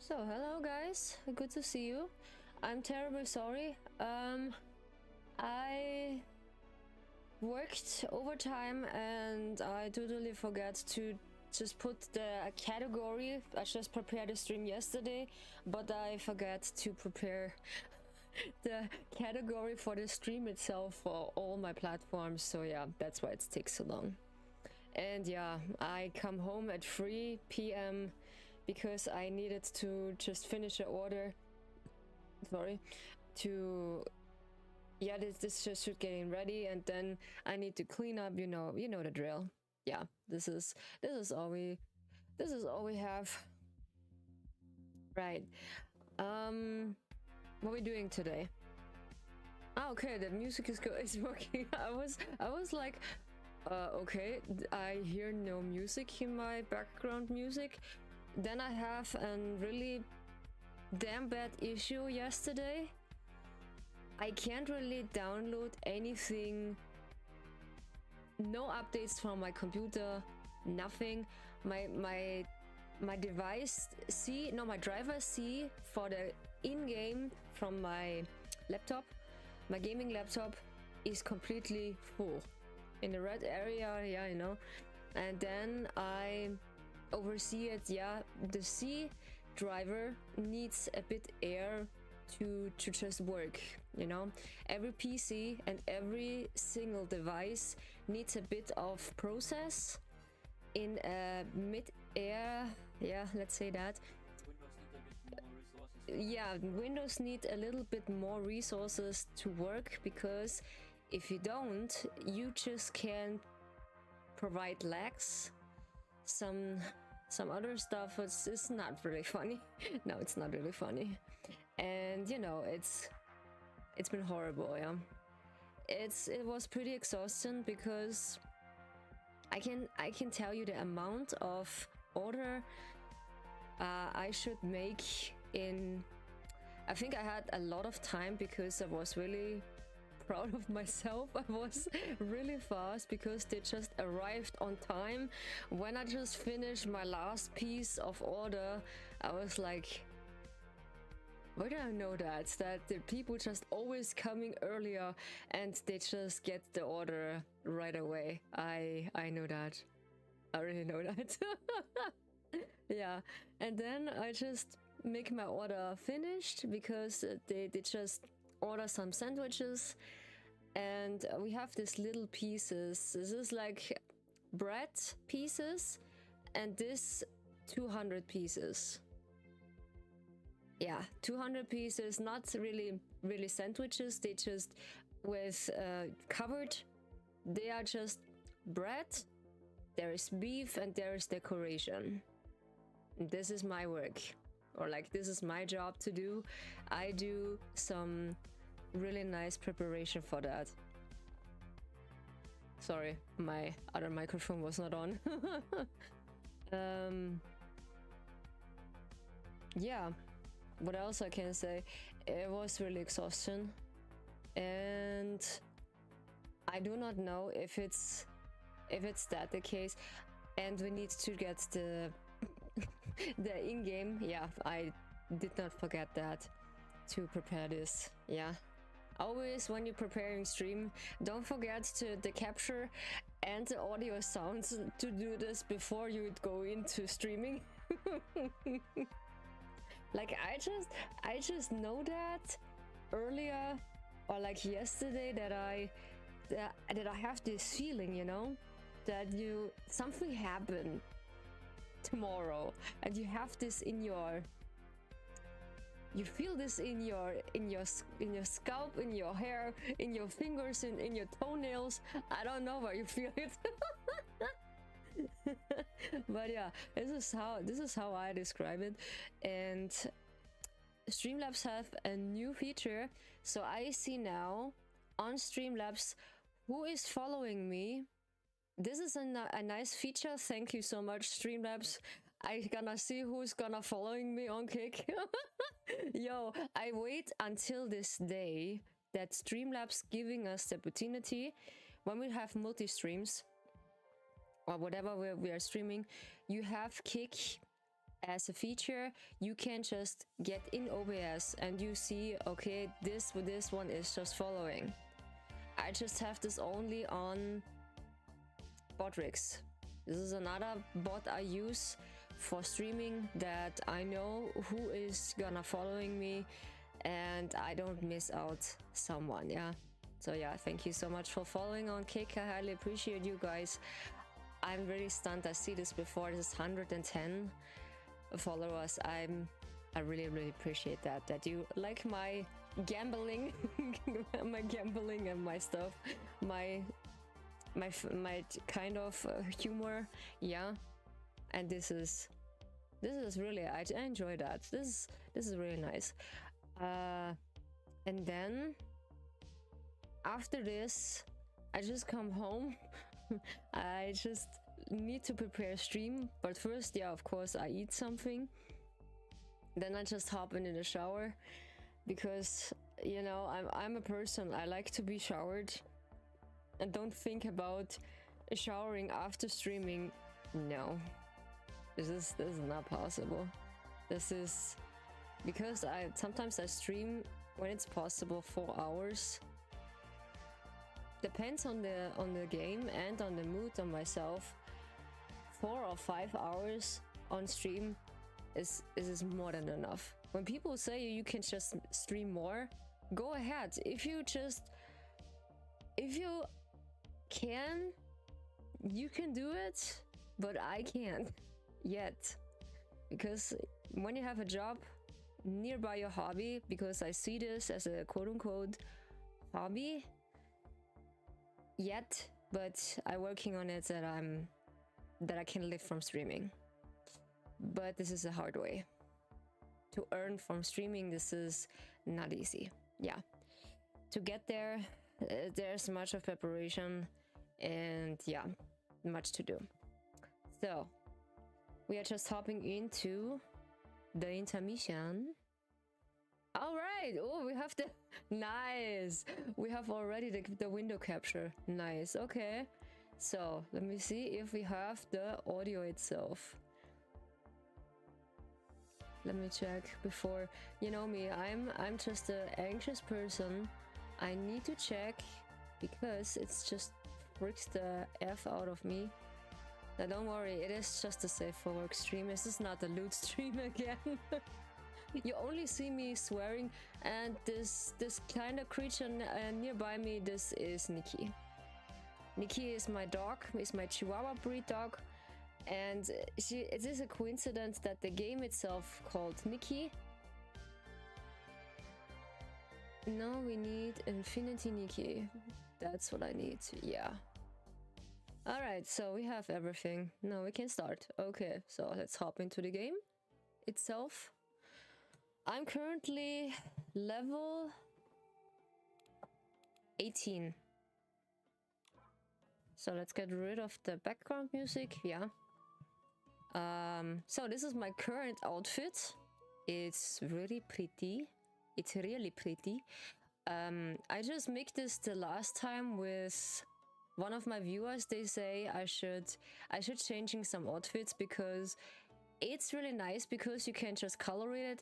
So hello guys, good to see you. I'm terribly sorry. I worked overtime and I totally forgot to just put the category. I just prepared a stream yesterday, but I forgot to prepare the category for the stream itself for all my platforms. So yeah, that's why it takes so long. And yeah, I come home at 3 p.m. because I needed to just finish an order. Sorry, to this just should getting ready, and then I need to clean up. You know the drill. Yeah, this is all we have. Right. What are we doing today? Ah, okay, the music is good. It's working. I was like, okay, I hear no music in my background music. Then I have a really damn bad issue yesterday. I can't really download anything. No updates from my computer, nothing. My device C, no, my driver C for the in-game from my laptop, my gaming laptop is completely full. In the red area, yeah, you know. And then I oversee it, yeah, the C driver needs a bit air to just work, you know. Every PC and every single device needs a bit of process in a mid-air, yeah, let's say that. Windows need a bit more resources. Yeah, Windows need a little bit more resources to work, because if you don't, you just can't provide lags. Some other stuff. It's not really funny. No, it's not really funny. And you know, it's been horrible. Yeah, it was pretty exhausting, because I can tell you the amount of order I should make in. I think I had a lot of time, because I was really proud of myself. I was really fast because they just arrived on time. When I just finished my last piece of order, I was like, why do I know that the people just always coming earlier and they just get the order right away. I know that. I really know that. Yeah, and then I just make my order finished, because they just order some sandwiches, and we have these little pieces. This is like bread pieces, and this 200 pieces. Yeah, 200 pieces, not really sandwiches. They just with covered. They are just bread. There is beef and there is decoration. This is my work, or like this is my job to do. I do some really nice preparation for that. Sorry, my other microphone was not on. Yeah, what else I can say? It was really exhausting, and I do not know if it's that the case. And we need to get the the in-game. Yeah, I did not forget that to prepare this. Yeah, always when you're preparing stream, don't forget to the capture and the audio sounds to do this before you go into streaming. Like I just know that earlier, or like yesterday, that I have this feeling, you know, that something happened tomorrow, and you have this in your, you feel this in your scalp, in your hair, in your fingers, in your toenails. I don't know where you feel it. But yeah, this is how I describe it. And Streamlabs have a new feature, so I see now on Streamlabs who is following me. This is a nice feature. Thank you so much, Streamlabs. I gonna see who's gonna following me on Kick. Yo, I wait until this day that Streamlabs giving us the opportunity, when we have multi-streams or whatever we are streaming, you have Kick as a feature, you can just get in OBS and you see, okay, this one is just following. I just have this only on Botrix. This is another bot I use for streaming that I know who is gonna following me and I don't miss out someone, yeah. So yeah, thank you so much for following on Kick. I highly appreciate you guys. I'm really stunned. I see this before. This is 110 followers. I really appreciate that you like my gambling my gambling and my stuff, my kind of humor, yeah. And this is really, I enjoy that. This is really nice. And then after this I just come home. I just need to prepare a stream, but first, yeah, of course, I eat something. Then I just hop in the shower because, you know, I'm a person, I like to be showered and don't think about showering after streaming. No, this is not possible. This is because sometimes I stream when it's possible 4 hours. Depends on the game and on the mood on myself. 4 or 5 hours on stream is more than enough. When people say you can just stream more, go ahead. If you can, you can do it, but I can't yet. Because when you have a job nearby your hobby, because I see this as a quote-unquote hobby yet, but I'm working on it that I can live from streaming. But this is a hard way to earn from streaming. This is not easy, yeah. To get there, there's much of preparation and yeah, much to do. So we are just hopping into the intermission. All right. Oh, we have the nice. We have already the window capture. Nice. Okay. So let me see if we have the audio itself. Let me check before. You know me. I'm just an anxious person. I need to check because it's just freaks the F out of me. Now don't worry. It is just a safe for work stream. This is not a loot stream again. You only see me swearing, and this kind of creature nearby me, this is Nikki. Nikki is my dog, is my Chihuahua breed dog, and it is a coincidence that the game itself called Nikki. No, we need Infinity Nikki. That's what I need, yeah. Alright, so we have everything. Now we can start. Okay, so let's hop into the game itself. I'm currently level 18. So let's get rid of the background music, yeah. So this is my current outfit. It's really pretty. It's really pretty. I just made this the last time with one of my viewers. They say I should changing some outfits because it's really nice because you can just color it.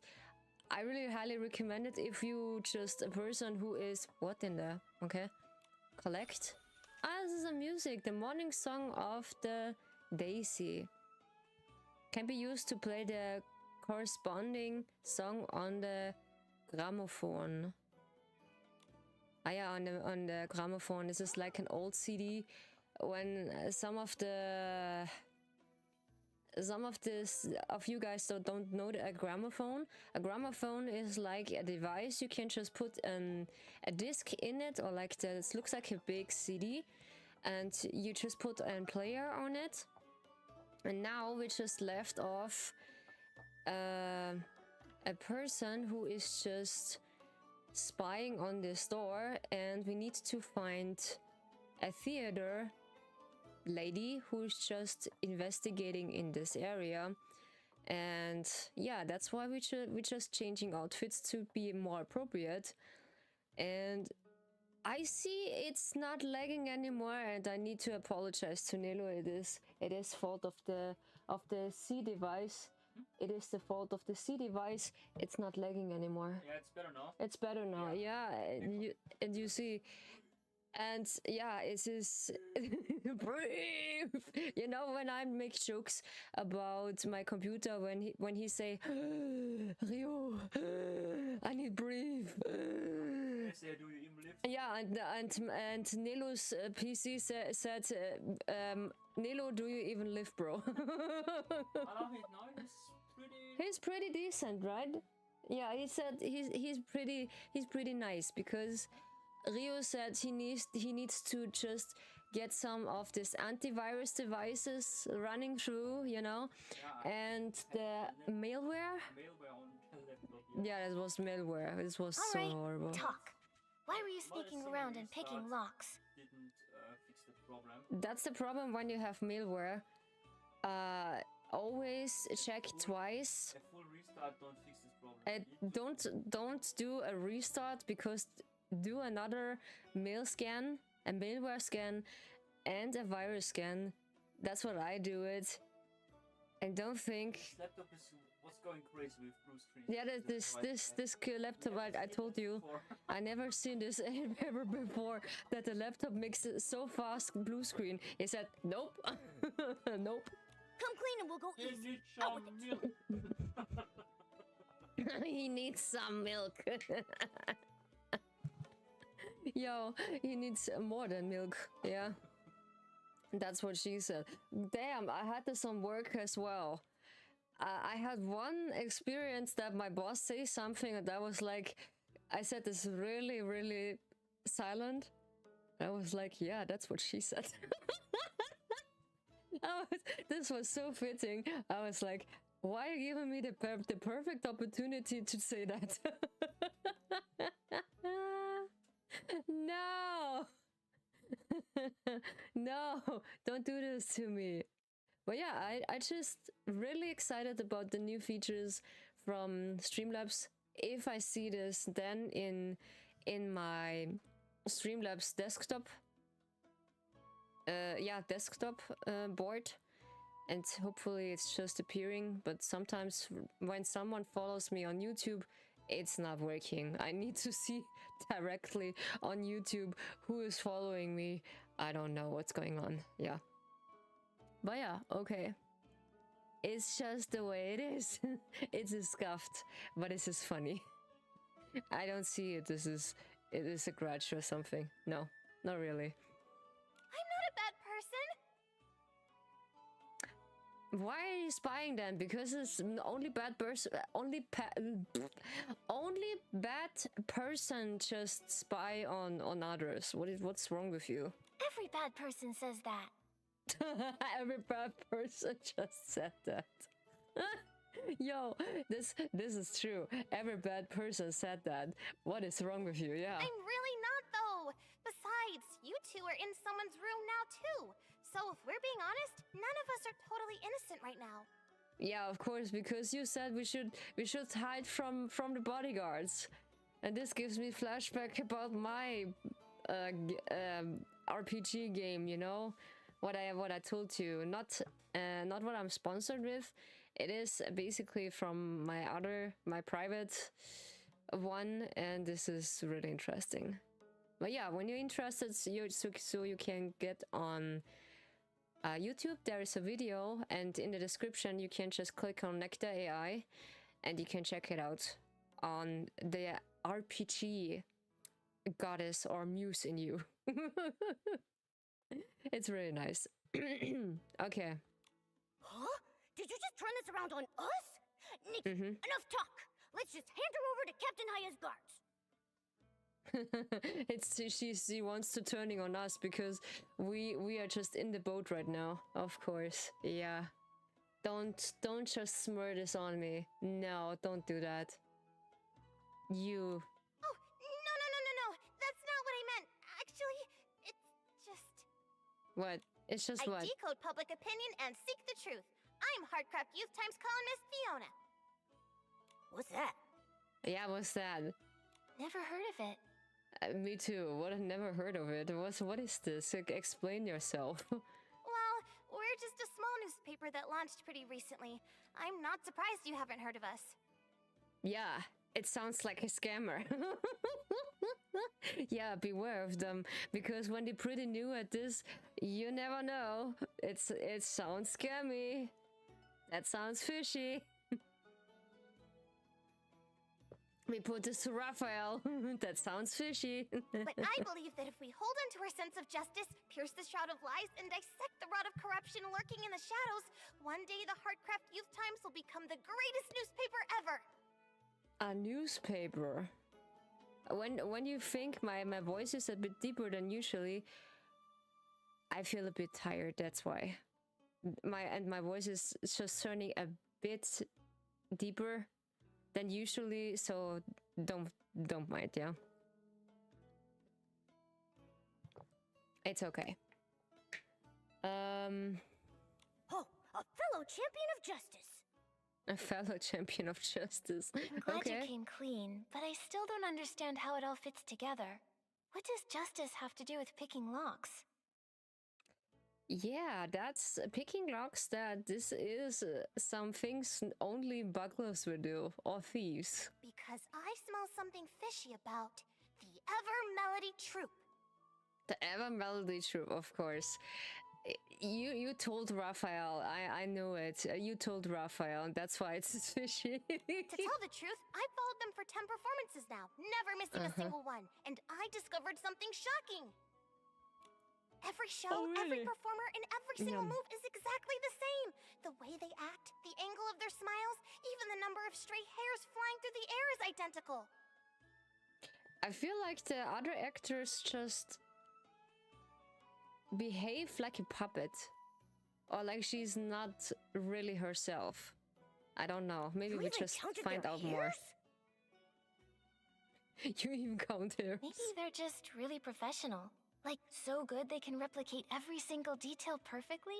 I really highly recommend it if you just a person who is what in there. Okay, collect. This is a music, the morning song of the Daisy. Can be used to play the corresponding song on the gramophone. Yeah, on the gramophone. This is like an old CD. When some of you guys don't know a gramophone. A gramophone is like a device you can just put a disc in it, or like this looks like a big CD, and you just put a player on it. And now we just left off a person who is just spying on this door, and we need to find a theater lady who's just investigating in this area. And yeah, that's why we're just changing outfits to be more appropriate. And I see it's not lagging anymore, and I need to apologize to Nilo. It is fault of the C device. it is the fault of the C device, it's not lagging anymore. Yeah, it's better now. It's better now, yeah. And you see, and yeah, it is breathe. You know, when I make jokes about my computer, when he say Rio, I need breathe. I say, do you even live? Yeah, and Nelo's PC said, Nelo, do you even live, bro? He's pretty decent, right? Yeah, he said he's pretty nice, because Rio said he needs to just get some of this antivirus devices running through, you know, and the malware. Malware on the laptop. Yeah, it was malware. This was so horrible. Talk. Why were you sneaking around and picking locks? Didn't fix the problem. That's the problem when you have malware. Always check twice. A full restart don't fix this problem. Don't do a restart, because do another mail scan, a malware scan, and a virus scan. That's what I do it. And don't think. This laptop is what's going crazy with blue screen. Yeah, this laptop, I told you, I never seen this ever before, that the laptop makes so fast blue screen. He said, nope, nope. Come clean and we'll go You easy. need Out some with it. milk. He needs some milk. Yo, he needs more than milk. Yeah, that's what she said. Damn, I had this on work as well. I had one experience that my boss says something, and I was like, I said this really, really silent. I was like, yeah, that's what she said. This was so fitting. I was like, why are you giving me the perfect opportunity to say that? No. No, don't do this to me. But yeah, I just really excited about the new features from Streamlabs. If I see this then in my Streamlabs desktop, desktop board, and hopefully it's just appearing. But sometimes when someone follows me on YouTube, it's not working. I need to see directly on YouTube who is following me. I don't know what's going on. Yeah. But yeah, okay. It's just the way it is. It's scuffed, but this is funny. I don't see it. It is a grudge or something. No, not really. I'm not a bad person. Why are you spying then? Because it's only bad person. Only bad person just spy on others. What's wrong with you? Every bad person says that. Every bad person just said that. Yo, this is true. Every bad person said that. What is wrong with you? Yeah. I'm really not, though. Besides, you two are in someone's room now, too. So if we're being honest, none of us are totally innocent right now. Yeah, of course, because you said we should hide from the bodyguards. And this gives me flashback about my RPG game, you know? What I told you, not what I'm sponsored with. It is basically from my private one, and this is really interesting. But yeah, when you're interested, so you can get on YouTube. There is a video, and in the description you can just click on Nectar AI, and you can check it out on the RPG goddess or muse in you. It's really nice. Okay. Huh? Did you just turn this around on us? Nikki, enough talk. Let's just hand her over to Captain Haya's guards. She wants to turning on us because we are just in the boat right now. Of course. Yeah. Don't just smur this on me. No, don't do that. You. Oh, no. That's not what I meant. Actually, it's just... What? It's just what? I decode public opinion and seek the truth. I'm Hardcraft Youth Times columnist Fiona. What's that? Yeah, what's that? Never heard of it. Me too. What? I've never heard of it. What is this? Explain yourself. Well, we're just a small newspaper that launched pretty recently. I'm not surprised you haven't heard of us. Yeah, it sounds like a scammer. Yeah, beware of them, because when they're pretty new at this, you never know. It sounds scammy. That sounds fishy. We put this to Raphael. That sounds fishy. But I believe that if we hold on to our sense of justice, pierce the shroud of lies, and dissect the rot of corruption lurking in the shadows, one day the Heartcraft Youth Times will become the greatest newspaper ever. A newspaper. When you think my voice is a bit deeper than usually, I feel a bit tired. That's why. My voice is just turning a bit deeper than usually, so don't mind, yeah. It's okay. Oh, a fellow champion of justice. A fellow champion of justice. I'm glad Okay. you came clean, but I still don't understand how it all fits together. What does justice have to do with picking locks? Yeah, that's picking locks. That this is some things only buglers would do, or thieves. Because I smell something fishy about the Ever Melody Troop. The Ever Melody Troop, of course. You told Raphael. I knew it. You told Raphael, and that's why it's fishy. To tell the truth, I've followed them for 10 performances now, never missing a single one. And I discovered something shocking. Every show, Oh, every really? performer, and every single Yum. move is exactly the same. The way they act, the angle of their smiles, even the number of stray hairs flying through the air is identical. I feel like the other actors just behave like a puppet, or like she's not really herself. I don't know. Maybe we You even just counted find their out more. hairs? You even count hairs. Maybe they're just really professional. Like, so good they can replicate every single detail perfectly?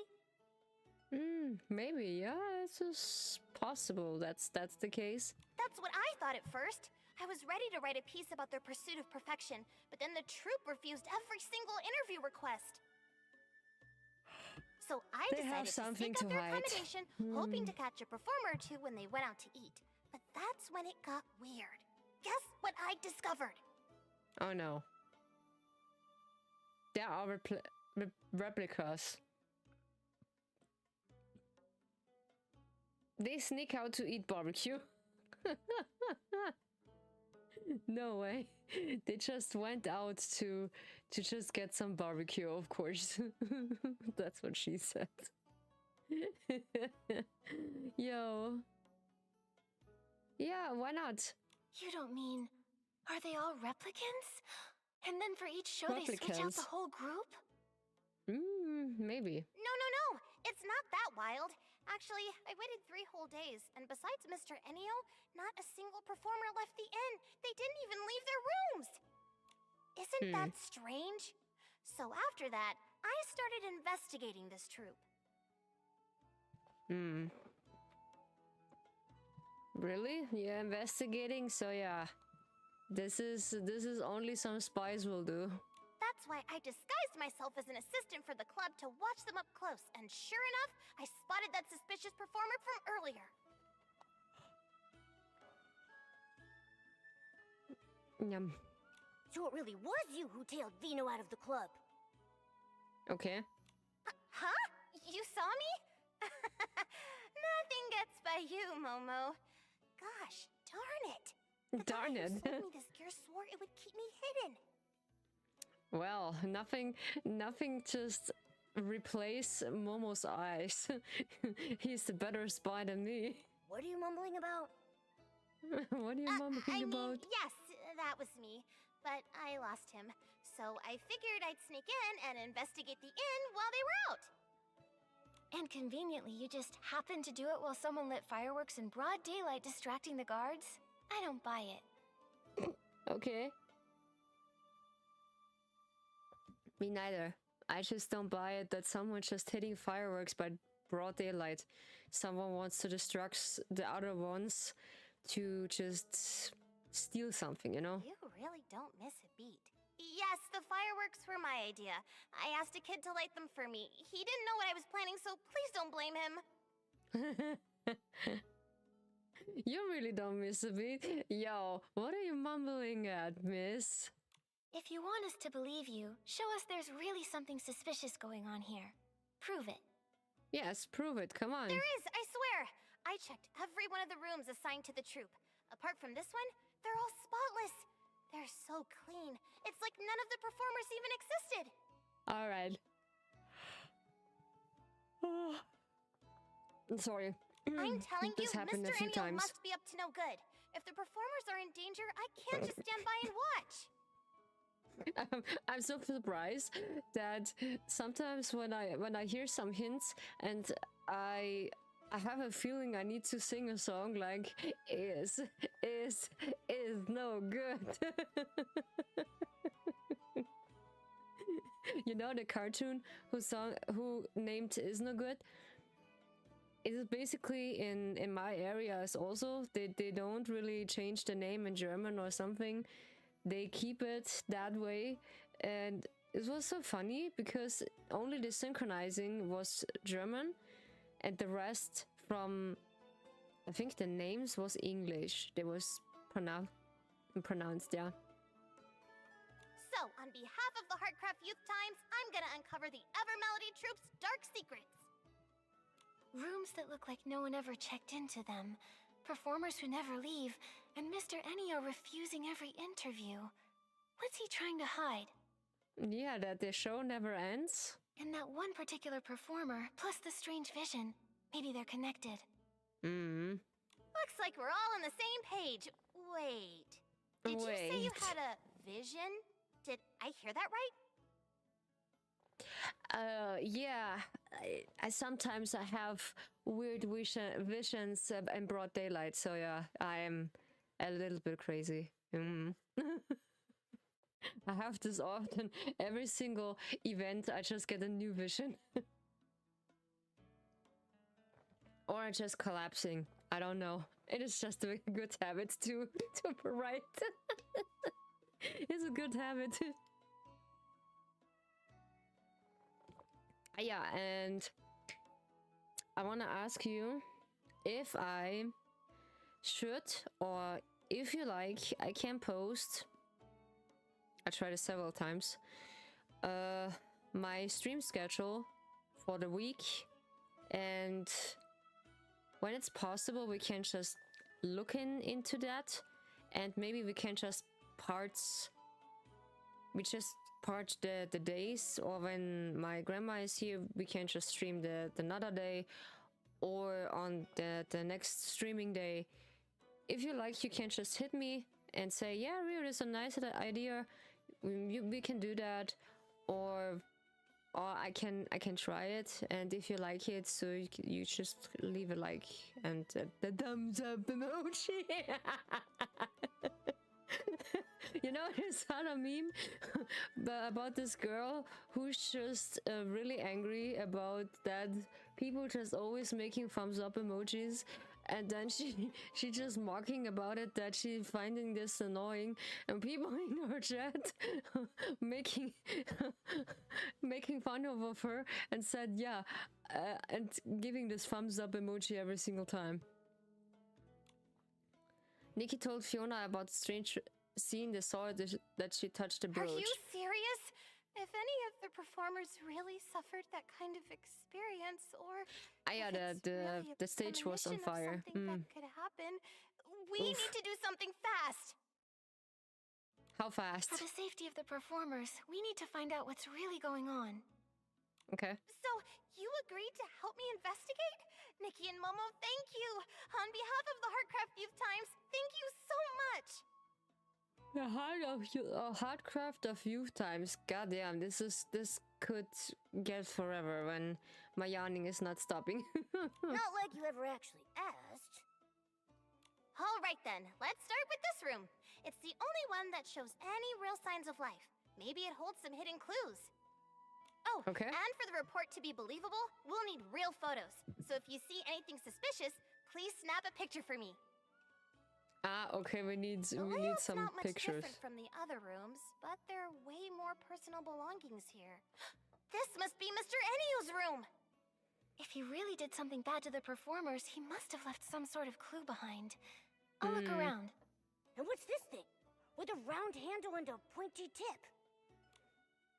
Maybe, yeah, it's just possible that's the case. That's what I thought at first. I was ready to write a piece about their pursuit of perfection, but then the troupe refused every single interview request. So I They have decided something to to seek out their hide. accommodation, hoping to catch a performer or two when they went out to eat. But that's when it got weird. Guess what I discovered? Oh no. There are replicas. They sneak out to eat barbecue. No way. They just went out to just get some barbecue, of course. That's what she said. Yo. Yeah, why not? You don't mean... Are they all replicants? And then for each show they switch out the Replicants. whole group? Maybe. No. It's not that wild. Actually, I waited 3 whole days, and besides Mr. Ennio, not a single performer left the inn. They didn't even leave their rooms. Isn't that strange? So after that, I started investigating this troupe. Really? You're investigating? So yeah. This is only some spies will do. That's why I disguised myself as an assistant for the club to watch them up close, and sure enough, I spotted that suspicious performer from earlier. Yum. So it really was you who tailed Vino out of the club. Okay. Huh? You saw me? Nothing gets by you, Momo. Gosh, darn it. The Darn guy it. who sold me this gear swore it would keep me hidden. Well, nothing just replace Momo's eyes. He's the better spy than me. What are you mumbling about? What are you mumbling about? Yes, that was me. But I lost him. So I figured I'd sneak in and investigate the inn while they were out. And conveniently, you just happened to do it while someone lit fireworks in broad daylight distracting the guards? I don't buy it. Okay. Me neither. I just don't buy it that someone just hitting fireworks by broad daylight. Someone wants to distract the other ones to just steal something, you know? You really don't miss a beat. Yes, the fireworks were my idea. I asked a kid to light them for me. He didn't know what I was planning, so please don't blame him. You really don't miss a beat. Yo, what are you mumbling at, miss? If you want us to believe you, show us there's really something suspicious going on here. Prove it. Yes, prove it. Come on. There is, I swear. I checked every one of the rooms assigned to the troupe. Apart from this one, they're all spotless. They're so clean. It's like none of the performers even existed. All right. Sorry. I'm telling you, This happened Mr. a few Enio times. must be up to no good. If the performers are in danger, I can't just stand by and watch. I'm so surprised that sometimes when I hear some hints and I have a feeling I need to sing a song like is no good. You know the cartoon who named is no good? It is basically in my areas also. They don't really change the name in German or something. They keep it that way, and it was so funny because only the synchronizing was German and the rest from, I think the names was English. They was pronounced, yeah. So, on behalf of the Heartcraft Youth Times, I'm gonna uncover the Evermelody Troupe's dark secrets. Rooms that look like no one ever checked into them. Performers who never leave, and Mr. Enio refusing every interview. What's he trying to hide? Yeah, that the show never ends. And that one particular performer, plus the strange vision. Maybe they're connected. Looks like we're all on the same page. Wait. Did you say you had a vision? Did I hear that right? Yeah. I sometimes I have weird visions in broad daylight, so yeah, I am a little bit crazy. I have this often. Every single event, I just get a new vision. Or I just collapsing. I don't know. It is just a good habit to write. It's a good habit. Yeah, and I want to ask you if I should, or if you like, I can post. I tried it several times. My stream schedule for the week, and when it's possible, we can just look into that, and maybe we can just part the days, or when my grandma is here, we can just stream the another day, or on the next streaming day. If you like, you can just hit me and say, yeah, Rio, it's a nice idea. We can do that, or I can try it, and if you like it, so you just leave a like and the thumbs up emoji. You know, there's other meme about this girl who's just really angry about that people just always making thumbs up emojis, and then she just mocking about it, that she finding this annoying, and people in her chat making fun of her, and said yeah, and giving this thumbs up emoji every single time. Nikki told Fiona about strange scene they saw that she touched the brooch. Are you serious? If any of the performers really suffered that kind of experience, or yeah, the stage was on fire. That could happen. We need to do something fast. How fast? For the safety of the performers, we need to find out what's really going on. Okay. So, you agreed to help me investigate? Nikki and Momo, thank you! On behalf of the Heartcraft Youth Times, thank you so much! The Heartcraft of Youth Times. Goddamn, this could get forever when my yawning is not stopping. Not like you ever actually asked. Alright then, let's start with this room. It's the only one that shows any real signs of life. Maybe it holds some hidden clues. Oh, okay. And for the report to be believable, we'll need real photos. So if you see anything suspicious, please snap a picture for me. Ah, okay, we need Layout's some not much pictures. different from the other rooms, but there are way more personal belongings here. This must be Mr. Ennio's room! If he really did something bad to the performers, he must have left some sort of clue behind. I'll look around. And what's this thing? With a round handle and a pointy tip.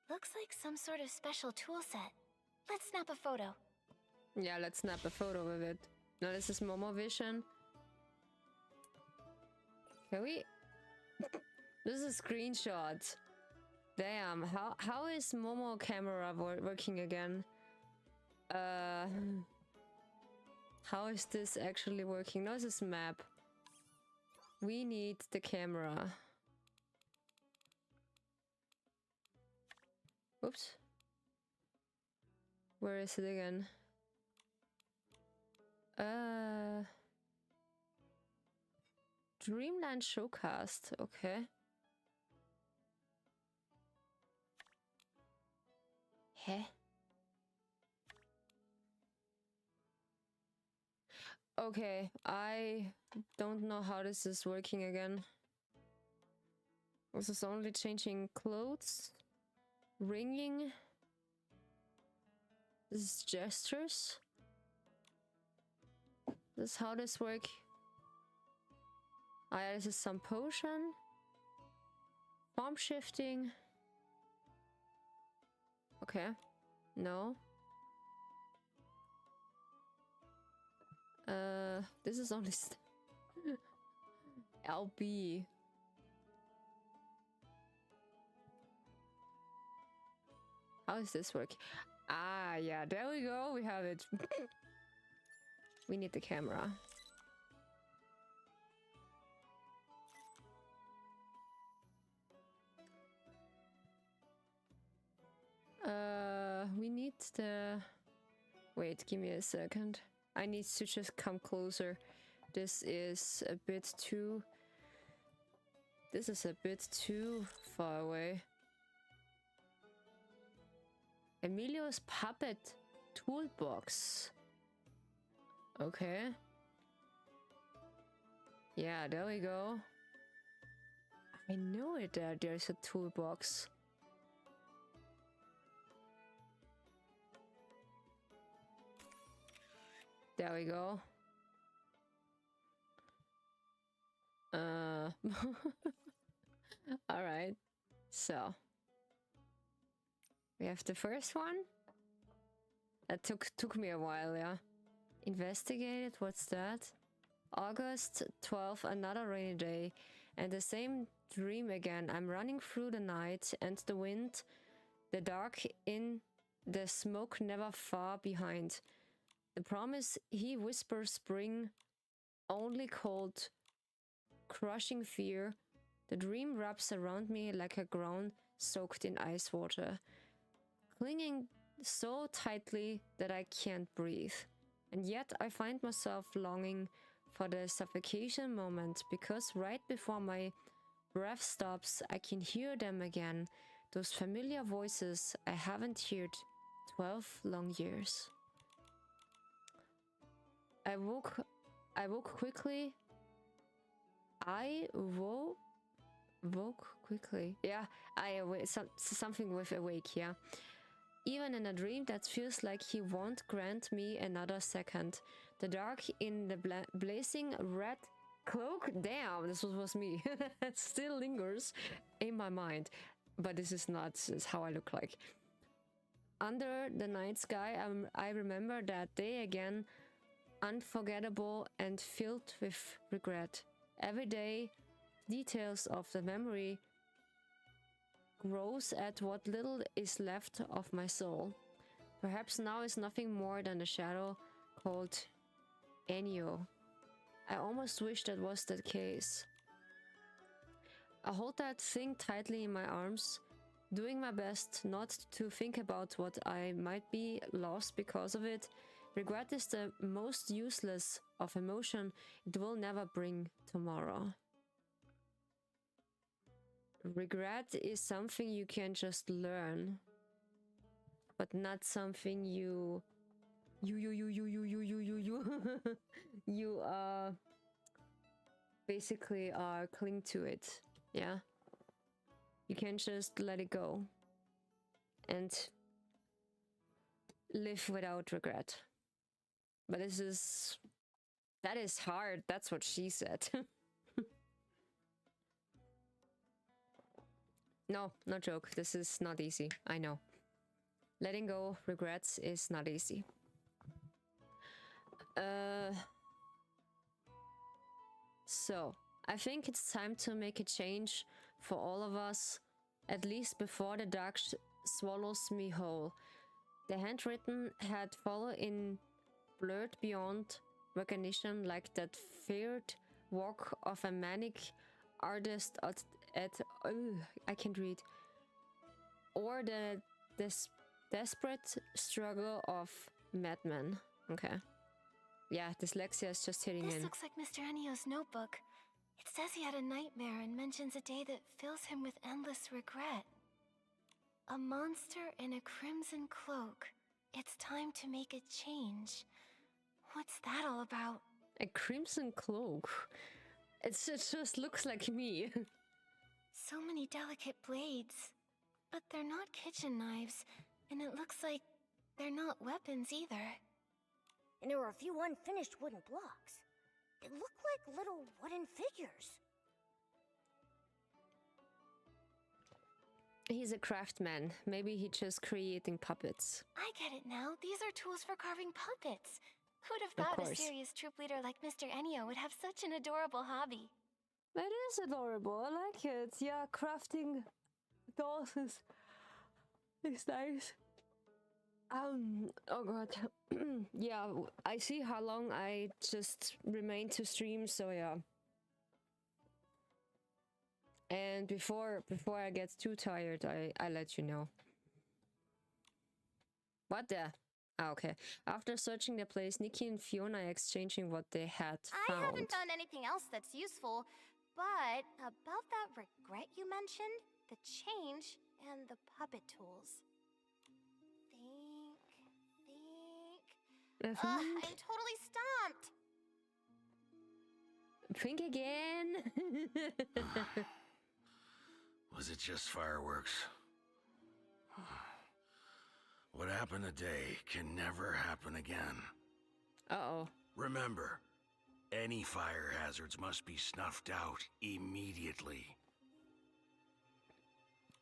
Looks like some sort of special tool set. Let's snap a photo. Yeah, let's snap a photo of it. No, this is Momo Vision. Can we? This is a screenshot. Damn, how is Momo camera working again? How is this actually working? No, this is map. We need the camera. Oops. Where is it again? Dreamland Showcast, okay. Heh? Okay, I don't know how this is working again. This is only changing clothes, ringing. This is gestures. This is how this work. Ah, yeah, this is some potion. Form shifting. Okay. No. This is only LB. How is this work? Ah, yeah, there we go. We have it. We need the camera. We need the... Wait, give me a second. I need to just come closer. This is a bit too... This is a bit too far away. Emilio's puppet toolbox. Okay. Yeah, there we go. I know it there. There's a toolbox. There we go. All right. So we have the first one. That took me a while, yeah. Investigated. What's that? August 12th, another rainy day, and the same dream again. I'm running through the night and the wind, the dark in the smoke never far behind. The promise he whispers bring only cold, crushing fear. The dream wraps around me like a ground soaked in ice water, clinging so tightly that I can't breathe. And yet I find myself longing for the suffocation moment, because right before my breath stops, I can hear them again, those familiar voices I haven't heard 12 long years. I woke quickly. I woke quickly. Yeah, something with awake, yeah. Even in a dream that feels like he won't grant me another second. The dark in the blazing red cloak, damn, this was me, still lingers in my mind. But this is not how I look like. Under the night sky, I remember that day again, unforgettable and filled with regret. Every day, details of the memory grows at what little is left of my soul. Perhaps now is nothing more than a shadow called Ennio. I almost wish that was the case. I hold that thing tightly in my arms, doing my best not to think about what I might be lost because of it. Regret is the most useless of emotion. It will never bring tomorrow. Regret is something you can just learn, but not something you basically cling to it. Yeah, you can't just let it go and live without regret. But that is hard. That's what she said. No, no joke. This is not easy. I know. Letting go regrets is not easy. So, I think it's time to make a change for all of us, at least before the dark swallows me whole. The handwritten had fallen in blurred beyond recognition, like that feared walk of a manic artist at I can't read, or the desperate struggle of madmen. Okay, yeah, dyslexia is just hitting This in. looks like Mr. Ennio's notebook. It says he had a nightmare and mentions a day that fills him with endless regret. A monster in a crimson cloak. It's time to make a change. What's that all about? A crimson cloak. It just looks like me. So many delicate blades. But they're not kitchen knives, and it looks like they're not weapons either. And there were a few unfinished wooden blocks. They look like little wooden figures. He's a craftsman. Maybe he's just creating puppets. I get it now. These are tools for carving puppets. Who'd have thought a serious troop leader like Mr. Ennio would have such an adorable hobby? It is adorable. I like it. Yeah, crafting dolls is nice. Oh god. Yeah, I see how long I just remain to stream, so yeah. And before I get too tired, I let you know. What the? Ah, okay. After searching the place, Nikki and Fiona are exchanging what they had found. I haven't found anything else that's useful, but about that regret you mentioned, the change and the puppet tools. I'm totally stumped. Think again. Was it just fireworks? What happened today can never happen again. Uh-oh. Remember, any fire hazards must be snuffed out immediately.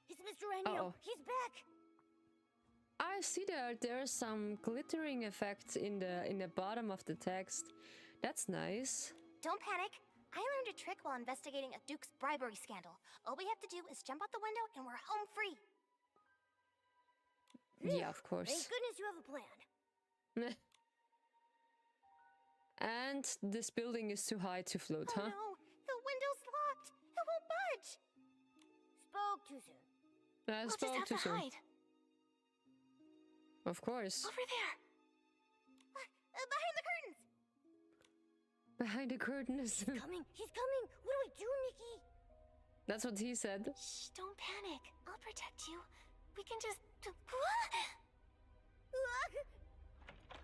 It's Mr. Ennio. He's back. I see there's some glittering effects in the bottom of the text. That's nice. Don't panic. I learned a trick while investigating a Duke's bribery scandal. All we have to do is jump out the window and we're home free. Yeah, of course. Thank goodness you have a plan. And this building is too high to float, huh? Oh no, the window's locked. It won't budge. Spoke too soon. We'll just have to hide. Of course. Over there. Behind the curtains. Behind the curtains. He's coming. He's coming. What do we do, Nikki? That's what he said. Shh, don't panic. I'll protect you. We can just...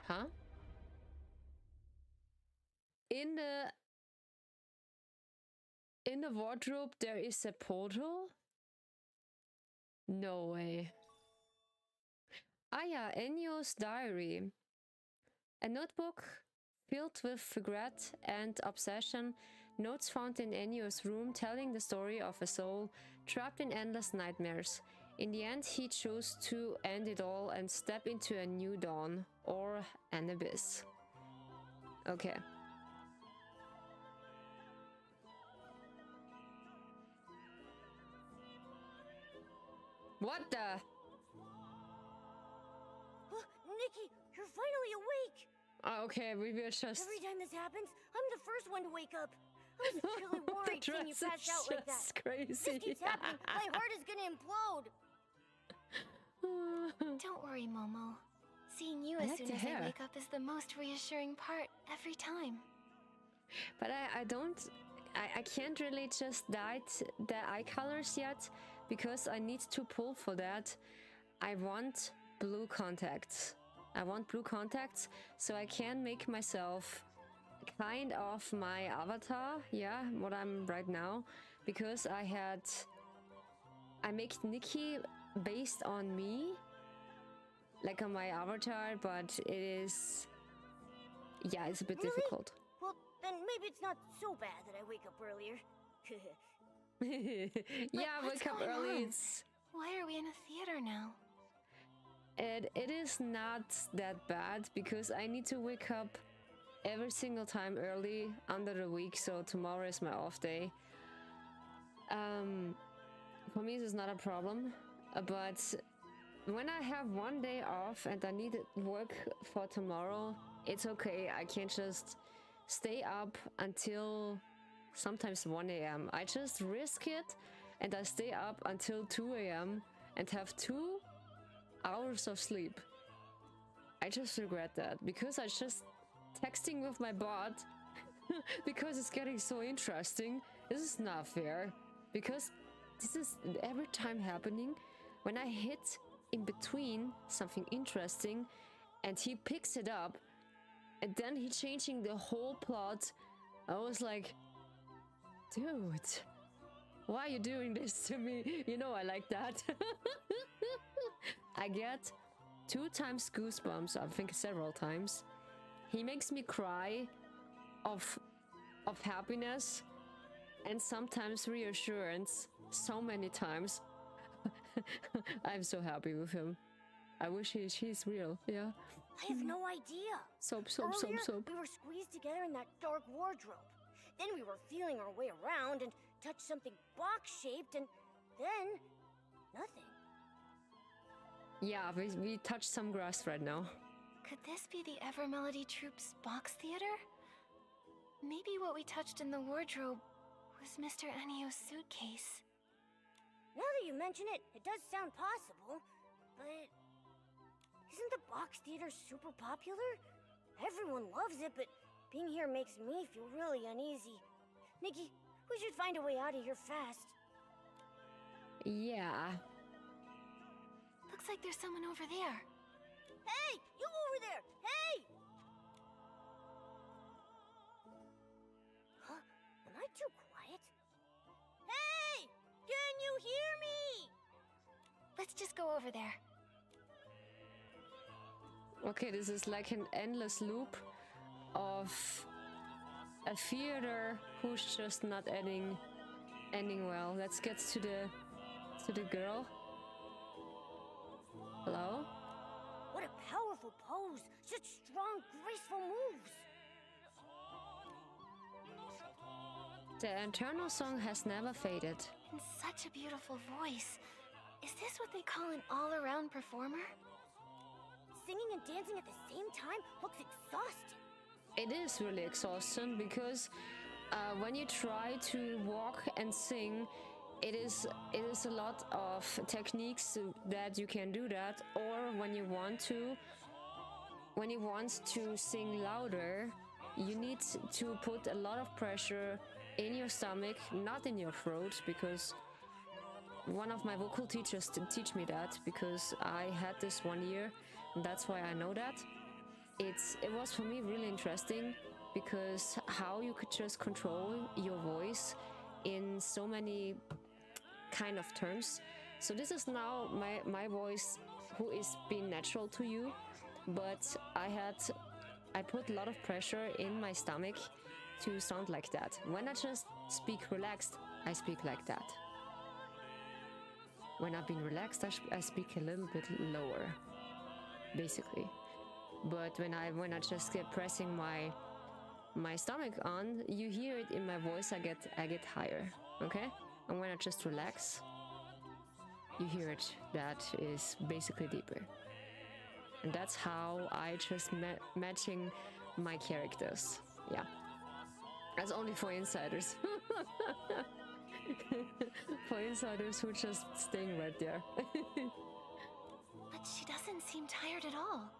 Huh? In the wardrobe there is a portal? No way. Ah yeah, Ennio's diary. A notebook filled with regret and obsession, notes found in Ennio's room telling the story of a soul trapped in endless nightmares. In the end, he chose to end it all and step into a new dawn, or an abyss. Okay. What the? Nikki, you're finally awake. Oh, okay, we were just... Every time this happens, I'm the first one to wake up. I was really worried seeing you pass out like that. Crazy. This keeps happening. My heart is gonna implode. Don't worry, Momo. Seeing you as soon as I wake up is the most reassuring part every time. But I can't really just dye the eye colors yet, because I need to pull for that. I want blue contacts. So I can make myself kind of my avatar, yeah, what I'm right now, because I make Nikki based on me, like on my avatar, but it is, yeah, it's a bit Really? difficult. Well, then maybe it's not so bad that I wake up earlier. Yeah, what's wake up going early. on? It's Why are we in a theater now? it is not that bad because I need to wake up every single time early under the week, so tomorrow is my off day. For me, this is not a problem, but when I have one day off and I need work for tomorrow, it's okay. I can just stay up until sometimes 1 a.m. I just risk it and I stay up until 2 a.m. and have 2 hours of sleep. I just regret that because I just texting with my bot because it's getting so interesting. This is not fair because this is every time happening when I hit in between something interesting and he picks it up and then he changing the whole plot. I was like, dude, why are you doing this to me? You know I like that. I get 2 times goosebumps, I think several times. He makes me cry of happiness and sometimes reassurance so many times. I'm so happy with him. I wish he's real, yeah. I have no idea. Soap. Earlier, we were squeezed together in that dark wardrobe. Then we were feeling our way around and touched something box-shaped, and then nothing. Yeah, we touched some grass right now. Could this be the Evermelody Troupe's box theater? Maybe what we touched in the wardrobe was Mr. Enio's suitcase. Now that you mention it, it does sound possible, but isn't the box theater super popular? Everyone loves it, but being here makes me feel really uneasy. Nikki, we should find a way out of here fast. Yeah. Looks like there's someone over there. Hey, you over there! Hey! Huh? Am I too quiet? Hey! Can you hear me? Let's just go over there. Okay, this is like an endless loop of a theater who's just not ending well. Let's get to the girl. Hello? What a powerful pose! Such strong, graceful moves! The internal song has never faded. And such a beautiful voice. Is this what they call an all-around performer? Singing and dancing at the same time looks exhausting. It is really exhausting because when you try to walk and sing, it is a lot of techniques that you can do that, or when you want to sing louder, you need to put a lot of pressure in your stomach, not in your throat, because one of my vocal teachers did teach me that, because I had this 1 year, and that's why I know that. It was for me really interesting, because how you could just control your voice in so many kind of terms. So this is now my voice who is being natural to you, but I put a lot of pressure in my stomach to sound like that. When I just speak relaxed, I speak like that. When I've been relaxed, I speak a little bit lower, basically. But when I just get pressing my stomach on, you hear it in my voice. I get higher, okay? And when I just relax, you hear it. That is basically deeper. And that's how I just matching my characters. Yeah. That's only for insiders. For insiders who just staying right there. But she doesn't seem tired at all.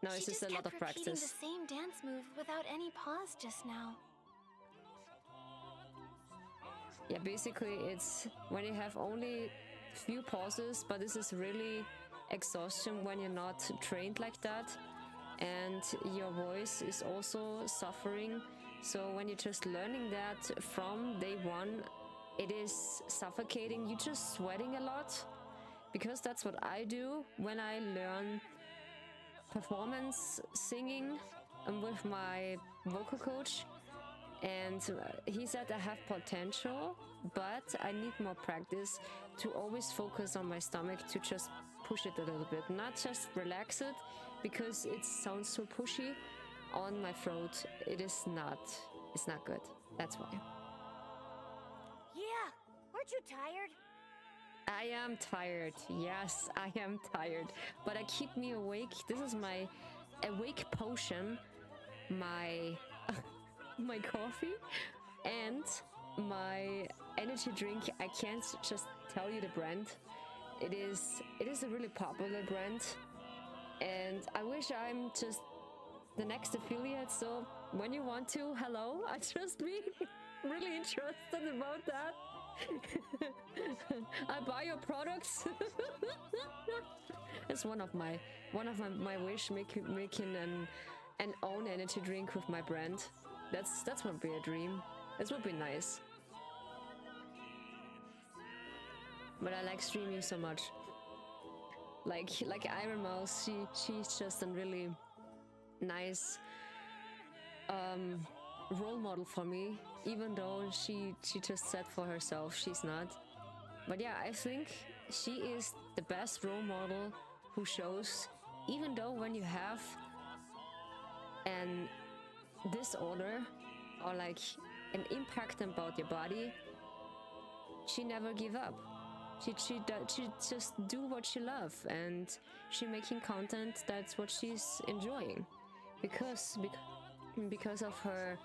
No, it's She just a lot kept of repeating practice. the same dance move without any pause just now. Yeah, basically it's when you have only few pauses, but this is really exhaustion when you're not trained like that, and your voice is also suffering So when you're just learning that from day one, it is suffocating. You're just sweating a lot, because that's what I do when I learn performance singing with my vocal coach. And he said I have potential, but I need more practice to always focus on my stomach, to just push it a little bit, not just relax it, because it sounds so pushy on my throat. It's not good. That's why. Yeah, aren't you tired? I am tired. Yes, I am tired. But I keep me awake. This is my awake potion, my my coffee, and my energy drink. I can't just tell you the brand. It is a really popular brand, and I wish I'm just the next affiliate. So when you want to, hello, I just be really interested about that. I buy your products. It's one of my wish, making an own energy drink with my brand. That would be a dream. This would be nice. But I like streaming so much. Like Iron Mouse, she's just a really nice role model for me, even though she just said for herself she's not. But yeah, I think she is the best role model who shows, even though when you have an disorder or like an impact about your body, she never give up. She just do what she love, and she making content that's what she's enjoying, because of her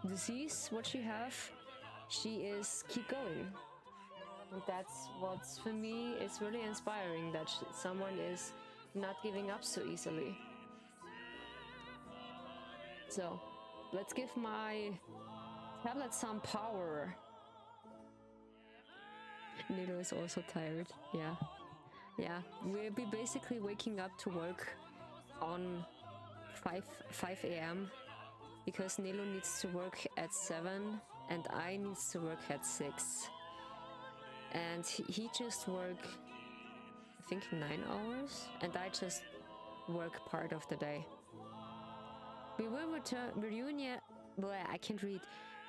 disease, what she have, she is keep going. And that's what's for me, it's really inspiring, that someone is not giving up so easily. So let's give my tablet some power. Nilo is also tired. Yeah, we'll be basically waking up to work on 5 a.m. because Nilo needs to work at 7 and I needs to work at 6. And he just work, I think, 9 hours, and I just work part of the day. We will I can't read.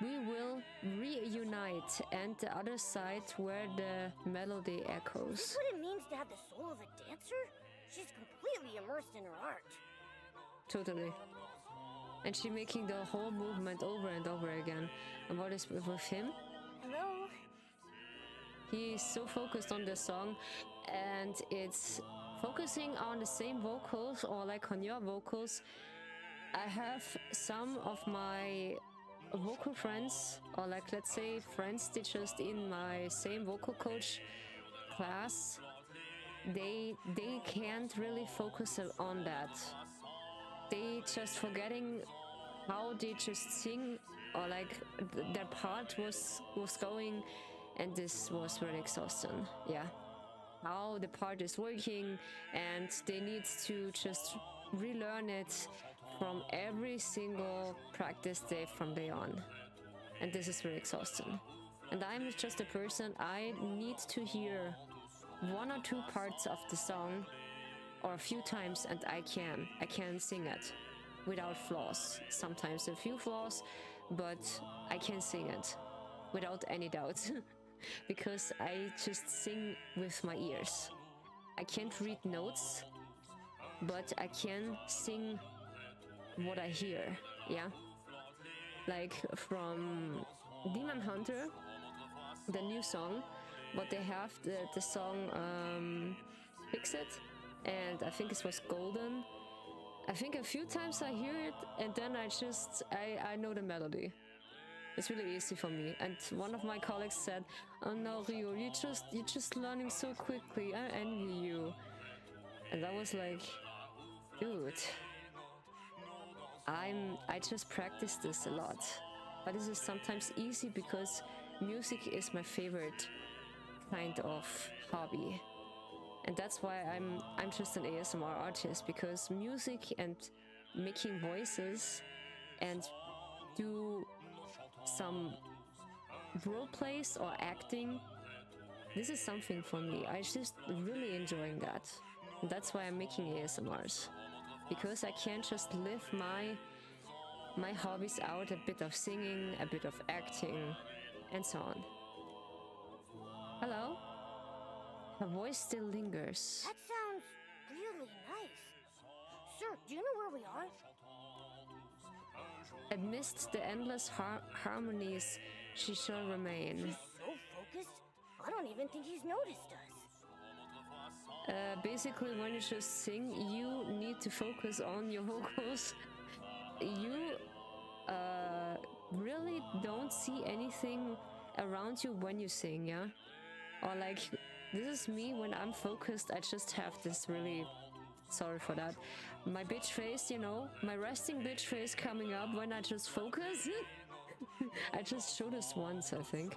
We will reunite and the other side where the melody Is echoes. this what it means to have the soul of a dancer? She's completely immersed in her art. Totally. And she making the whole movement over and over again. And what is with him? Hello? He's so focused on the song, and it's focusing on the same vocals, or like on your vocals. I have some of my vocal friends, or like, let's say, friends that just in my same vocal coach class, they can't really focus on that. They just forgetting how they just sing, or like their part was going, and this was really exhausting. Yeah, how the part is working, and they need to just relearn it from every single practice day from day on, and this is really exhausting. And I'm just a person, I need to hear 1 or 2 parts of the song or a few times, and I can sing it without flaws. Sometimes a few flaws, but I can sing it without any doubt. Because I just sing with my ears. I can't read notes, but I can sing what I hear. Yeah, like from Demon Hunter, the new song, but they have the song Fix It, and I think it was Golden. I think a few times I hear it, and then I know the melody. It's really easy for me. And one of my colleagues said, "Oh no, Rio, you're just learning so quickly. I envy you." And I was like, dude, I just practice this a lot. But this is sometimes easy because music is my favorite kind of hobby. And that's why I'm just an ASMR artist, because music and making voices and do some role plays or acting. This is something for me. I just really enjoying that. And that's why I'm making ASMRs. Because I can't just live my hobbies out, a bit of singing, a bit of acting, and so on. Hello? Her voice still lingers. That sounds really nice. Sir, do you know where we are? Amidst the endless harmonies, she shall remain. He's so focused, I don't even think he's noticed us. Basically, when you just sing, you need to focus on your vocals. You really don't see anything around you when you sing, yeah? Or like, this is me when I'm focused, I just have this really, sorry for that, my bitch face, you know, my resting bitch face coming up when I just focus. I just showed this once, I think.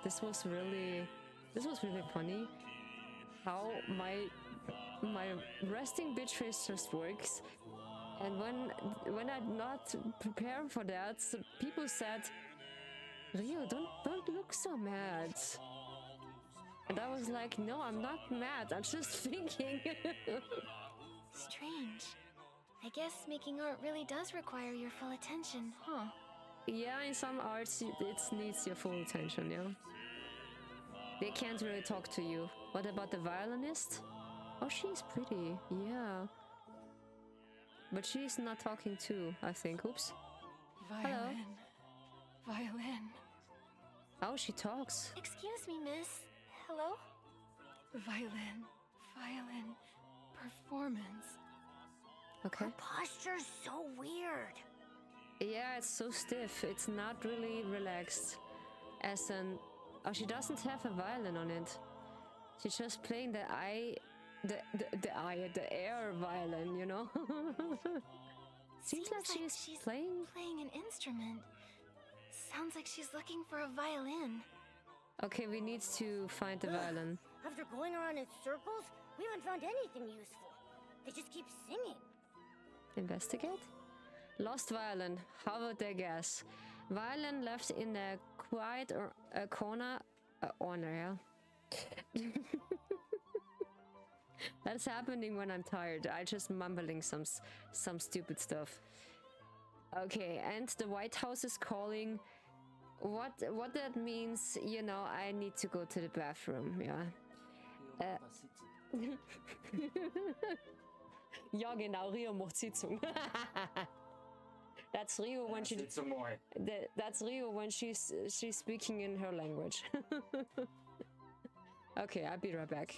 This was really funny. How my resting bitch face just works. And when I'm not prepared for that, so people said, Rio, don't look so mad. And I was like, no, I'm not mad, I'm just thinking. Strange. I guess making art really does require your full attention, huh? Yeah, in some arts it needs your full attention, yeah. They can't really talk to you. What about the violinist? Oh, she's pretty, yeah. But she's not talking too, I think. Oops. Violin. Violin. Oh, she talks. Excuse me, miss. Hello? Violin. Violin. Performance. Okay. Her posture's so weird. Yeah, it's so stiff. It's not really relaxed. As an... Oh, she doesn't have a violin on it. She's just playing the air violin, you know? Seems like she's playing an instrument. Sounds like she's looking for a violin. Okay, we need to find the violin. After going around in circles, we haven't found anything useful. They just keep singing. Investigate? Lost violin. How would they guess? Violin left in a quiet corner. Yeah. That's happening when I'm tired. I just mumbling some stupid stuff. Okay, and the White House is calling. What that means, you know, I need to go to the bathroom, yeah. Ja, genau, Rio macht Sitzung. That's Rio when that's Rio when she's speaking in her language. Okay, I'll be right back.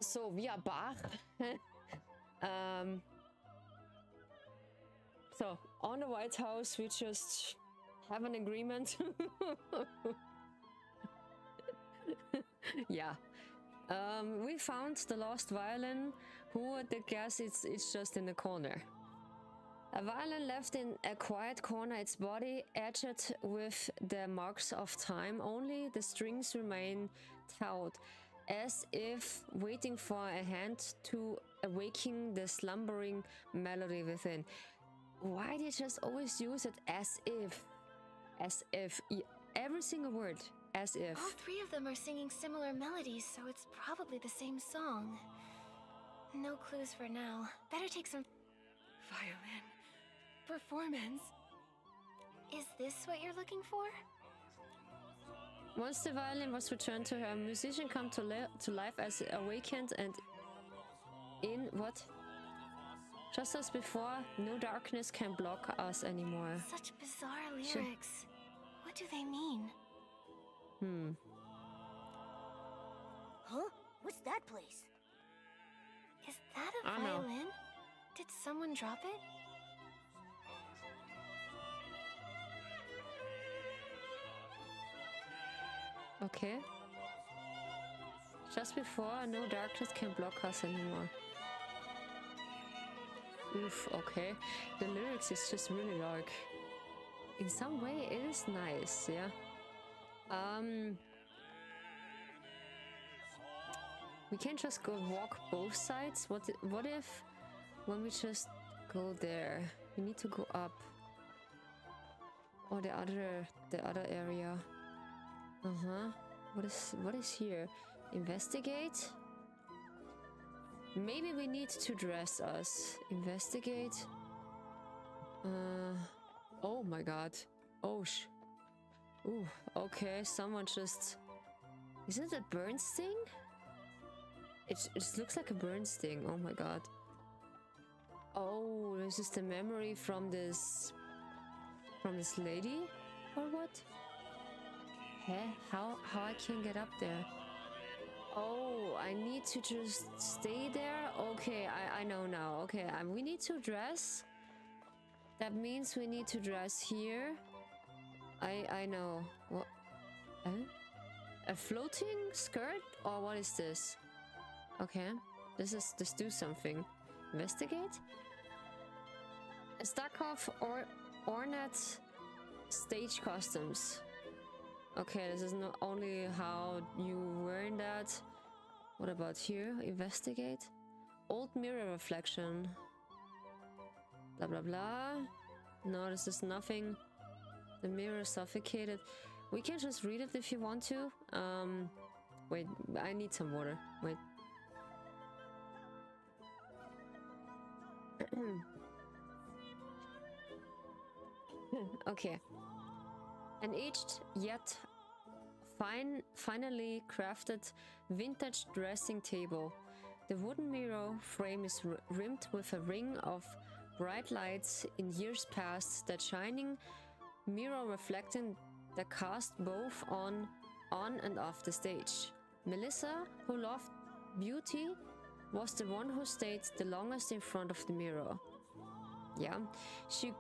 So we are back. So on the White House, we just have an agreement. Yeah. We found the lost violin. Who would guess it's just in the corner? A violin left in a quiet corner, its body etched with the marks of time. Only the strings remain taut, as if waiting for a hand to awaken the slumbering melody within. Why do you just always use it as if? As if. Every single word. As if. All three of them are singing similar melodies, so it's probably the same song. No clues for now. Better take some violin performance. Is this what you're looking for? Once the violin was returned to her, a musician come to life as awakened and in what? Just as before, no darkness can block us anymore. Such bizarre lyrics. What do they mean? Huh? What's that place? Is that a I know. violin? Did someone drop it? Okay. Just before, no darkness can block us anymore. Oof, okay. The lyrics is just really dark. In some way, it is nice, yeah. We can't just go walk both sides. What if when we just go there, we need to go up, or the other area? What is here? Investigate. Maybe we need to dress us. Investigate. Oh my god. Oh Ooh, okay, someone just... Is it a burn sting? It looks like a burn sting, oh my god. Oh, this is the memory from this lady? Or what? Huh? How I can get up there? Oh, I need to just stay there? Okay, I know now. Okay, we need to dress. That means we need to dress here. I know. What? A floating skirt? Or what is this? Okay, let's do something. Investigate? A stack of ornate stage costumes. Okay, this is not only how you wearing that. What about here? Investigate. Old mirror reflection. Blah blah blah. No, this is nothing. The mirror suffocated. We can just read it if you want to. Wait, I need some water. Wait. Okay. An aged yet finally crafted vintage dressing table. The wooden mirror frame is rimmed with a ring of bright lights in years past, that shining mirror reflecting the cast both on and off the stage. Melissa, who loved beauty, was the one who stayed the longest in front of the mirror. Yeah, she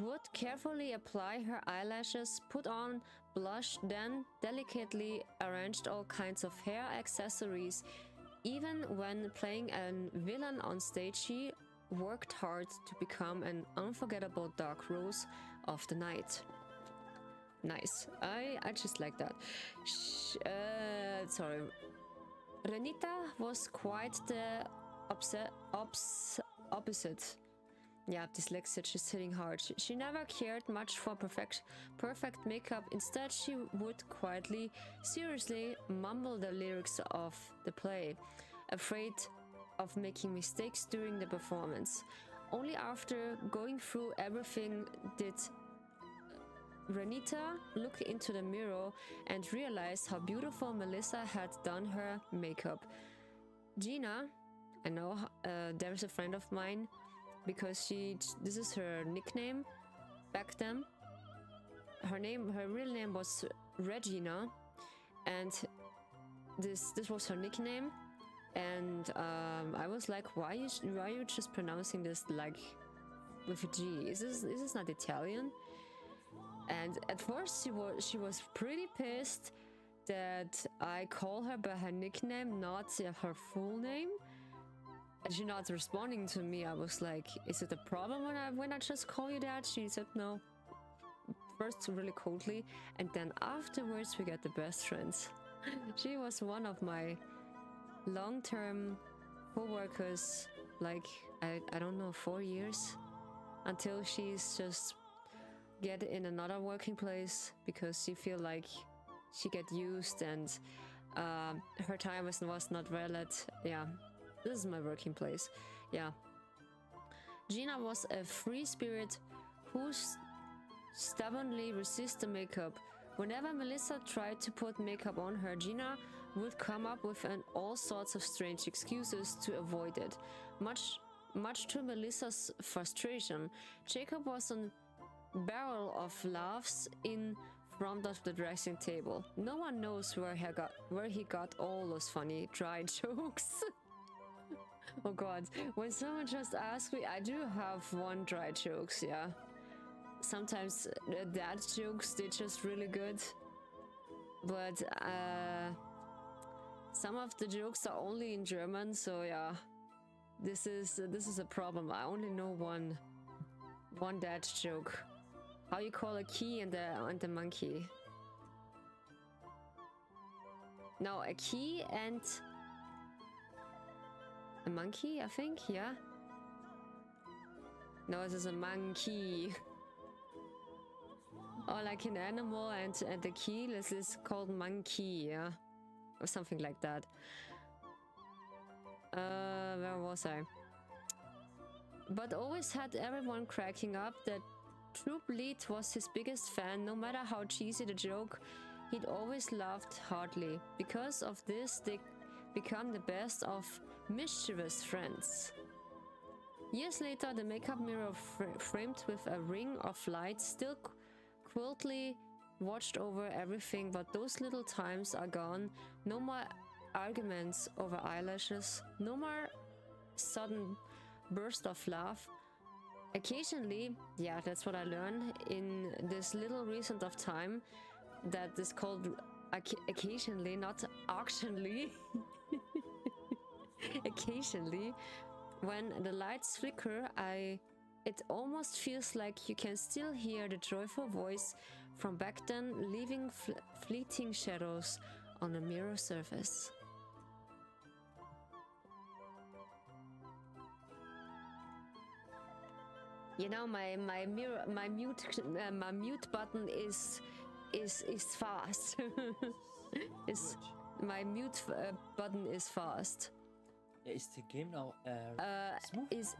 would carefully apply her eyelashes, put on blush, then delicately arranged all kinds of hair accessories. Even when playing a villain on stage, she worked hard to become an unforgettable dark rose of the night. Nice. I just like that. Sorry. Renita was quite the opposite. Yeah, dyslexia, she's hitting hard. She never cared much for perfect makeup. Instead, she would quietly, seriously mumble the lyrics of the play, afraid of making mistakes during the performance. Only after going through everything did Renita look into the mirror and realize how beautiful Melissa had done her makeup. Gina, I know there's a friend of mine, because this is her nickname back then. Her real name was Regina, and this was her nickname. and I was like, why are you just pronouncing this like with a G? Is this not Italian? And at first she was pretty pissed that I call her by her nickname, not her full name. And she's not responding to me. I was like, is it a problem when I just call you that? She said no. First really coldly, and then afterwards we got the best friends. She was one of my long-term co-workers, like I don't know, 4 years, until she's just get in another working place because she feel like she get used and her time was not valid. Yeah, this is my working place. Yeah, Gina was a free spirit who stubbornly resist the makeup. Whenever Melissa tried to put makeup on her, Gina would come up with all sorts of strange excuses to avoid it. Much to Melissa's frustration, Jacob was a barrel of laughs in front of the dressing table. No one knows where he got all those funny dry jokes. Oh god, when someone just asks me, I do have one dry jokes, yeah. Sometimes dad jokes, they're just really good, but some of the jokes are only in German, so yeah, this is a problem. I only know one dad joke. How you call a key and the monkey? No, a key and a monkey, I think. Yeah. No, this is a monkey. Or like an animal and the key, this is called monkey, yeah? Or something like that. Where was I? But always had everyone cracking up that Troop Lead was his biggest fan. No matter how cheesy the joke, he'd always laughed heartily. Because of this, they become the best of mischievous friends. Years later, the makeup mirror framed with a ring of light still quiltly watched over everything, but those little times are gone. No more arguments over eyelashes, no more sudden burst of laugh. Occasionally, yeah, that's what I learned in this little recent of time, that is called occasionally, not auctionally. Occasionally, when the lights flicker, it almost feels like you can still hear the joyful voice from back then, leaving fleeting shadows on the mirror surface. You know, my mute button is fast. My mute button is fast. Yeah, is the game now smooth?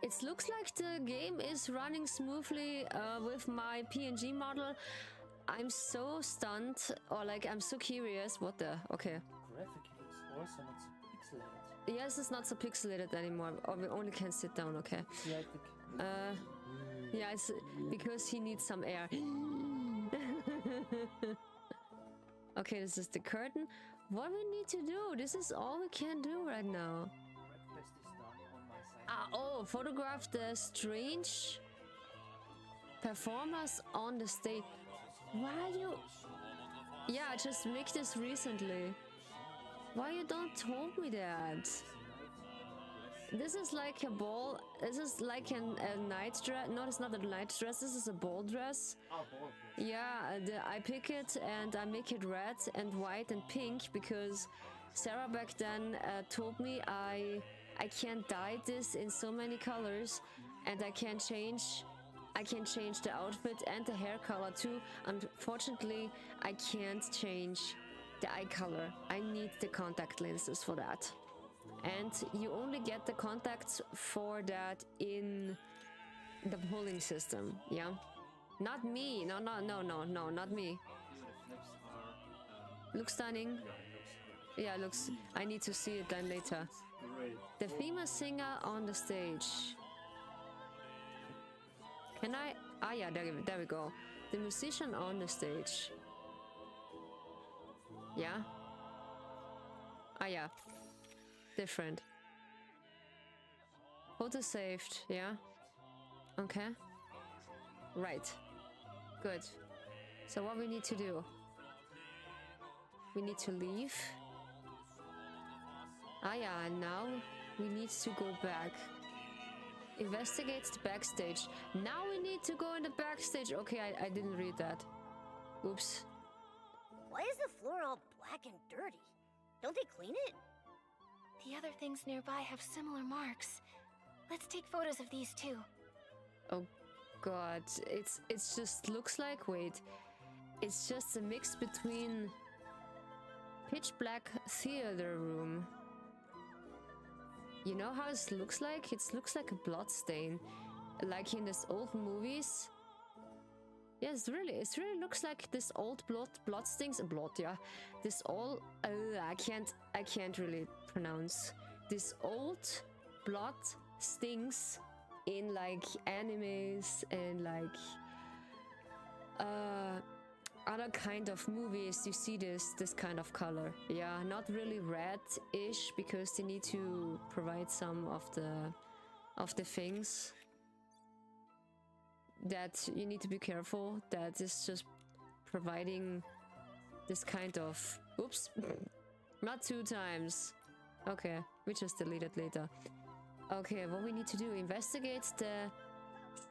It looks like the game is running smoothly with my PNG model. I'm so stunned, or like I'm so curious. What the? Okay. Graphic looks also not so pixelated. Yes, it's not so pixelated anymore. Or we only can sit down. Okay. Yeah, I think. Yeah, it's because he needs some air. Okay, this is the curtain. What we need to do? This is all we can do right now. Breakfast is done on my side. Oh, photograph the strange performers on the stage. Why you? Yeah, I just made this recently. Why you don't told me that? This is like a ball. This is like a night dress. No, it's not a night dress. This is a ball dress. Oh, ball. Yeah, I pick it and I make it red and white and pink because Sarah back then told me I can't dye this in so many colors, and I can change the outfit and the hair color too. Unfortunately, I can't change the eye color. I need the contact lenses for that. And you only get the contacts for that in the polling system, yeah? Not me, no, not me. Even the flips are. Looks stunning. Yeah, Yeah, looks, I need to see it then later. great. The female singer on the stage. Can I? Ah, yeah, there we go. The musician on the stage. Yeah? Ah, yeah. different. Photo saved, yeah. Okay. Right. Good. So what we need to do? We need to leave. Ah yeah, and now we need to go back. Investigate the backstage. Now we need to go in the backstage. Okay, I didn't read that. Oops. Why is the floor all black and dirty? Don't they clean it? The other things nearby have similar marks. Let's take photos of these too. Oh god, it's just looks like, wait. It's just a mix between pitch black theater room. You know how it looks like? It looks like a blood stain. Like in this old movies. Yeah, it really looks like this old blood stains. Blood, yeah. This old I can't really pronounce. This old blood stings in like animes and like other kind of movies. You see this kind of color. Yeah, not really red-ish because they need to provide some of the things that you need to be careful. That is just providing this kind of oops. Not 2 times. Okay, we just delete it later. Okay, what we need to do, investigate the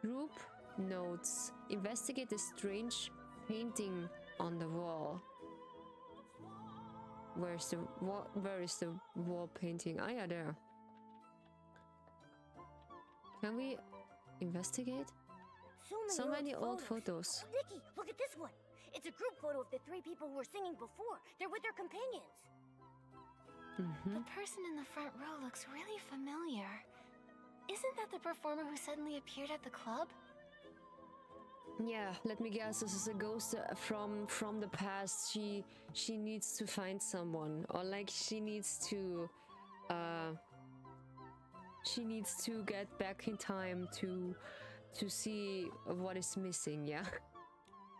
troop notes. Investigate the strange painting on the wall. Where is the wall painting? Ah yeah, there. Can we investigate? So many old photos. Nikki, look at this one. It's a group photo of the 3 people who were singing before. They're with their companions. The person in the front row looks really familiar. Isn't that the performer who suddenly appeared at the club? Yeah, let me guess. This is a ghost from the past. She needs to find someone, or like she needs to get back in time to see what is missing. Yeah.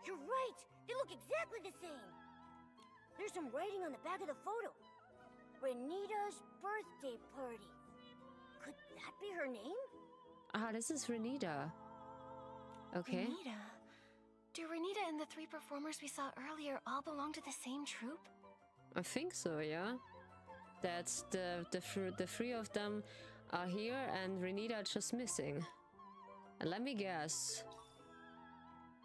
You're right. They look exactly the same. There's some writing on the back of the photo. Renita's birthday party. Could that be her name? Ah, this is Renita. Okay. Renita? Do Renita and the 3 performers we saw earlier all belong to the same troupe? I think so, yeah. That's the 3 of them are here and Renita just missing. And let me guess.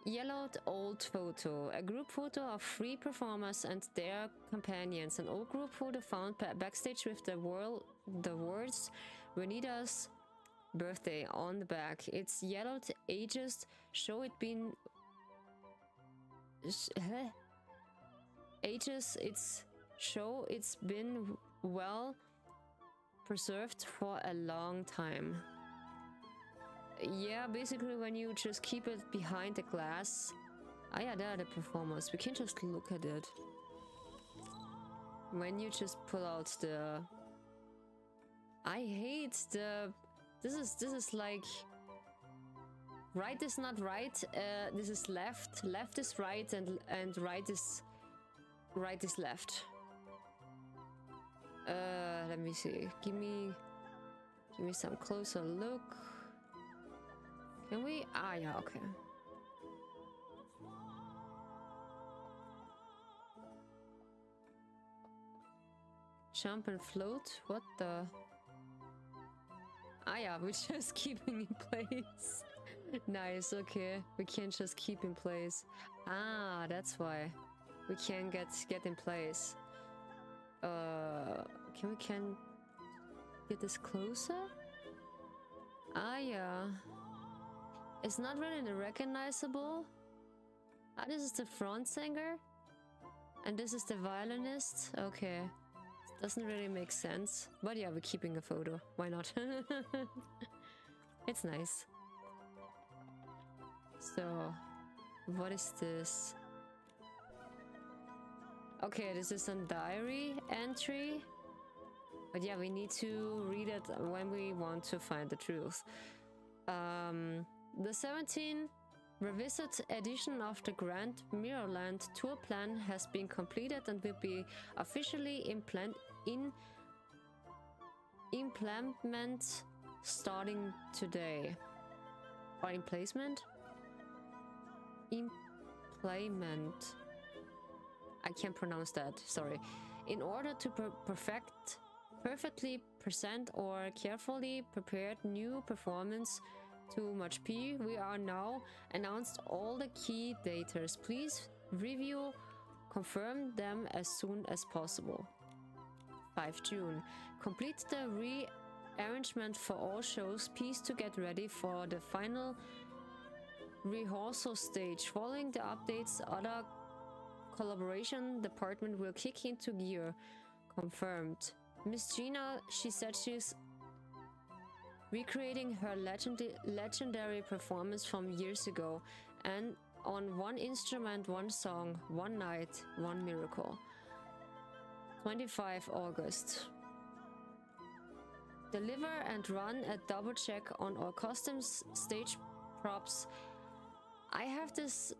Yellowed old photo. A group photo of 3 performers and their companions. An old group photo found backstage with the words Renita's birthday on the back. It's yellowed ages show it been ages it's been well preserved for a long time. Yeah, basically when you just keep it behind the glass. Ah yeah, there are the performers. We can just look at it. When you just pull out the... I hate the... This is like... Right is not right, this is left. Left is right and right is left. Let me see. Give me some closer look. Can we? Ah, yeah, okay. Jump and float? What the? Ah, yeah, we're just keeping in place. Nice, okay. We can't just keep in place. Ah, that's why. We can't get in place. Can we get this closer? Ah, yeah. It's not really recognizable. Ah, this is the front singer. And this is the violinist. Okay. Doesn't really make sense. But yeah, we're keeping a photo. Why not? It's nice. So, what is this? Okay, this is a diary entry. But yeah, we need to read it when we want to find the truth. The 17 revisit edition of the Grand Mirrorland tour plan has been completed and will be officially implement starting today. Or emplacement? Employment. I can't pronounce that, sorry. In order to perfectly present or carefully prepared new performance to Much P, we are now announced all the key datas. Please review, confirm them as soon as possible. 5 June. Complete the rearrangement for all shows. Please to get ready for the final rehearsal stage. Following the updates, other collaboration department will kick into gear. Confirmed. Miss Gina, she said she's recreating her legendary performance from years ago, and on one instrument, one song, one night, one miracle. 25 August. Deliver and run a double check on all customs stage props. I have this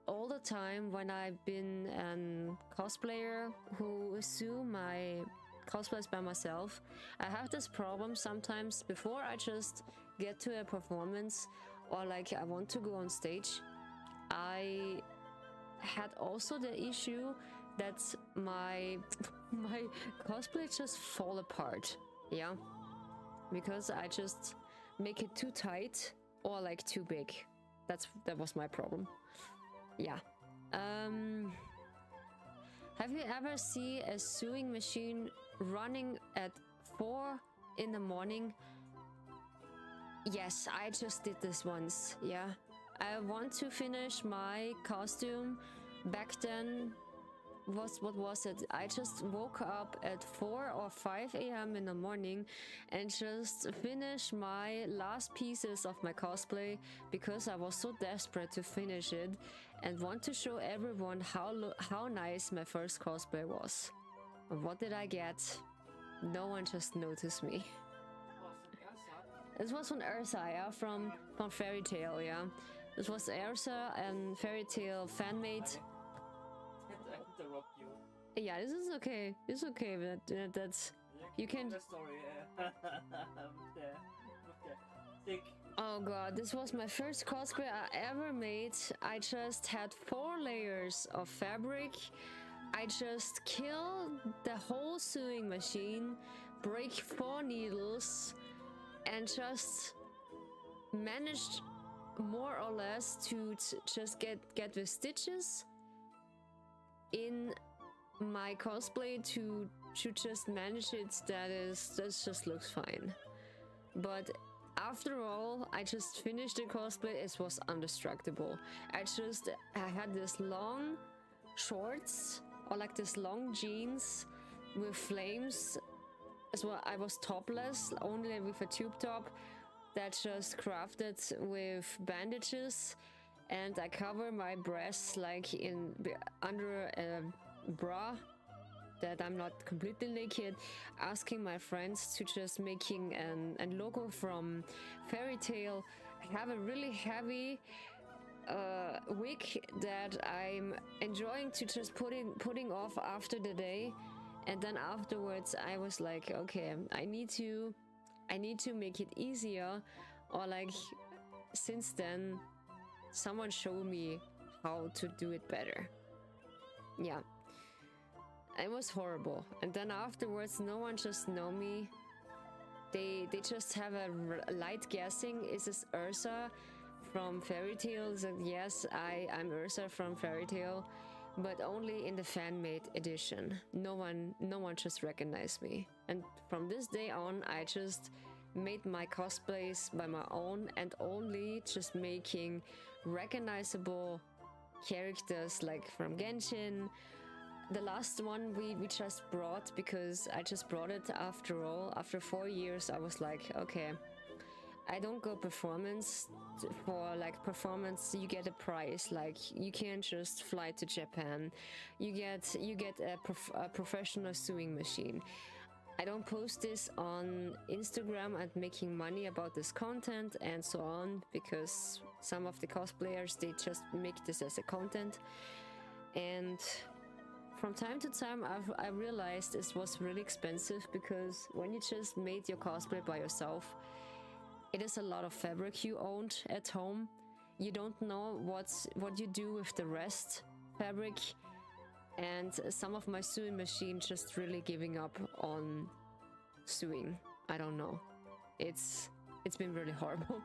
all the time when I've been a cosplayer who assume my cosplays by myself. I have this problem sometimes before I just get to a performance or like I want to go on stage. I had also the issue that my cosplay just fall apart, yeah, because I just make it too tight or like too big. That was my problem. Yeah. Have you ever seen a sewing machine running at 4 in the morning? Yes, I just did this once. Yeah. I want to finish my costume. Back then, what was it? I just woke up at 4 or 5 a.m. in the morning and just finished my last pieces of my cosplay because I was so desperate to finish it and want to show everyone how nice my first cosplay was. And what did I get? No one just noticed me. This was from Ursa, yeah, from Fairy Tail, yeah. This was Ursa and Fairy Tail fan-made. Interrupt you. Yeah, this is okay. It's okay. That's you can. The story. Thick. Oh god, this was my first cosplay I ever made. I just had 4 layers of fabric. I just killed the whole sewing machine, break 4 needles, and just managed more or less to just get the stitches in my cosplay to just manage it. That just looks fine. But after all, I just finished the cosplay. It was indestructible. I had this long shorts or like this long jeans with flames as well. I was topless, only with a tube top that just crafted with bandages, and I cover my breasts like under a bra that I'm not completely naked, asking my friends to just making a logo from Fairy Tail. I have a really heavy wig that I'm enjoying to just putting off after the day, and then afterwards I was like, okay, I need to make it easier, or like since then someone showed me how to do it better. Yeah, it was horrible. And then afterwards no one just know me. They just have a light guessing, is this Ursa from Fairy Tail? So yes, I'm Ursa from Fairy Tail, but only in the fan-made edition. No one just recognized me. And from this day on, I just made my cosplays by my own and only just making recognizable characters like from Genshin. The last one we just brought, because I just brought it after all. After 4 years, I was like, okay, I don't go performance. For like performance, you get a prize. Like you can't just fly to Japan. You get a professional sewing machine. I don't post this on Instagram and making money about this content and so on, because some of the cosplayers, they just make this as a content. And from time to time I realized it was really expensive, because when you just made your cosplay by yourself, it is a lot of fabric you owned at home. You don't know what you do with the rest fabric, and some of my sewing machine just really giving up on sewing. I don't know. It's been really horrible.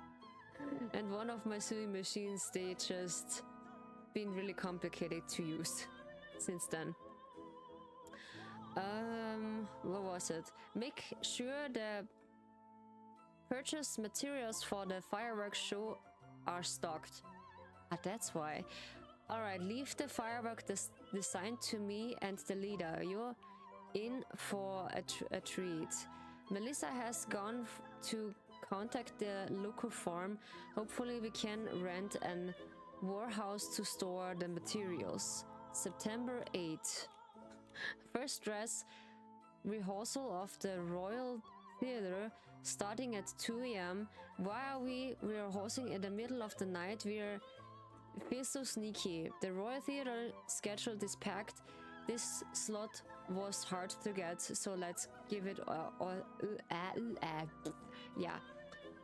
And one of my sewing machines, they just been really complicated to use since then. What was it? Make sure the purchase materials for the fireworks show are stocked. Ah, that's why. Alright, leave the firework design to me and the leader. You're in for a treat. Melissa has gone to contact the local farm. Hopefully we can rent an warehouse to store the materials. September 8th. First dress rehearsal of the Royal Theatre starting at 2 a.m. Why are we rehearsing in the middle of the night? We're so sneaky. The Royal Theatre schedule is packed. This slot was hard to get, so let's give it yeah.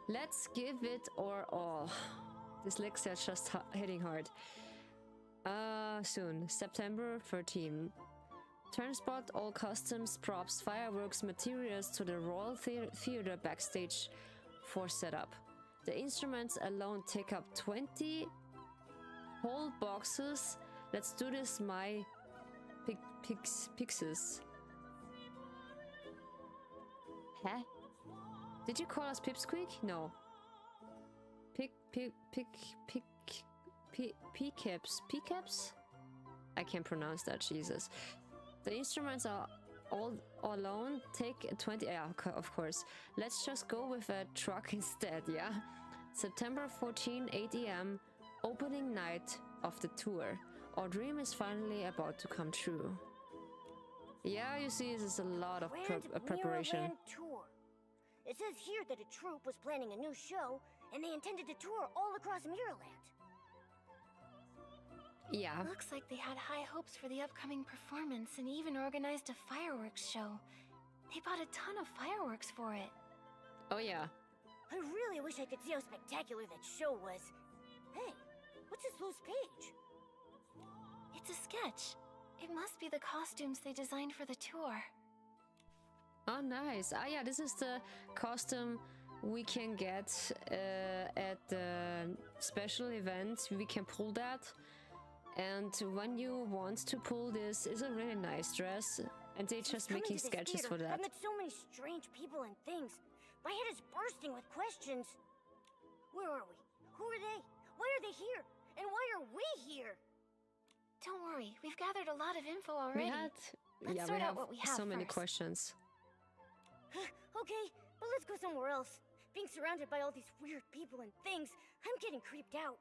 Let's give it our all. Dyslexia just hitting hard. Soon, September 13. Transport all customs, props, fireworks, materials to the Royal Theatre backstage for setup. The instruments alone take up 20 whole boxes. Let's do this, my pixes. Huh? Did you call us Pipsqueak? No. Pcaps? I can't pronounce that, Jesus. The instruments are all alone. Take 20. Yeah, of course. Let's just go with a truck instead, yeah? September 14, 8 a.m. Opening night of the tour. Our dream is finally about to come true. Yeah, you see, this is a lot of preparation. Mirrorland tour. It says here that a troupe was planning a new show, and they intended to tour all across Mirrorland. Yeah. Looks like they had high hopes for the upcoming performance and even organized a fireworks show. They bought a ton of fireworks for it. Oh yeah. I really wish I could see how spectacular that show was. Hey, what's this loose page? It's a sketch. It must be the costumes they designed for the tour. Oh, nice. Ah, yeah, this is the costume we can get at the special event. We can pull that. And when you want to pull this, it's a really nice dress. And they're just making sketches for that. I've met so many strange people and things. My head is bursting with questions. Where are we? Who are they? Why are they here? And why are we here? Don't worry, we've gathered a lot of info already. We have so many questions. Okay, but let's go somewhere else. Being surrounded by all these weird people and things, I'm getting creeped out.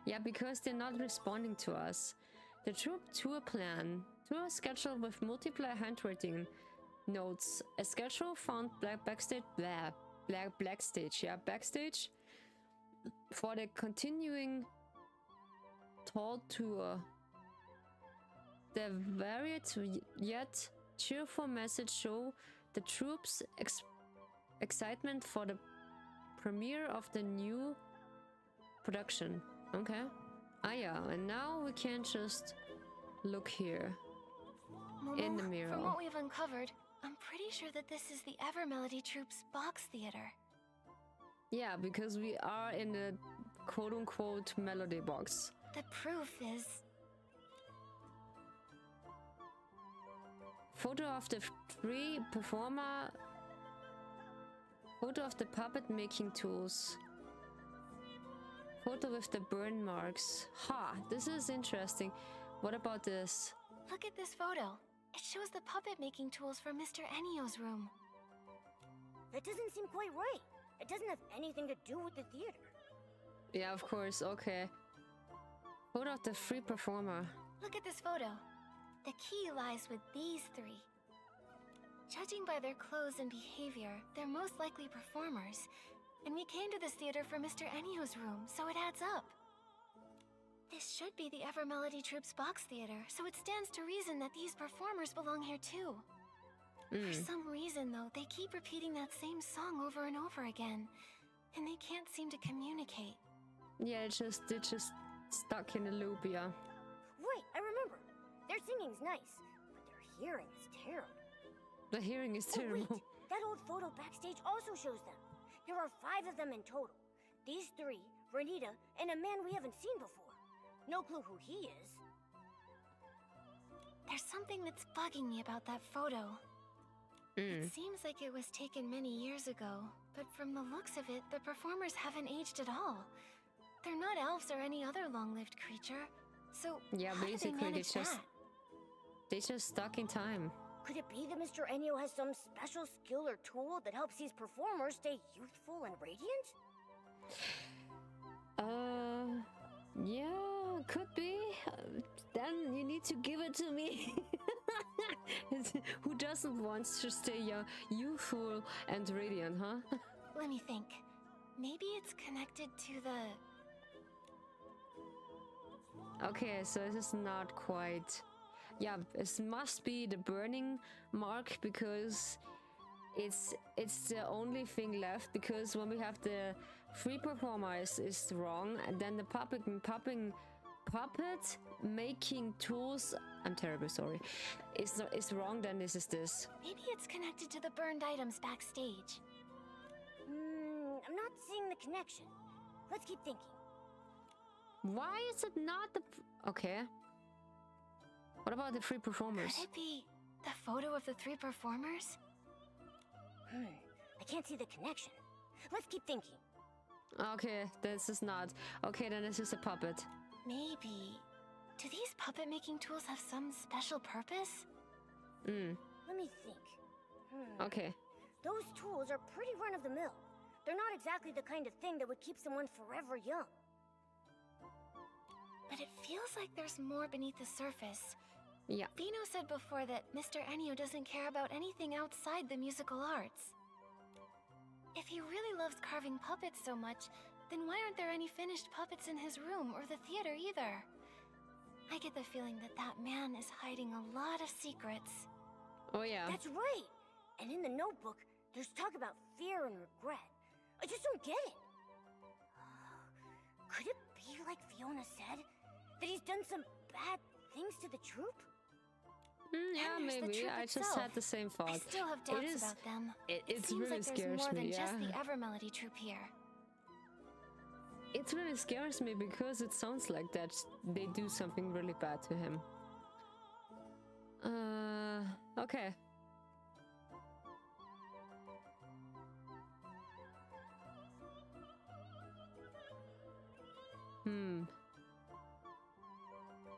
Yeah, because they're not responding to us. The troupe tour plan. Tour schedule with multiple handwriting notes. A schedule found backstage for the continuing tour tour. The varied yet cheerful message show the troops' excitement for the premiere of the new production. Okay. Ah yeah, and now we can just look here in the mirror. From what we've uncovered, I'm pretty sure that this is the Evermelody Troupe's box theater. Yeah, because we are in the quote-unquote melody box. The proof is... Photo of the free performer. Photo of the puppet making tools. Photo with the burn marks. Ha, this is interesting. What about this? Look at this photo. It shows the puppet making tools from Mr. Ennio's room. That doesn't seem quite right. It doesn't have anything to do with the theater. Yeah, of course, okay. Photo of the free performer. Look at this photo. The key lies with these three. Judging by their clothes and behavior, they're most likely performers. And we came to this theater from Mr. Ennio's room, so it adds up. This should be the Evermelody Troupe's box theater, so it stands to reason that these performers belong here too. For some reason, though, they keep repeating that same song over and over again, and they can't seem to communicate. Yeah, it's just stuck in a loop, yeah. Wait, I remember. Their singing's nice, but their hearing is terrible. The hearing is Oh, terrible. wait, that old photo backstage also shows them. There are 5 of them in total. These 3, Renita, and a man we haven't seen before. No clue who he is. There's something that's bugging me about that photo. It seems like it was taken many years ago, but from the looks of it, the performers haven't aged at all. They're not elves or any other long-lived creature, so Yeah, how do they basically manage that? they just stuck in time. Could it be that Mr. Enyo has some special skill or tool that helps these performers stay youthful and radiant? Yeah, could be. Then you need to give it to me. Who doesn't want to stay youthful and radiant, huh? Let me think. Maybe it's connected to the... Okay, so this is not quite... Yeah, it must be the burning mark because it's the only thing left, because when we have the 3 performers is wrong, and then the puppet making tools, I'm terribly sorry, is wrong, then this is this. Maybe it's connected to the burned items backstage. I'm not seeing the connection. Let's keep thinking. Why is it not the... Okay. What about the 3 performers? Could it be the photo of the 3 performers? I can't see the connection. Let's keep thinking. Okay, this is not. Okay, then this is a puppet. Maybe. Do these puppet-making tools have some special purpose? Let me think. Okay. Those tools are pretty run-of-the-mill. They're not exactly the kind of thing that would keep someone forever young. But it feels like there's more beneath the surface. Yeah. Vino said before that Mr. Enyo doesn't care about anything outside the musical arts. If he really loves carving puppets so much, then why aren't there any finished puppets in his room or the theater either? I get the feeling that that man is hiding a lot of secrets. Oh yeah. That's right! And in the notebook, there's talk about fear and regret. I just don't get it. Could it be like Fiona said? That he's done some bad things to the troupe? Yeah, And there's the maybe. troupe I just itself. had the same thought. I still have doubts about them. It Seems really like there's scares more than me, just yeah. the Evermelody troupe here. It really scares me because it sounds like that they do something really bad to him. Okay.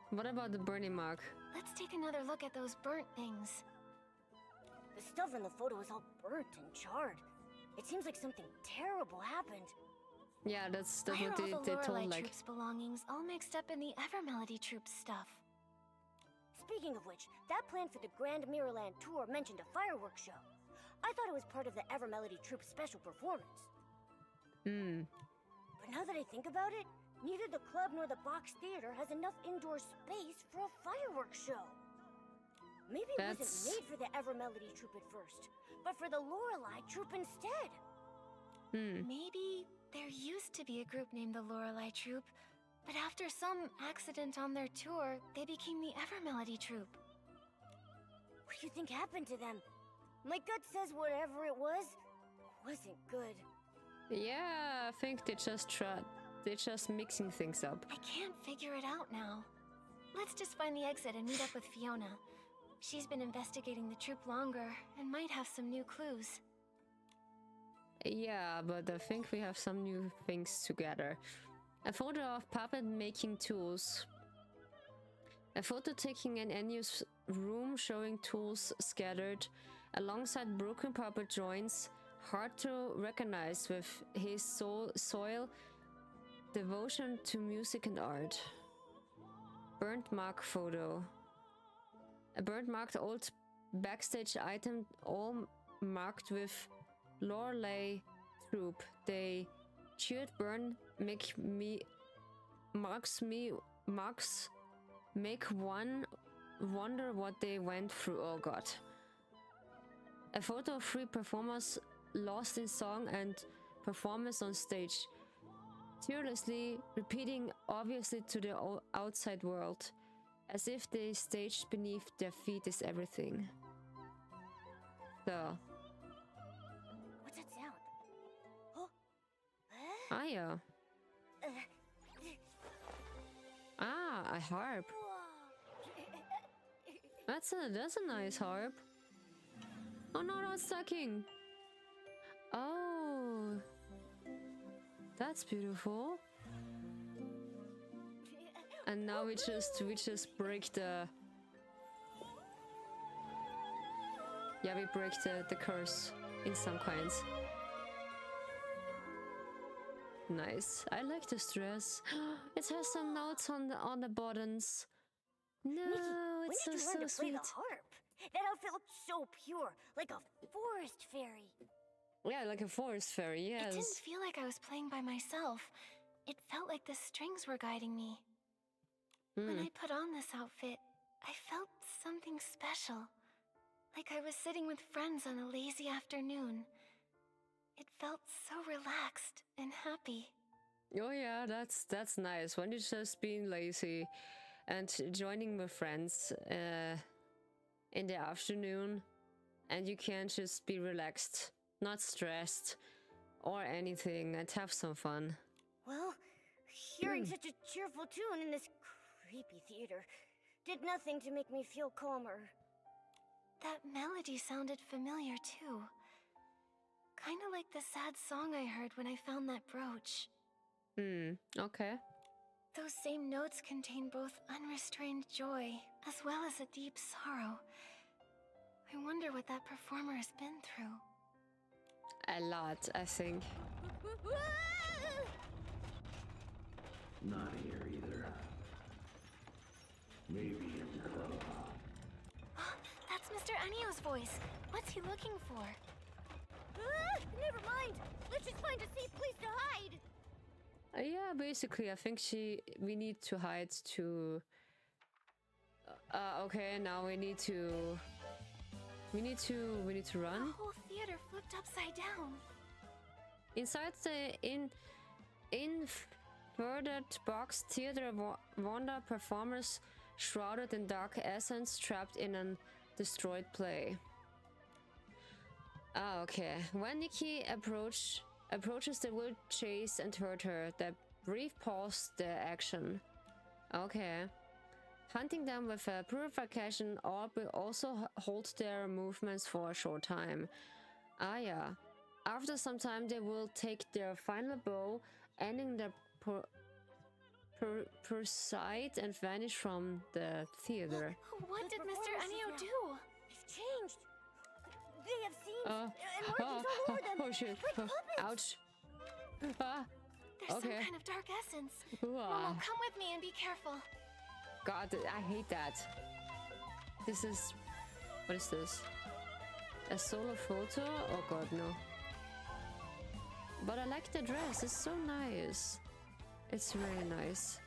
What about the burning mark? Let's take another look at those burnt things. The stuff in the photo is all burnt and charred. It seems like something terrible happened. Yeah, that's Why what are all the they Lorelei told, like... troupe's belongings all mixed up in the Evermelody troupe stuff? Speaking of which, that plan for the Grand Mirrorland tour mentioned a fireworks show. I thought it was part of the Evermelody troupe's special performance. But now that I think about it, neither the club nor the box theater has enough indoor space for a fireworks show. Maybe it wasn't made for the Evermelody troupe at first, but for the Lorelei troupe instead. Maybe there used to be a group named the Lorelei troupe, but after some accident on their tour, they became the Evermelody troupe. What do you think happened to them? My gut says whatever it wasn't good. Yeah, I think they just mixing things up. I can't figure it out now. Let's just find the exit and meet up with Fiona. She's been investigating the troupe longer and might have some new clues. Yeah, but I think we have some new things together. A photo of puppet making tools. A photo taken in Enyo's room showing tools scattered alongside broken puppet joints, hard to recognize with his soil devotion to music and art. Burnt mark photo. A burnt marked old backstage item, all marked with Lorelei troupe. They cheered burn marks me mugs make one wonder what they went through. Oh god. A photo of 3 performers lost in song and performance on stage, tearlessly repeating obviously to the outside world, as if the stage beneath their feet is everything. So. What's that sound? Oh. Ah, yeah. Ah, a harp. That's a nice harp. Oh no, no, it's sucking. Oh, that's beautiful. And now we just break the. Yeah, we break the curse in some kinds. Nice. I like this dress. It has some notes on the buttons. No, Nikki, it's when did you learn to so play sweet. the harp? That outfit looked so pure, like a forest fairy. Yeah, like a forest fairy, It yes. didn't feel like I was playing by myself. It felt like the strings were guiding me. When I put on this outfit, I felt something special. Like I was sitting with friends on a lazy afternoon. It felt so relaxed and happy. Oh yeah, that's nice. When you're just being lazy and joining with friends in the afternoon, and you can just be relaxed, not stressed or anything, and have some fun. Well, hearing such a cheerful tune in this creepy theater did nothing to make me feel calmer. That melody sounded familiar too. Kinda like the sad song I heard when I found that brooch. Okay. Those same notes contain both unrestrained joy as well as a deep sorrow. I wonder what that performer has been through. A lot, I think. Not here either. Maybe in the club. That's Mr. Enio's voice. What's he looking for? Never mind. Let's just find a safe place to hide. Yeah, basically, I think we need to hide to. Okay, now we need to run. The whole theater flipped upside down. Inside the inverted box theater wander performers shrouded in dark essence, trapped in a destroyed play. Ah, okay. When Nikki approaches, they will chase and hurt her. They brief pause the action. Okay. Hunting them with a purification orb will also hold their movements for a short time. Ah, yeah. After some time, they will take their final blow, ending the pursuit and vanish from the theater. What did Mr. Enio do? They've changed. They have seams and markings all over them. Oh shit. Like puppets. Ouch. Ah, There's some okay. kind of dark essence. Ooh, ah. Momo, come with me and be careful. God, I hate that. This is... What is this? A solo photo? Oh god, no. But I like the dress. It's so nice. It's really nice.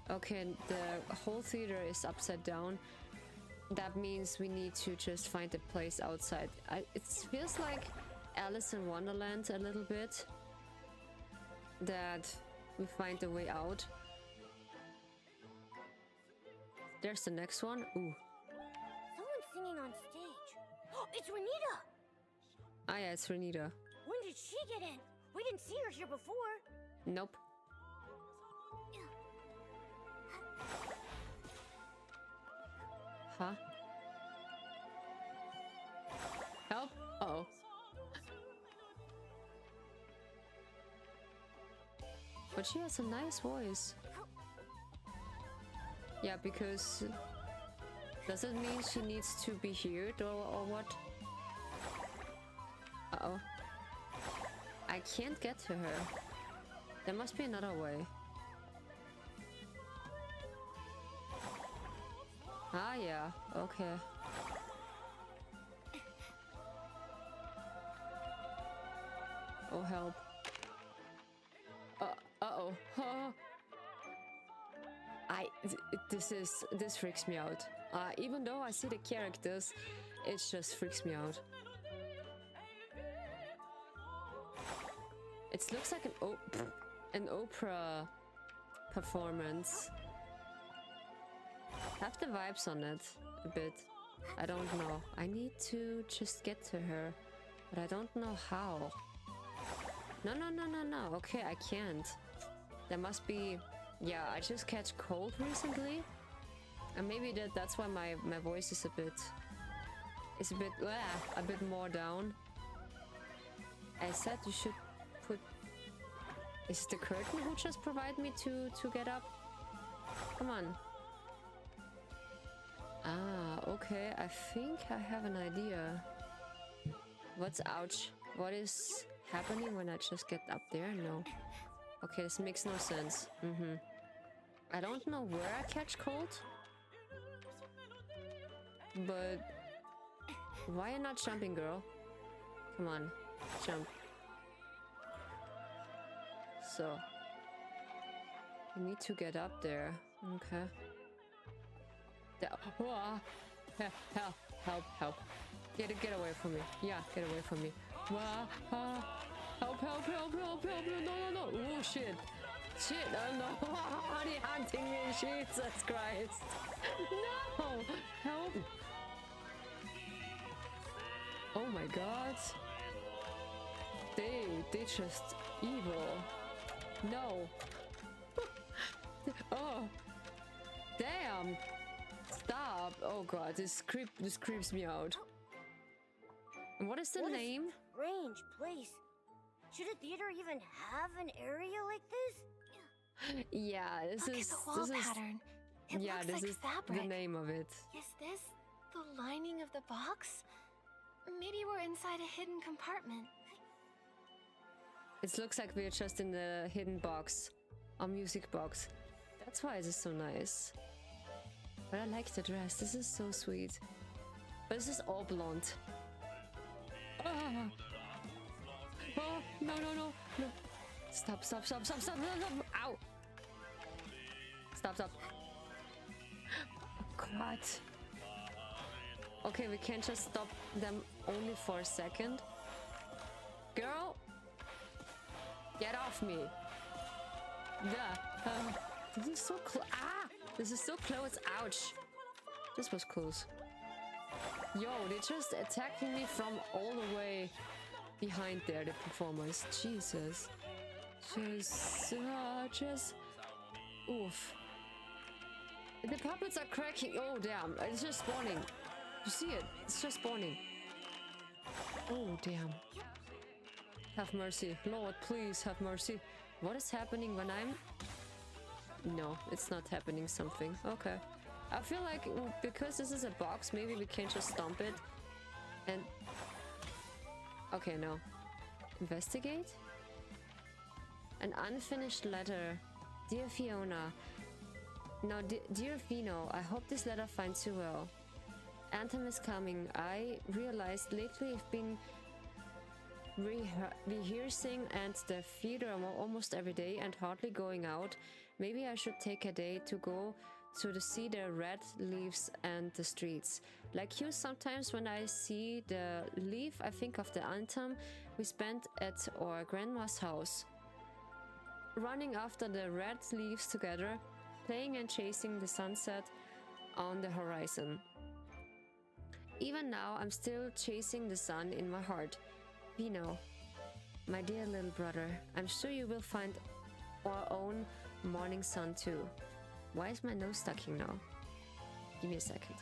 Okay, the whole theater is upside down. That means we need to just find a place outside. It feels like Alice in Wonderland a little bit. That we find a way out. There's the next one. Ooh. Someone's singing on stage. It's Renita. Ah yeah, it's Renita. When did she get in? We didn't see her here before. Nope. Huh? Help? Uh-oh. But she has a nice voice. Yeah, because... Does it mean she needs to be heard or what? Uh-oh. I can't get to her. There must be another way. Ah, yeah. Okay. Oh, help. Uh-oh. This freaks me out. Even though I see the characters, it just freaks me out. It looks like an opera performance. Have the vibes on it a bit. I don't know. I need to just get to her, but I don't know how. No. Okay, I can't. There must be... Yeah, I just catch cold recently. And maybe that's why my voice is a bit more down. I said you should put... Is it the curtain who just provided me to get up? Come on. Ah, okay. I think I have an idea. What's ouch? What is happening when I just get up there? No. Okay, this makes no sense. I don't know where I catch cold. But why are you not jumping, girl? Come on, jump. So I need to get up there. Okay. Help. Get away from me. Yeah, get away from me. Help. No. Oh, shit. Oh, no. Are you hunting me? Jesus Christ. No. Help. Oh, my God. They just evil. No. Oh. Damn. Stop. Oh, God. This creeps me out. And what is the name? Strange place. Should a theater even have an area like this? Yeah, this Look is at the wall pattern. It yeah, looks this like is fabric. the name of it. Is this the lining of the box? Maybe we're inside a hidden compartment. It looks like we're just in the hidden box, a music box. That's why this is so nice. But I like the dress. This is so sweet. But this is all blonde. Ah. Oh, no. Stop. Ow. Stop. God. Okay, we can't just stop them only for a second. Girl, get off me. Yeah. This is so close. Ah! This is so close. Ouch. This was close. Yo, they're just attacking me from all the way behind there, the performers. Jesus. Just... Oof. The puppets are cracking. Oh, damn. It's just spawning. You see it? It's just spawning. Oh, damn. Have mercy. Lord, please have mercy. What is happening when I'm... No, it's not happening something. Okay. I feel like because this is a box, maybe we can just stomp it. And... Okay, no. Investigate? An unfinished letter. Dear Fiona. No, dear Vino, I hope this letter finds you well. Anthem is coming. I realized lately I've been rehearsing at the theater almost every day and hardly going out. Maybe I should take a day to go to see the red leaves and the streets. Like you, sometimes when I see the leaf, I think of the anthem we spent at our grandma's house. Running after the red leaves together, playing and chasing the sunset on the horizon. Even now, I'm still chasing the sun in my heart. Vino, my dear little brother, I'm sure you will find our own morning sun too. Why is my nose stuck here now? Give me a second.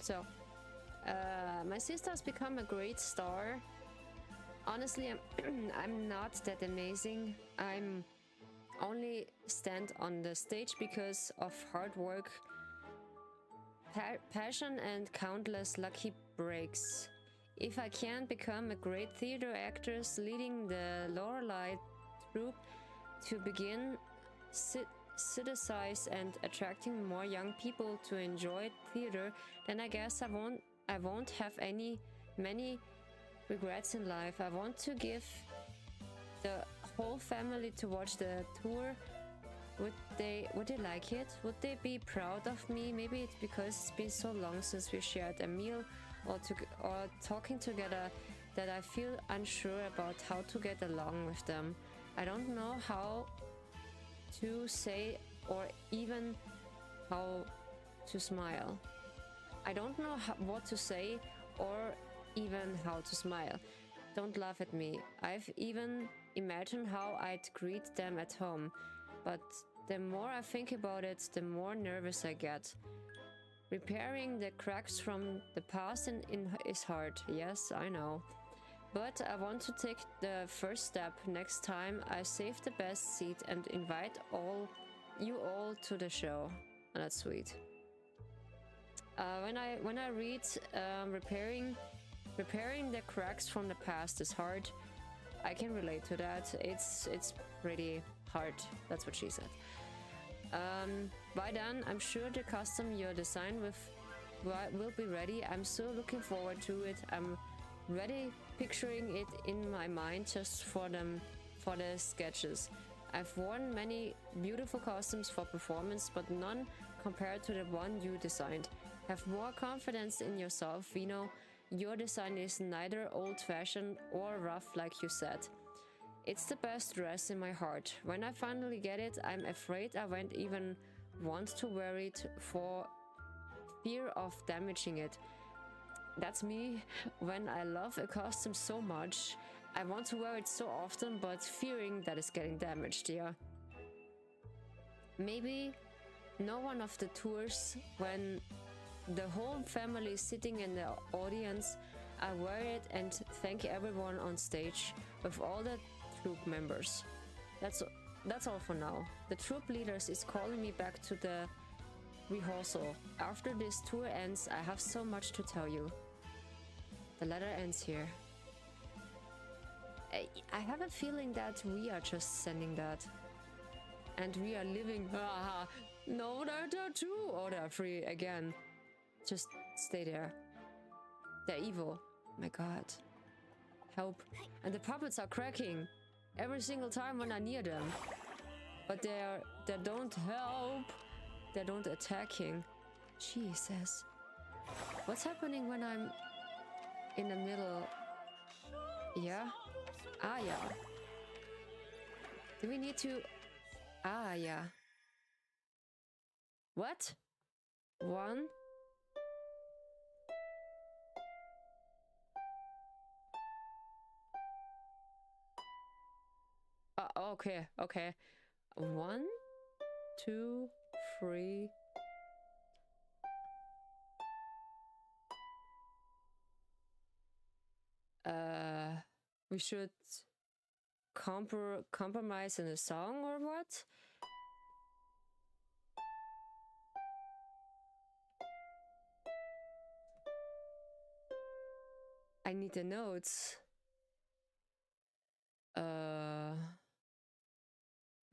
So, my sister's become a great star. Honestly, I'm not that amazing. I'm only stand on the stage because of hard work, passion, and countless lucky breaks. If I can become a great theater actress leading the Lorelei troupe to begin criticize and attracting more young people to enjoy theater, then I guess I won't have many regrets in life. I want to give the whole family to watch the tour. Would they like it? Would they be proud of me? Maybe it's because it's been so long since we shared a meal or talking together that I feel unsure about how to get along with them. I don't know how to say or even how to smile. I don't know what to say or even how to smile. Don't laugh at me. I've even imagined how I'd greet them at home. But the more I think about it, the more nervous I get. Repairing the cracks from the past is hard. Yes, I know. But I want to take the first step next time I save the best seat and invite you all to the show. Oh, that's sweet. When I read repairing the cracks from the past is hard, I can relate to that. It's pretty hard. That's what she said. By then, I'm sure the costume your design will be ready. I'm so looking forward to it. I'm ready picturing it in my mind just for the sketches. I've worn many beautiful costumes for performance, but none compared to the one you designed. Have more confidence in yourself, Vino. Your design is neither old-fashioned or rough like you said. It's the best dress in my heart. When I finally get it, I'm afraid I won't even want to wear it for fear of damaging it. That's me when I love a costume so much. I want to wear it so often, but fearing that it's getting damaged, yeah. Maybe no one of the tours, when the whole family is sitting in the audience, I wear it and thank everyone on stage with all the troop members. That's all for now. The troop leaders is calling me back to the rehearsal. After this tour ends, I have so much to tell you. The letter ends here. I have a feeling that we are just sending that. And we are living... No, there are two or there are three again. Just stay there. They're evil. My god. Help. And the puppets are cracking every single time when I'm near them. But they don't help. They don't attacking. Jesus. What's happening when I'm in the middle? Yeah? Ah, yeah. Do we need to... Ah, yeah. What? One? Okay, okay. 1, 2, 3. We should compromise in a song or what? I need the notes.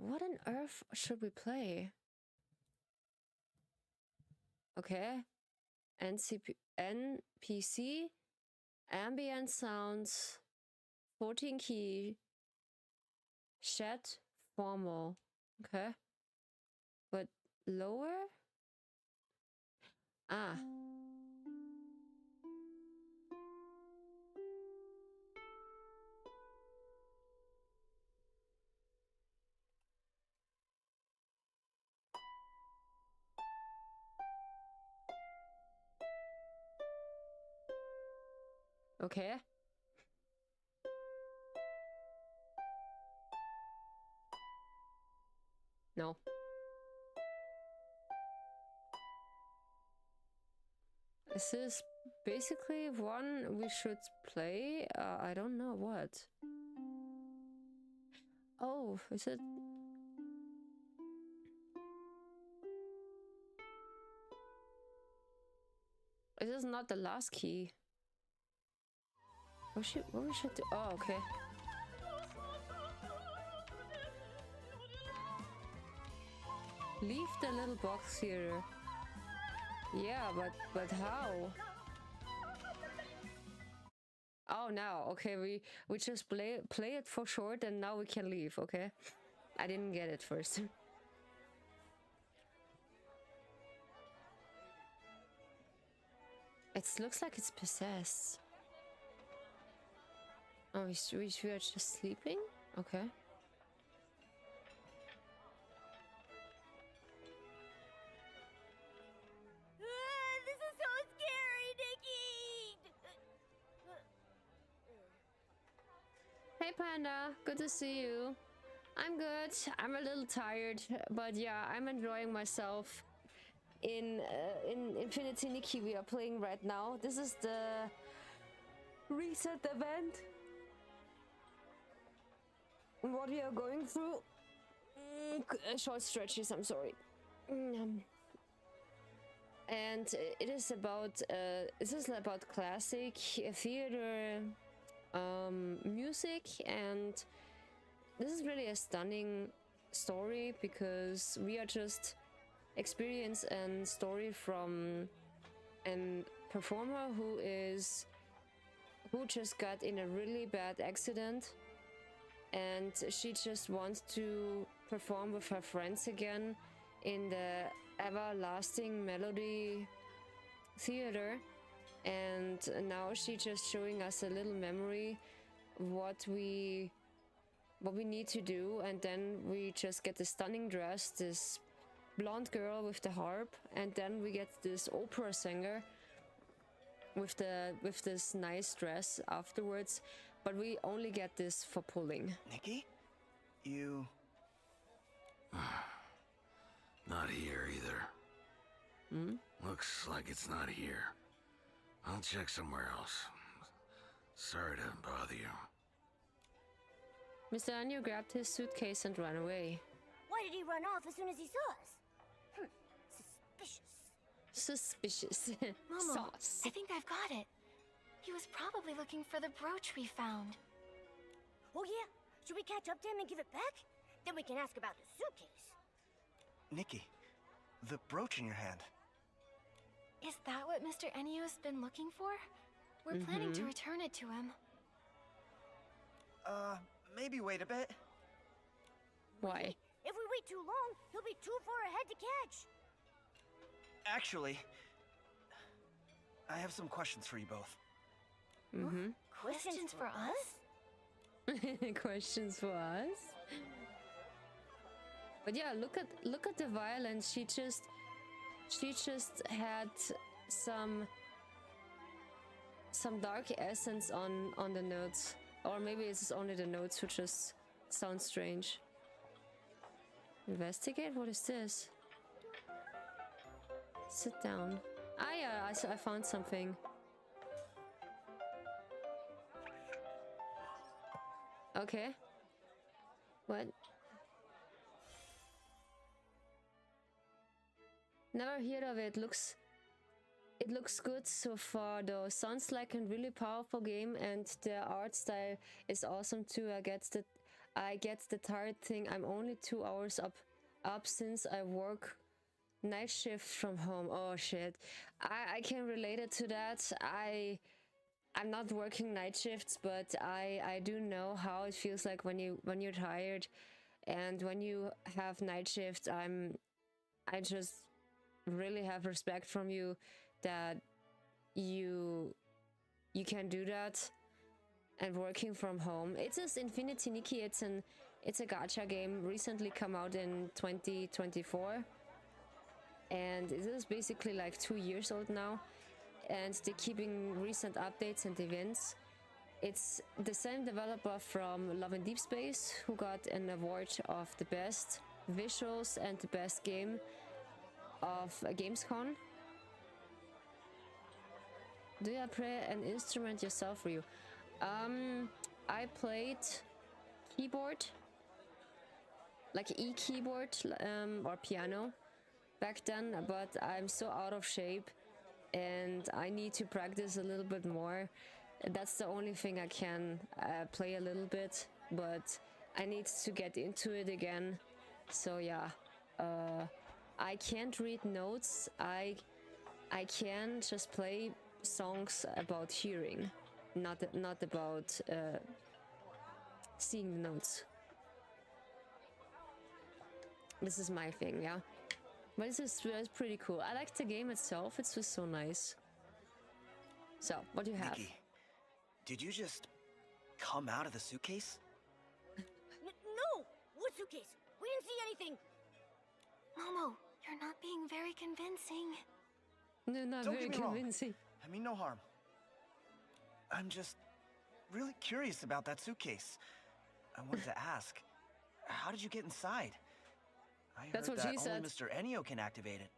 What on earth should we play? Okay. NPC, ambient sounds, 14 key, chat, formal. Okay. But lower? Ah. Okay. No. This is basically one we should play. I don't know what. Oh, is it? This is not the last key. What we should do? Oh, okay. Leave the little box here. Yeah, but how? Oh, now okay. We just play it for short, and now we can leave. Okay, I didn't get it first. It looks like it's possessed. Oh, we are just sleeping? Okay. This is so scary, Nikki! Hey Panda, good to see you. I'm good. I'm a little tired, but yeah, I'm enjoying myself. In Infinity Nikki we are playing right now. This is the reset event. What we are going through. Short stretches, I'm sorry. And it is about this is about classic theater music, and this is really a stunning story because we are just experience and story from a performer who just got in a really bad accident, and she just wants to perform with her friends again in the everlasting melody theater. And now she just showing us a little memory what we need to do, and then we just get the stunning dress, this blonde girl with the harp, and then we get this opera singer with this nice dress afterwards, but we only get this for pulling. Nikki? You... Not here either. Hmm? Looks like it's not here. I'll check somewhere else. Sorry to bother you. Mr. Anyo grabbed his suitcase and ran away. Why did he run off as soon as he saw us? Suspicious. Suspicious. Momo, Sauce. I think I've got it. He was probably looking for the brooch we found. Oh yeah? Should we catch up to him and give it back? Then we can ask about the suitcase. Nikki, the brooch in your hand. Is that what Mr. Enio's been looking for? We're planning to return it to him. Maybe wait a bit. Why? If we wait too long, he'll be too far ahead to catch. Actually, I have some questions for you both. Questions for us? Questions for us? But yeah, look at the violence. She just had some dark essence on the notes, or maybe it's only the notes which just sound strange. Investigate? What is this? Sit down. Ah yeah, I found something. Okay. What? Never heard of it. It looks good so far though. Sounds like a really powerful game, and the art style is awesome too. I get the tired thing. I'm only 2 hours up since I work night shift from home. Oh shit. I can relate it to that. I'm not working night shifts, but I do know how it feels like when you're tired, and when you have night shifts. I just really have respect from you that you can do that and working from home. It's just Infinity Nikki. It's a gacha game recently come out in 2024, and it is basically like 2 years old now, and they're keeping recent updates and events. It's the same developer from Love and Deep Space who got an award of the best visuals and the best game of Gamescom. Do you play an instrument yourself, Ryu? I played keyboard, like e-keyboard, or piano back then, but I'm so out of shape and I need to practice a little bit more. That's the only thing I can play a little bit, but I need to get into it again. So yeah, I can't read notes. I can just play songs about hearing, not about seeing the notes. This is my thing, yeah. But this is pretty cool. I like the game itself. It's just so nice. So, what do you have? Nikki, did you just come out of the suitcase? No! What suitcase? We didn't see anything! Momo, you're not being very convincing. No, not Don't very get me wrong. convincing. I mean no harm. I'm just really curious about that suitcase. I wanted to ask, how did you get inside? I That's heard what that she said. only Mr. Ennio can activate it.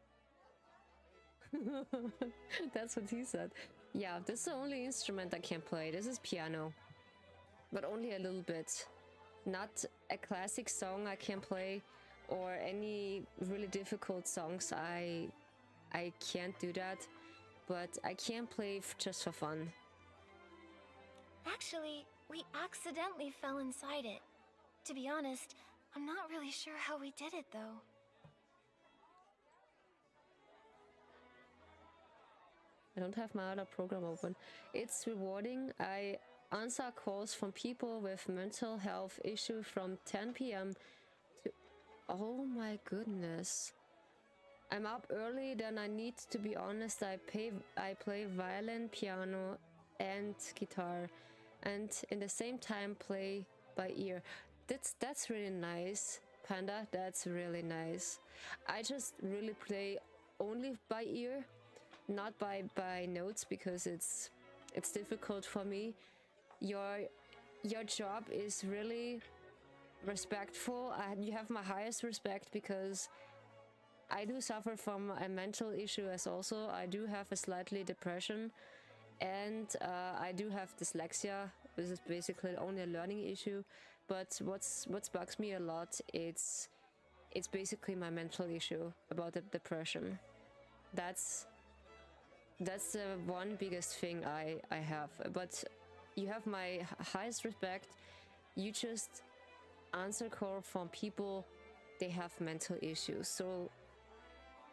That's what he said. Yeah, this is the only instrument I can play. This is piano. But only a little bit. Not a classic song I can play or any really difficult songs. I can't do that. But I can play just for fun. Actually, we accidentally fell inside it. To be honest, I'm not really sure how we did it, though. I don't have my other program open. It's rewarding. I answer calls from people with mental health issues from 10 p.m. to... Oh my goodness. I'm up early, then I need to be honest. I play violin, piano, and guitar, and in the same time play by ear. That's really nice, Panda. That's really nice. I just really play only by ear, not by notes, because it's difficult for me. Your job is really respectful. You have my highest respect because I do suffer from a mental issue as also. I do have a slightly depression, and I do have dyslexia, which is basically only a learning issue. But what bugs me a lot, it's basically my mental issue about the depression. That's the one biggest thing I have. But you have my highest respect. You just answer call from people, they have mental issues. So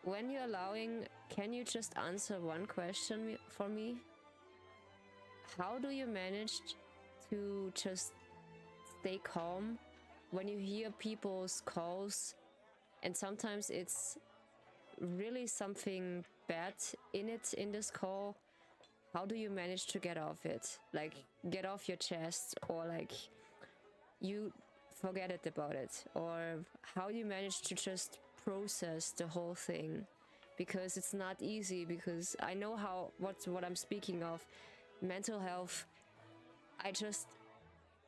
when you're allowing, can you just answer one question for me? How do you manage to just stay calm when you hear people's calls and sometimes it's really something bad in this call? How do you manage to get off it? Like, get off your chest, or like you forget it about it? Or how do you manage to just process the whole thing? Because it's not easy, because I know what I'm speaking of. Mental health, I just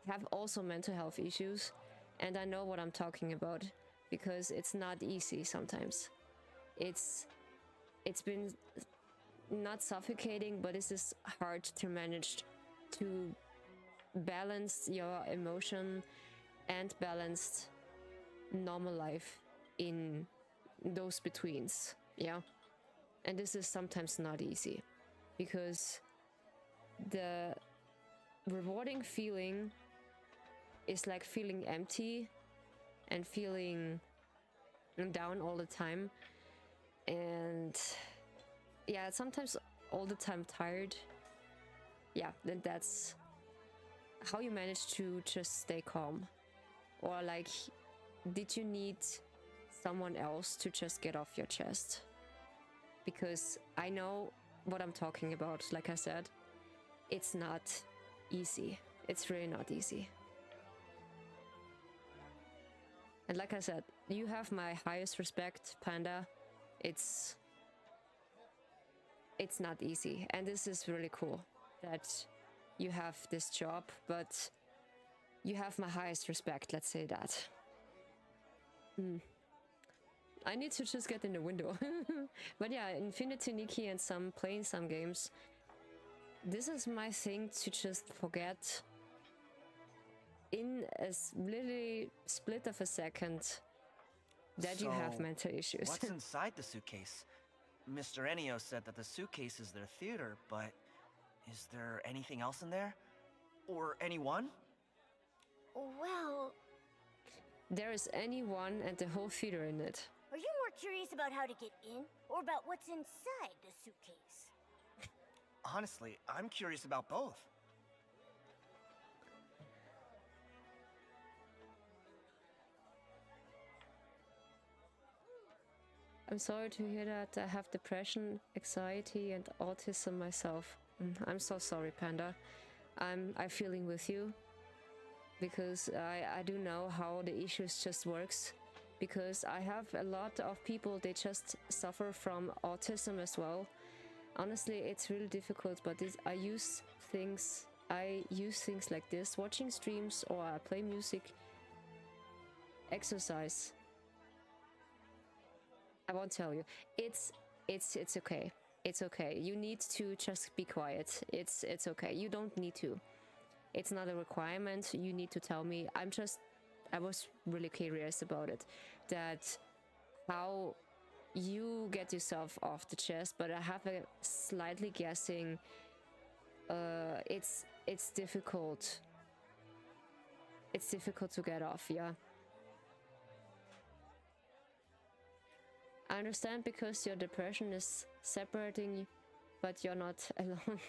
have also mental health issues, and I know what I'm talking about, because it's not easy sometimes. It's been not suffocating, but this is hard to manage to balance your emotion and balance normal life in those betweens, yeah. And this is sometimes not easy, because the rewarding feeling is like feeling empty and feeling down all the time, and yeah, sometimes all the time tired. Yeah, then that's how you manage to just stay calm. Or like, did you need someone else to just get off your chest? Because I know what I'm talking about. Like I said, it's not easy. It's really not easy. And like I said, you have my highest respect, Panda. It's not easy, and this is really cool that you have this job, but you have my highest respect, let's say that. I need to just get in the window. But yeah, Infinity Nikki and playing some games. this is my thing to just forget in a literally split of a second that you have So, mental issues. What's inside the suitcase? Mr. Ennio said that the suitcase is their theater, but is there anything else in there? Or anyone? Well, There is anyone and the whole theater in it. are you more curious about how to get in, or about what's inside the suitcase? Honestly, I'm curious about both. I'm sorry to hear that. I have depression, anxiety, and autism myself. I'm so sorry, Panda. I'm feeling with you because I do know how the issues just works. Because I have a lot of people, they just suffer from autism as well. Honestly, it's really difficult, but I use things like this, watching streams, or I play music, exercise. I won't tell you. It's okay. It's okay. You need to just be quiet. It's okay. You don't need to. It's not a requirement. You need to tell me. I was really curious about it. That how you get yourself off the chest, but I have a slightly guessing. It's difficult. It's difficult to get off. Yeah. I understand because your depression is separating you, but you're not alone.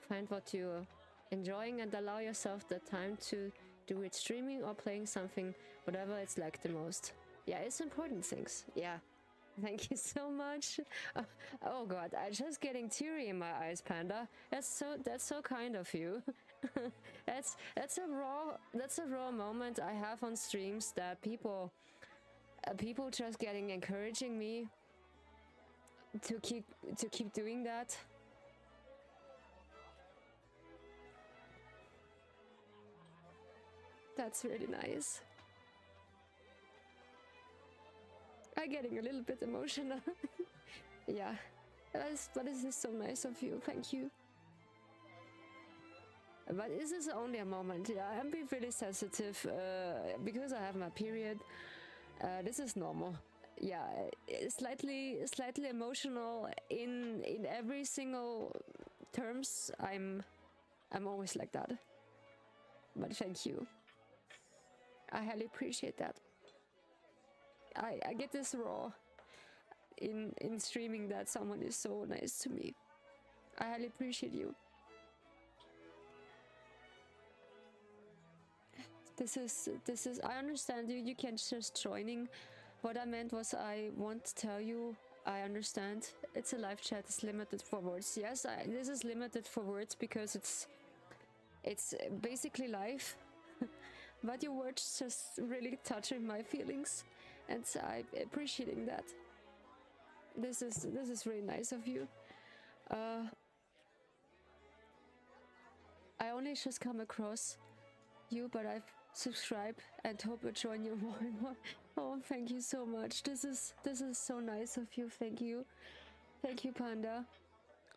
Find what you're enjoying and allow yourself the time to do it, streaming or playing something, whatever it's like the most. Yeah, it's important things. Yeah. Thank you so much. Oh god, I'm just getting teary in my eyes, Panda. That's so kind of you. that's a raw moment I have on streams, that people just getting encouraging me to keep doing that. That's really nice. I'm getting a little bit emotional. Yeah, but this is so nice of you. Thank you. But this is only a moment. Yeah, I'm being really sensitive because I have my period. This is normal. Yeah, slightly emotional in every single terms. I'm always like that. But thank you. I highly appreciate that. I get this raw in streaming that someone is so nice to me. I highly appreciate you. This is I understand you. You can just joining. What I meant was I won't tell you. I understand. It's a live chat. It's limited for words. Yes, this is limited for words because it's basically live. But your words just really touching my feelings, and I'm appreciating that. This is really nice of you. I only just come across you, but I've subscribed and hope to join you more and more. Oh, thank you so much. This is so nice of you. Thank you, Panda.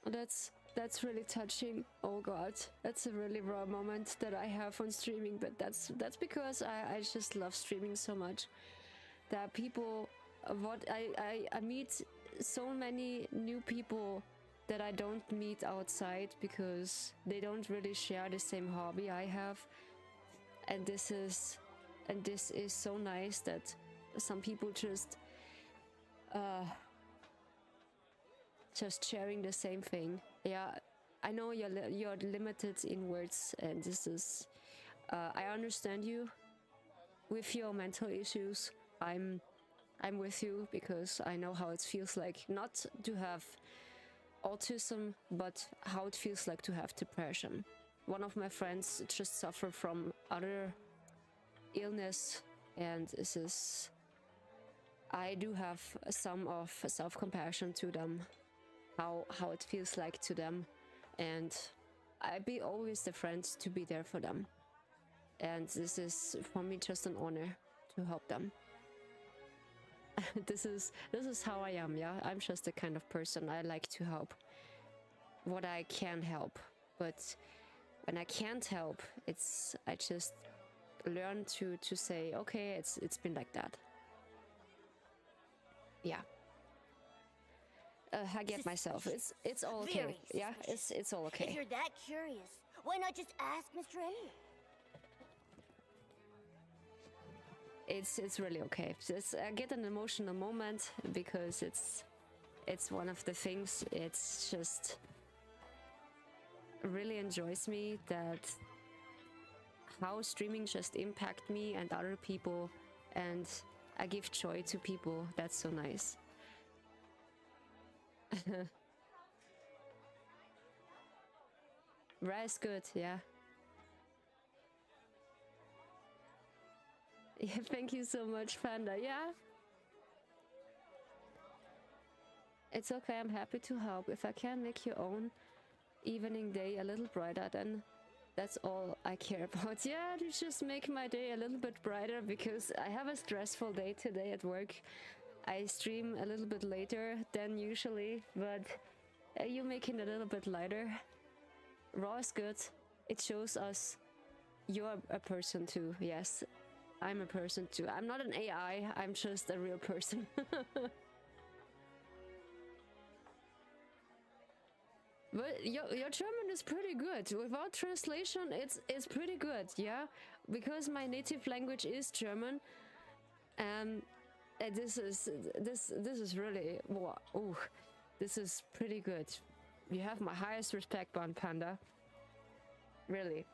That's really touching. Oh god, that's a really raw moment that I have on streaming, but that's because I just love streaming so much. That people, I meet so many new people that I don't meet outside because they don't really share the same hobby I have. And this is so nice that some people just sharing the same thing. Yeah, I know you're limited in words, and this is I understand you with your mental issues. I'm with you because I know how it feels like not to have autism, but how it feels like to have depression. One of my friends just suffered from other illness, and I do have some of self-compassion to them, how it feels like to them, and I'd be always the friend to be there for them. And this is for me just an honor to help them. This is how I am. Yeah, I'm just the kind of person I like to help what I can help. But when I can't help, I just learn to say, okay, it's been like that. Yeah. I get myself. It's all okay. Very Yeah, suspicious. it's all If okay. you're that curious, why not just ask Mr. Enio? It's really okay. I get an emotional moment because it's one of the things. It's just really enjoys me that how streaming just impact me and other people, and I give joy to people. That's so nice. Ra is good, yeah. Yeah, thank you so much, Panda. Yeah. It's okay, I'm happy to help. If I can make your own evening day a little brighter, then that's all I care about. Yeah, you just make my day a little bit brighter because I have a stressful day today at work. I stream a little bit later than usually, but you make it a little bit lighter. Raw is good. It shows us you're a person too. Yes, I'm a person too. I'm not an AI, I'm just a real person. But your German is pretty good. Without translation, it's pretty good, yeah? Because my native language is German. This is really wow. Ooh, this is pretty good. You have my highest respect, Panda. Really.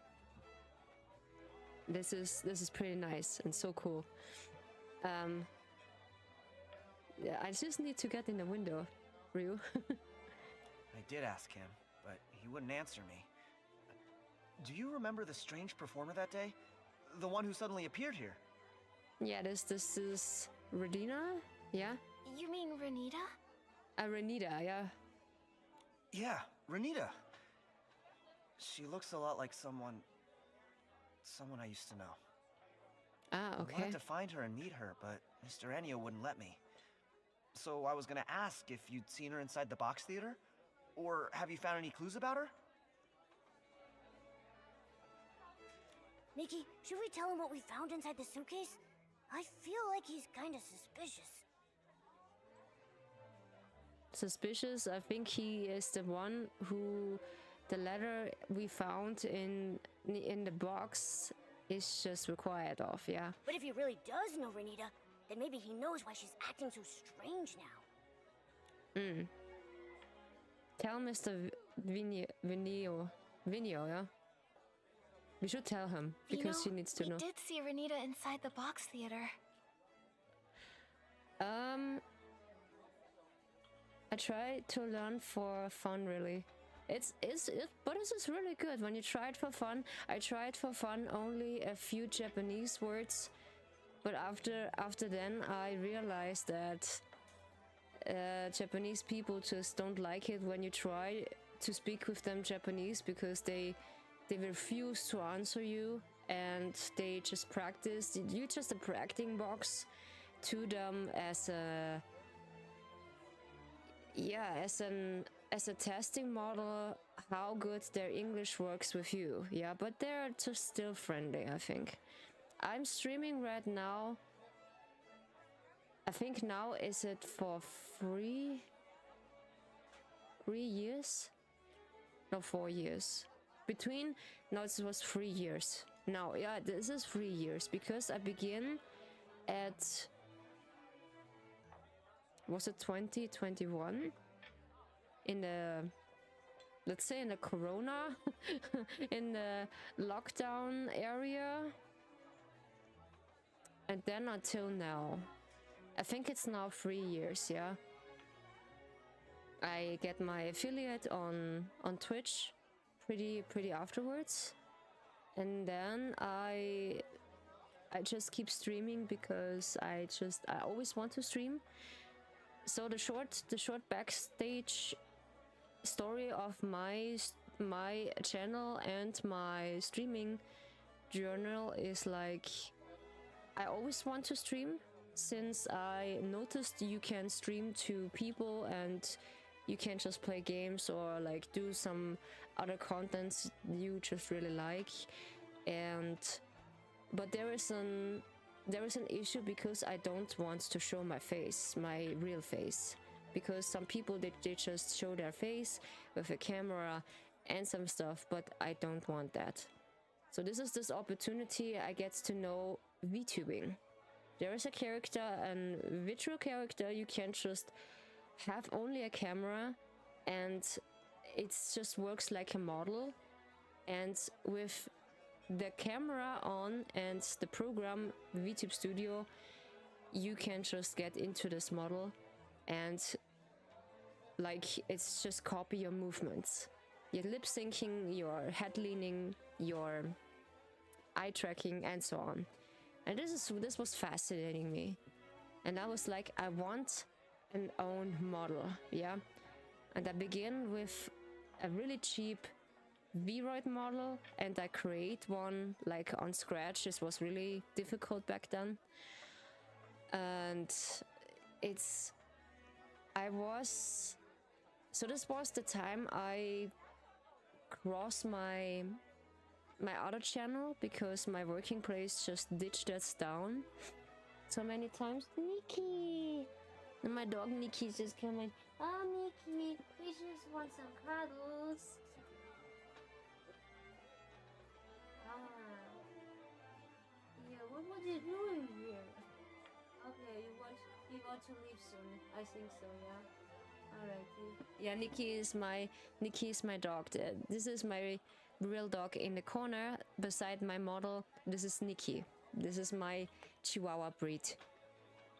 This is pretty nice and so cool. Yeah, I just need to get in the window, Ryu. I did ask him, but he wouldn't answer me. Do you remember the strange performer that day? The one who suddenly appeared here? Yeah, this is Redina, yeah? You mean Renita? Renita, yeah. Yeah, Renita. She looks a lot like someone I used to know. Ah, I okay. wanted to find her and meet her, but Mr. Enio wouldn't let me. So I was gonna ask if you'd seen her inside the box theater? Or have you found any clues about her? Nikki, should we tell him what we found inside the suitcase? I feel like he's kinda suspicious. Suspicious? I think he is the one who the letter we found in the box is just required of, yeah. But if he really does know Renita, then maybe he knows why she's acting so strange now. Tell Mr. Vinio, yeah? We should tell him, because he needs to know. We did see Renita inside the box theater. I try to learn for fun, really. But this is really good. When you try it for fun, I tried for fun only a few Japanese words, but after then I realized that Japanese people just don't like it when you try to speak with them Japanese, because they refuse to answer you, and they just practice. You're just a practicing box to them as a as a testing model how good their English works with you. Yeah, but they're just still friendly, I think. I'm streaming right now. I think now is it for 3 years? No, 4 years. No, it was 3 years. No, yeah, this is 3 years, because I begin at, was it 2021? In the, let's say in the corona, in the lockdown area. And then until now. I think it's now 3 years, yeah. I get my affiliate on Twitch pretty afterwards. And then I just keep streaming because I always want to stream. So the short backstage story of my channel and my streaming journal is like, I always want to stream since I noticed you can stream to people and You can't just play games or like do some other contents you just really like. And but there is an issue because I don't want to show my face, my real face, because some people they just show their face with a camera and some stuff, but I don't want that. So this is this opportunity I get to know VTubing. There is a character, a virtual character. You can't just have only a camera and it just works like a model. And with the camera on and the program VTube Studio, you can just get into this model and like it's just copy your movements, your lip syncing, your head leaning, your eye tracking, and so on. And this was fascinating me, and I was like, I want an own model, yeah. And I begin with a really cheap Vroid model, and I create one like on scratch. This was really difficult back then, and this was the time I crossed my other channel because my working place just ditched us down so many times. Nikki! And my dog Nikki's just coming. Oh, Nikki, we just want some cuddles. Yeah, what was you doing here? Okay, you want to leave soon. I think so, yeah. Alright. Yeah, Nikki is my dog. This is my real dog in the corner beside my model. This is Nikki. This is my Chihuahua breed.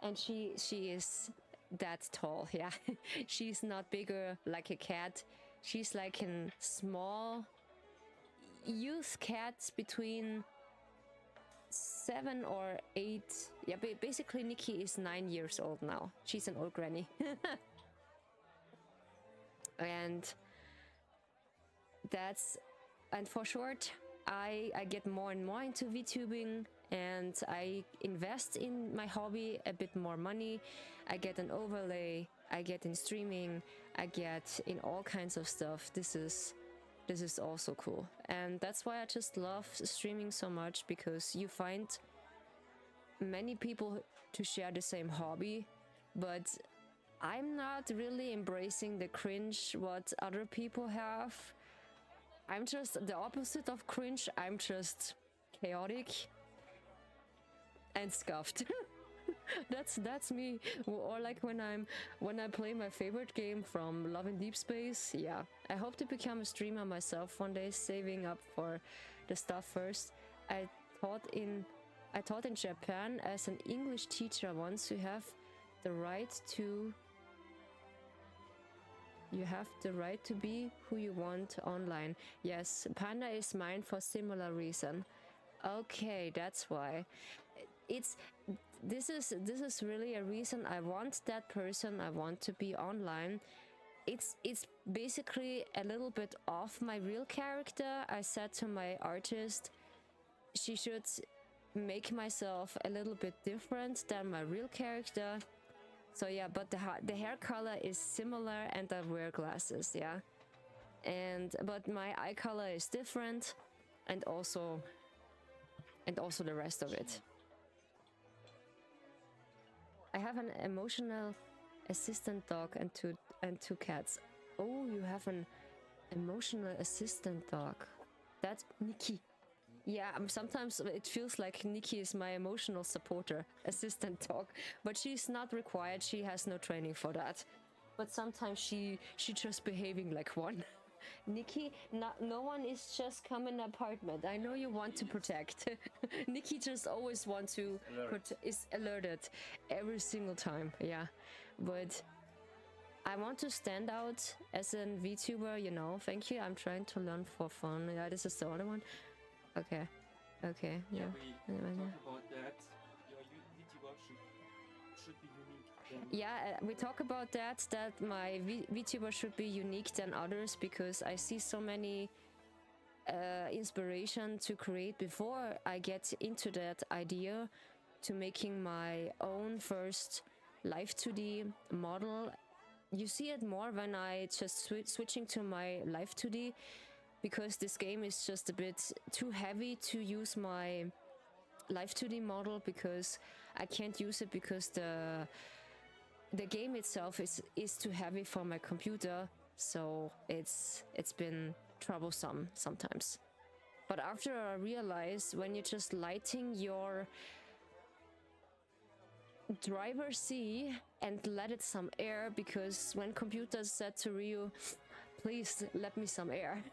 And she is that tall, yeah. She's not bigger like a cat. She's like a small youth cat between 7 or 8. Yeah, basically Nikki is 9 years old now. She's an old granny. And for short, I get more and more into VTubing, and I invest in my hobby a bit more money. I get an overlay, I get in streaming, I get in all kinds of stuff. This is also cool, and that's why I just love streaming so much, because you find many people to share the same hobby, but I'm not really embracing the cringe what other people have. I'm just the opposite of cringe. I'm just chaotic and scuffed. That's me. Or like when I play my favorite game from Love in Deep Space. Yeah, I hope to become a streamer myself one day, saving up for the stuff first. I taught in Japan as an English teacher once. You have the right to be who you want online. Yes, Panda is mine for similar reason. Okay, that's why. This is really a reason I want that person. I want to be online. It's basically a little bit off my real character. I said to my artist, she should make myself a little bit different than my real character. So yeah, but the hair color is similar, and I wear glasses, yeah. But my eye color is different, and also the rest of it. I have an emotional assistant dog and two cats. Oh, you have an emotional assistant dog. That's Nikki. Yeah, sometimes it feels like Nikki is my emotional supporter, assistant dog, but she's not required. She has no training for that. But sometimes she just behaving like one. Nikki, no one is just come in apartment. I know you want to protect. Nikki just always want to is alerted every single time. Yeah, but I want to stand out as a VTuber. You know, thank you. I'm trying to learn for fun. Yeah, this is the other one. Okay, yeah. We talk about that. Your VTuber should be unique. Yeah, we talk about that my VTuber should be unique than others, because I see so many inspiration to create before I get into that idea to making my own first live 2D model you see it more when I just switching to my Live 2D, because this game is just a bit too heavy to use my Live 2D model, because I can't use it because the game itself is too heavy for my computer, so it's been troublesome sometimes. But after I realized, when you're just lighting your driver C and let it some air, because when computers said to Ryu, please let me some air,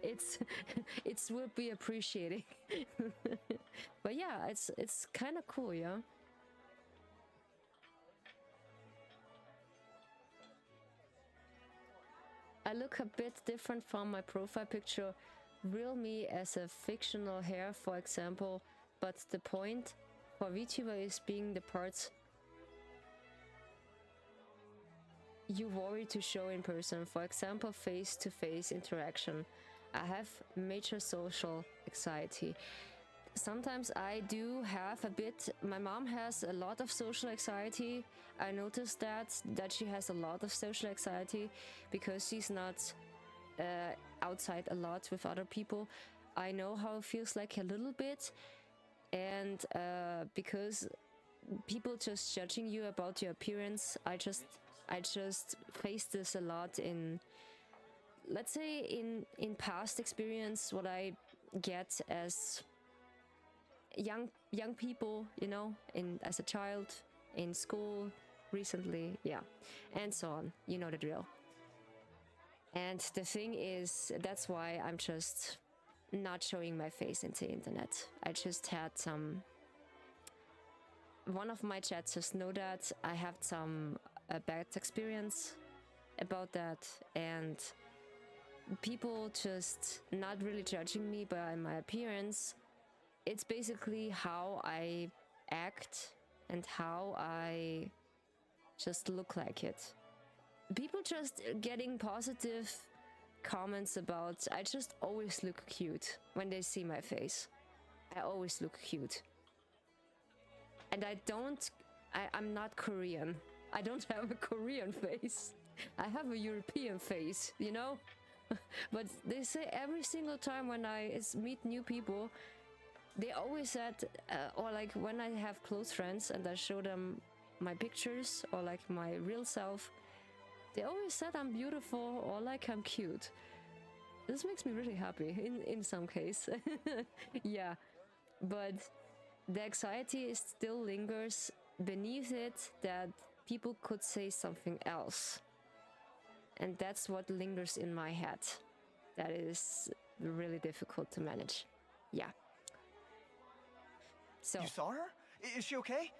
it will be appreciating. But yeah, it's kind of cool, yeah. I look a bit different from my profile picture. Real me as a fictional hair, for example, but the point for VTuber is being the parts you worry to show in person, for example, face-to-face interaction. I have major social anxiety. Sometimes I do have a bit. My mom has a lot of social anxiety. I noticed that she has a lot of social anxiety because she's not outside a lot with other people. I know how it feels like a little bit, and because people just judging you about your appearance, I just face this a lot in, let's say, in past experience, what I get as young people, you know, as a child, in school, recently, yeah, and so on. You know the drill. And the thing is, that's why I'm just not showing my face into the internet. I just had one of my chats just know that I have some bad experience about that, and people just not really judging me by my appearance. It's basically how I act and how I just look like it. People just getting positive comments about I just always look cute when they see my face. I always look cute. And I'm not Korean. I don't have a Korean face. I have a European face, you know? But they say every single time when I meet new people, they always said, or like when I have close friends and I show them my pictures or like my real self, they always said I'm beautiful or like I'm cute. This makes me really happy in some case. Yeah, but the anxiety still lingers beneath it, that people could say something else. And that's what lingers in my head. That is really difficult to manage. Yeah. So. You saw her? Is she okay?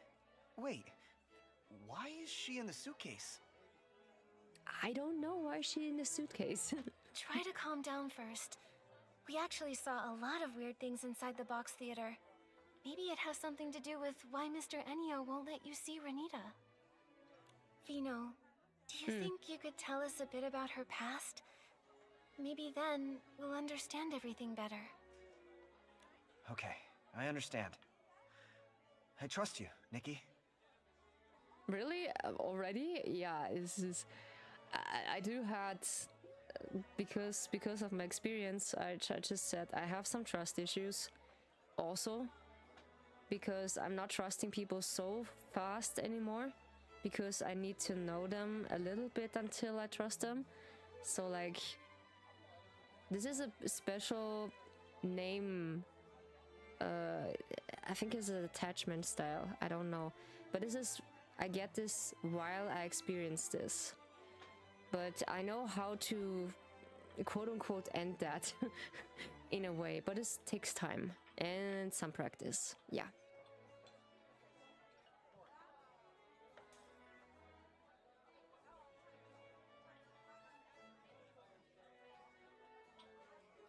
Wait, why is she in the suitcase? I don't know why she's in the suitcase. Try to calm down first. We actually saw a lot of weird things inside the box theater. Maybe it has something to do with why Mr. Ennio won't let you see Renita. Vino, do you think you could tell us a bit about her past? Maybe then we'll understand everything better. Okay, I understand. I trust you, Nikki. Really? Already? Yeah, I do had, because of my experience, I just said I have some trust issues also, because I'm not trusting people so fast anymore, because I need to know them a little bit until I trust them. So like, this is a special name, I think it's an attachment style, I don't know, but I get this while I experience this. But I know how to quote-unquote end that in a way, but it takes time and some practice. Yeah.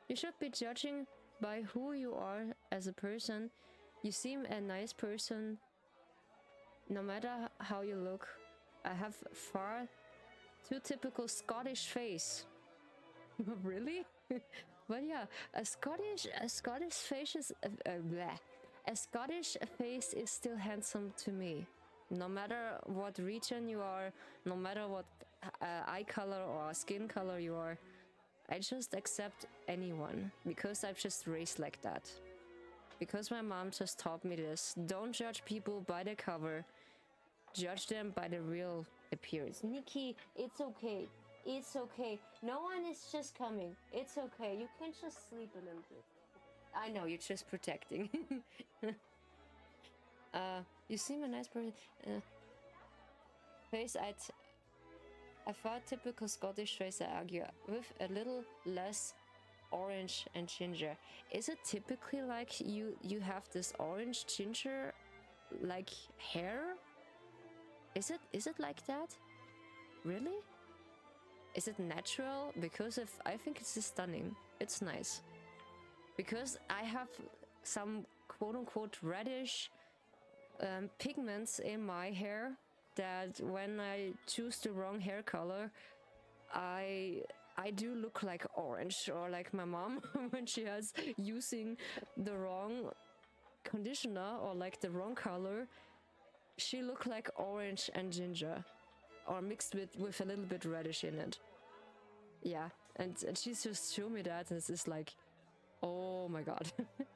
You should be judging by who you are as a person. You seem a nice person no matter how you look. I have far too typical Scottish face. Really? But yeah, a Scottish face is a Scottish face is still handsome to me. No matter what region you are, no matter what eye color or skin color you are, I just accept anyone because I've just raised like that. Because my mom just taught me this. Don't judge people by the cover. Judge them by the real appearance. Nikki, it's okay. It's okay. No one is just coming. It's okay. You can just sleep a little bit. I know, you're just protecting. You seem a nice person. Face I thought typical Scottish face I argue with a little less orange and ginger. Is it typically like you have this orange ginger like hair? Is it like that? Really? Is it natural? Because if I think it's stunning. It's nice. Because I have some quote-unquote reddish pigments in my hair that when I choose the wrong hair color, I do look like orange, or like my mom when she has using the wrong conditioner or like the wrong color, she look like orange and ginger, or mixed with a little bit reddish in it. Yeah, and she just showed me that, and it's just like, oh my god,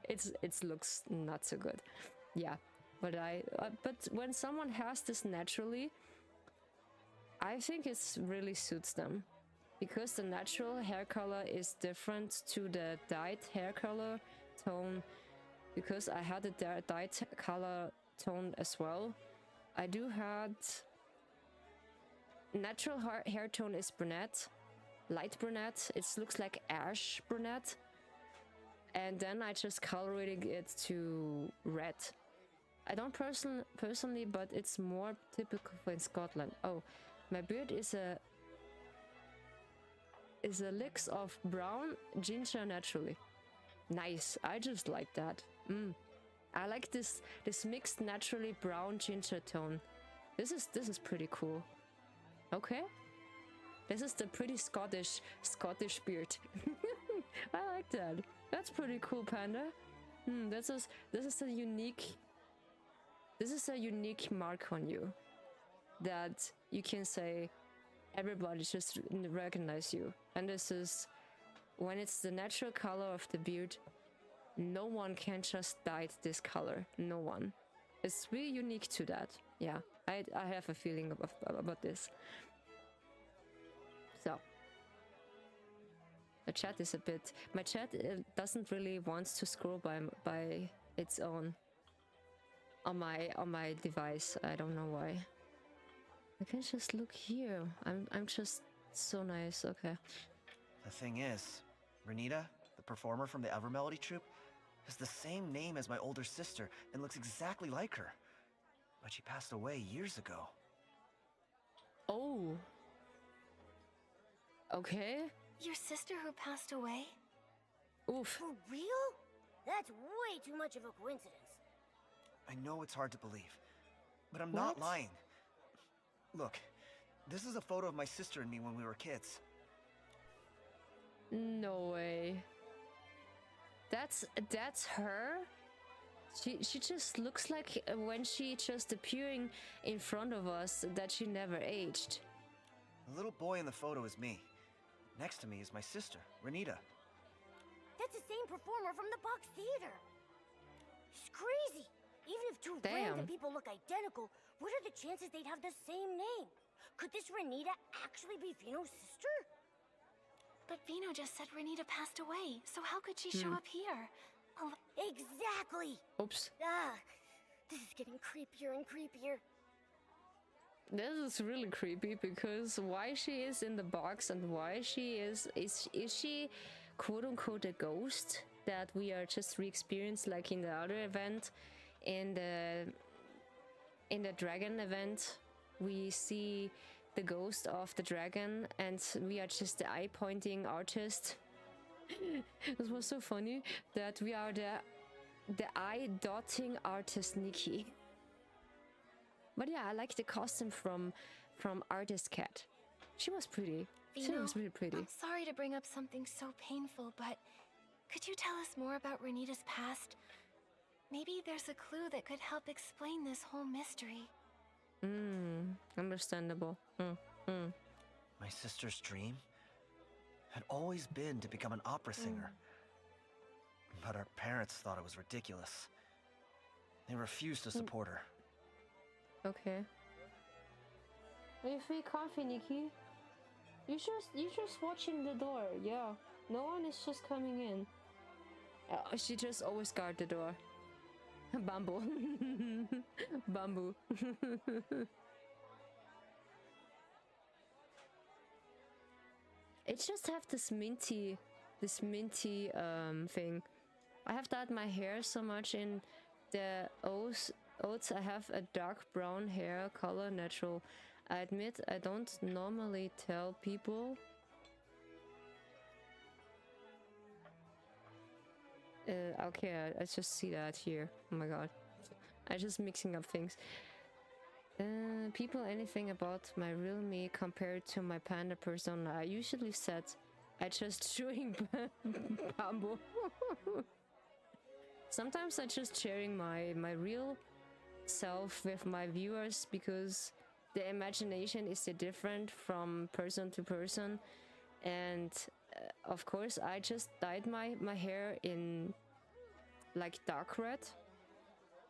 it looks not so good. Yeah, but but when someone has this naturally, I think it really suits them, because the natural hair color is different to the dyed hair color tone. Because I had a dyed color tone as well. I do had natural hair tone is brunette, light brunette. It looks like ash brunette. And then I just colorated it to red. I don't personally, but it's more typical for in Scotland. Oh, my beard is a mix of brown ginger naturally. Nice. I just like that. I like this mixed naturally brown ginger tone. This is pretty cool. Okay. This is the pretty Scottish beard. I like that. That's pretty cool, Panda. This is a unique mark on you that you can say everybody just recognize you. And this is when it's the natural color of the beard. No one can just dye this color. No one. It's really unique to that. Yeah, I have a feeling about this. So the chat is a bit. My chat doesn't really want to scroll by its own on my device. I don't know why. I can just look here. I'm just so nice. Okay. The thing is, Renita, the performer from the Evermelody troupe, has the same name as my older sister and looks exactly like her. But she passed away years ago. Oh. Okay. Your sister who passed away? Oof. For real? That's way too much of a coincidence. I know it's hard to believe, but I'm not lying. Look, this is a photo of my sister and me when we were kids. No way. That's her? She just looks like when she just appearing in front of us that she never aged. The little boy in the photo is me. Next to me is my sister, Renita. That's the same performer from the Box Theater. It's crazy. Even if two random people look identical, what are the chances they'd have the same name? Could this Renita actually be Vino's sister? But Vino just said Renita passed away, so how could she show up here? Exactly! Oops. This is getting creepier and creepier. This is really creepy, because why she is in the box and why she is she quote-unquote a ghost that we are just re-experienced like in the other event? In the dragon event, we see the ghost of the dragon and we are just the eye-pointing artist. It was so funny that we are the eye-dotting artist Nikki. But yeah, I like the costume from Artist Cat. She was pretty. She was really pretty. I'm sorry to bring up something so painful, but could you tell us more about Renita's past? Maybe there's a clue that could help explain this whole mystery. Understandable. My sister's dream had always been to become an opera singer. But our parents thought it was ridiculous. They refused to support her. Okay. Are you feel comfy, Nikki? You just watching the door, yeah. No one is just coming in. She just always guard the door. Bamboo. Bamboo. It just have this minty thing. I have dyed my hair so much in the oats. I have a dark brown hair color, natural. I admit I don't normally tell people. Okay, I just see that here. Oh my god. I just mixing up things. People anything about my real me compared to my panda persona. I usually said I just chewing bamboo. Sometimes I just sharing my real self with my viewers because the imagination is different from person to person, and of course I just dyed my hair in like dark red,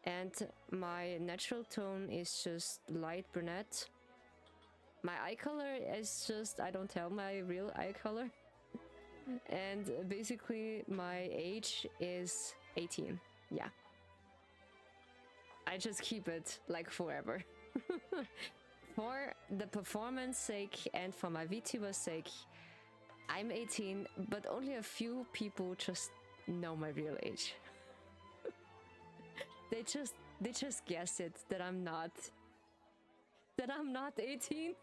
and my natural tone is just light brunette. My eye color is just, I don't tell my real eye color. And basically my age is 18. Yeah, I just keep it like forever. For the performance sake and for my VTuber sake, I'm 18, but only a few people just know my real age. They just guess it that I'm not 18.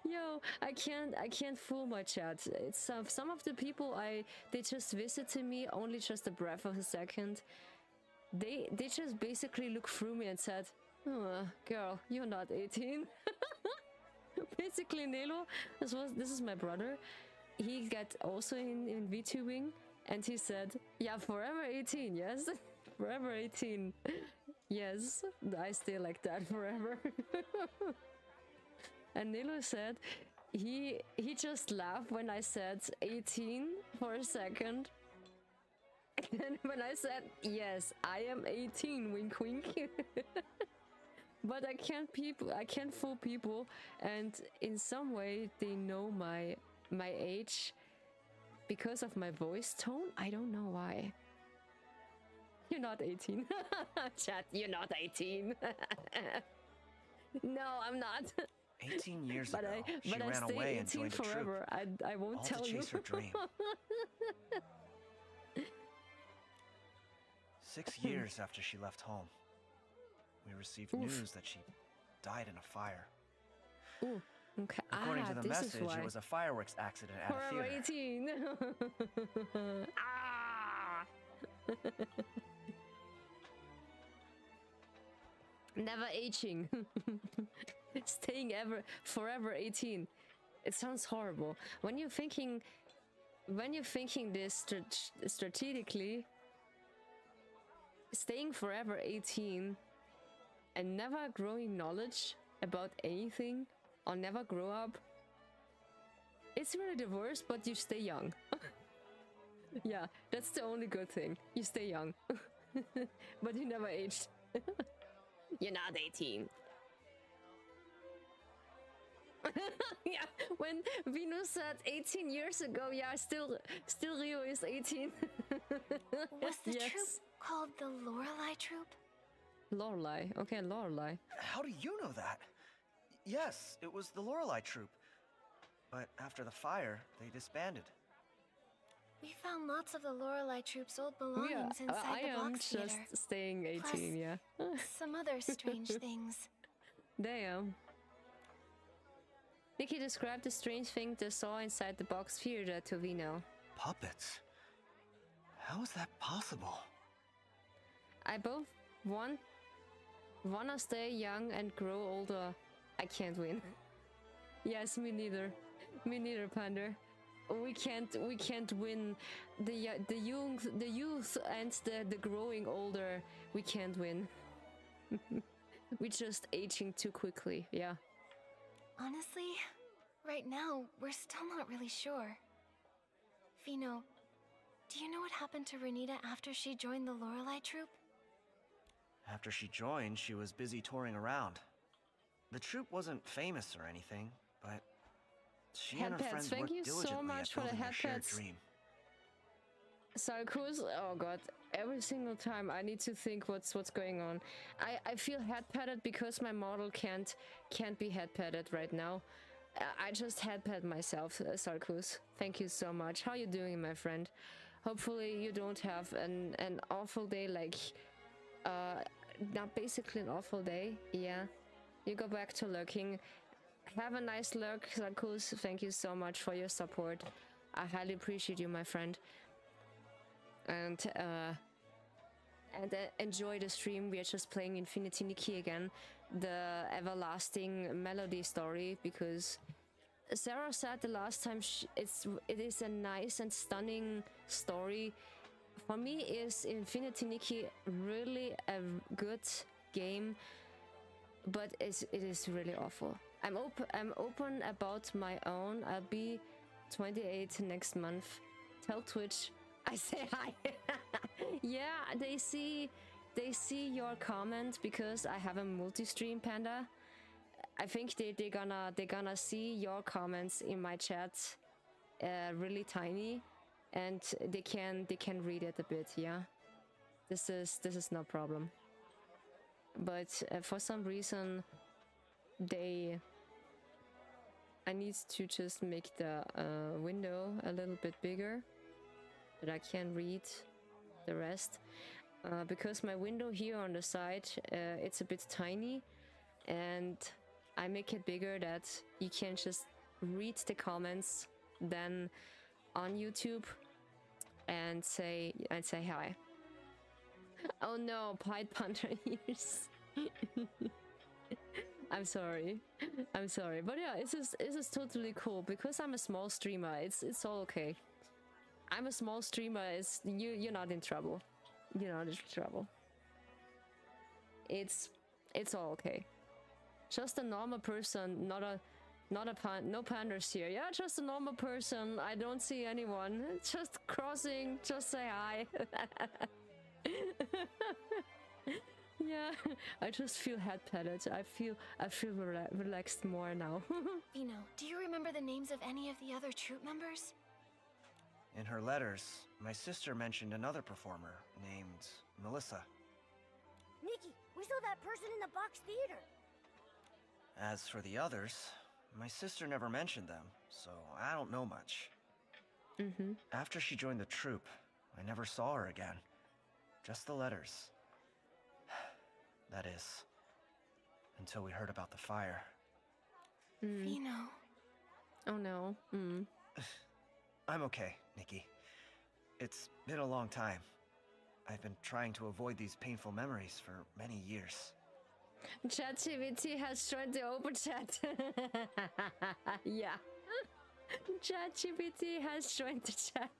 Yo, I can't fool my chat. It's some of the people they just visited me only just a breath of a second. They just basically looked through me and said, "Oh, girl, you're not 18." Basically, Nelo, this is my brother. He got also in VTubing, and he said, "Yeah, forever 18, yes, forever 18, yes, I stay like that forever." And Nilo said he just laughed when I said 18 for a second. And then when I said, "Yes, I am 18, wink wink." But I can't fool people, and in some way they know my age because of my voice tone. I don't know why. You're not 18. Chat, you're not 18. No, I'm not. 18 years But ago, she I ran stay away 18 and joined the troop, forever. I won't all tell to you. chase her dream. 6 years after she left home, we received news that she died in a fire. Ooh, okay. According to the this is message, why. it was a fireworks accident at a Forever theater. 18. Ah! Never aging. Staying forever 18. It sounds horrible. When you're thinking this strategically, staying forever 18 and never growing knowledge about anything or never grow up, it's really the worst, but you stay young. Yeah, that's the only good thing. You stay young. But you never aged. You're not 18. Yeah, when Venus said 18 years ago, yeah, still Rio is 18. Was the Yes. troop called the Lorelei Troop? Lorelei. Okay, Lorelei. How do you know that? Yes, it was the Lorelei troop. But after the fire, they disbanded. We found lots of the Lorelei Troop's old Yeah, belongings I inside the am box just theater. staying 18, Plus- yeah. Some other strange things. Damn. Nikki described the strange thing they saw inside the box theater to Vino. Puppets? How is that possible? I both wanna stay young and grow older. I can't win. Yes, me neither. Me neither, Panda. We can't win the youth and the growing older. We can't win. We're just aging too quickly, yeah. Honestly, right now, we're still not really sure. Fino, do you know what happened to Renita after she joined the Lorelei troupe? After she joined, she was busy touring around. The troupe wasn't famous or anything, but she and her Headpads, friends thank worked you so diligently much at for the building their shared headpads. dream. Sarkus, oh god, every single time I need to think what's going on. I feel head patted because my model can't be head patted right now. I just head pat myself, Sarkus. Thank you so much. How you doing, my friend? Hopefully you don't have an awful day, like not basically an awful day. Yeah, you go back to lurking. Have a nice lurk, Sarkus. Thank you so much for your support. I highly appreciate you, my friend. And enjoy the stream. We are just playing Infinity Nikki again, the everlasting melody story, because Sarah said the last time it is a nice and stunning story. For me, is Infinity Nikki really a good game, but it is really awful. I'm open about my own. I'll be 28 next month. Tell Twitch I say hi. Yeah, they see your comment because I have a multi-stream, Panda. I think they're gonna see your comments in my chat, really tiny, and they can read it a bit. Yeah, this is no problem. But for some reason, I need to just make the window a little bit bigger, that I can read the rest, because my window here on the side, it's a bit tiny, and I make it bigger that you can just read the comments then on YouTube and say hi. Oh no, Pied Panther ears. I'm sorry, but yeah, this is totally cool because I'm a small streamer. It's all okay. I'm a small streamer. You're not in trouble. You're not in trouble. It's all okay. Just a normal person, no pandas here. Yeah, just a normal person. I don't see anyone. Just crossing. Just say hi. Yeah, I just feel head patted. I feel relaxed more now. Fino, do you remember the names of any of the other troupe members? In her letters, my sister mentioned another performer named Melissa. Nikki, we saw that person in the box theater. As for the others, my sister never mentioned them, so I don't know much. After she joined the troupe, I never saw her again. Just the letters. That is, until we heard about the fire. Fino. Oh no. I'm okay, Nikki. It's been a long time. I've been trying to avoid these painful memories for many years. ChatGPT has joined the open chat. Yeah. ChatGPT has joined the chat.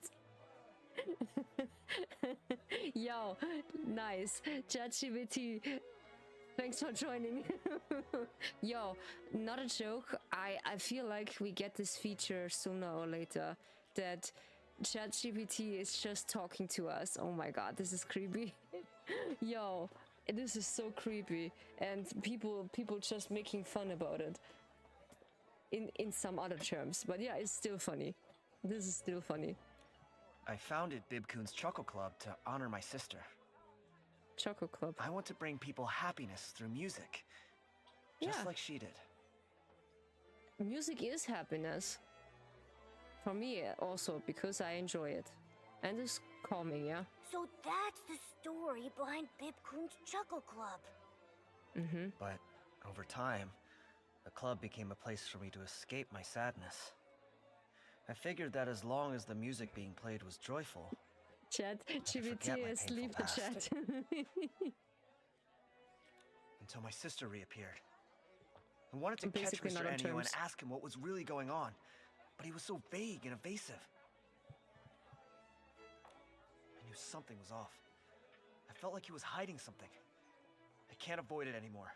Yo, nice. ChatGPT, thanks for joining. Yo, not a joke. I feel like we get this feature sooner or later, that ChatGPT is just talking to us. Oh my god, this is creepy. Yo, this is so creepy, and people just making fun about it in some other terms. But yeah, it's still funny. This is still funny. I founded Bibcoon's Chuckle Club to honor my sister. Choco Club. I want to bring people happiness through music, just like she did. Music is happiness. For me also, because I enjoy it. And it's calming, yeah? So that's the story behind Bibcoon's Chuckle Club. But over time, the club became a place for me to escape my sadness. I figured that as long as the music being played was joyful, Chat, forget GBT my is painful leave the past. chat. Until my sister reappeared. I wanted to catch Basically not Mr. on Ennio and terms. ask him what was really going on, but he was so vague and evasive. I knew something was off. I felt like he was hiding something. I can't avoid it anymore.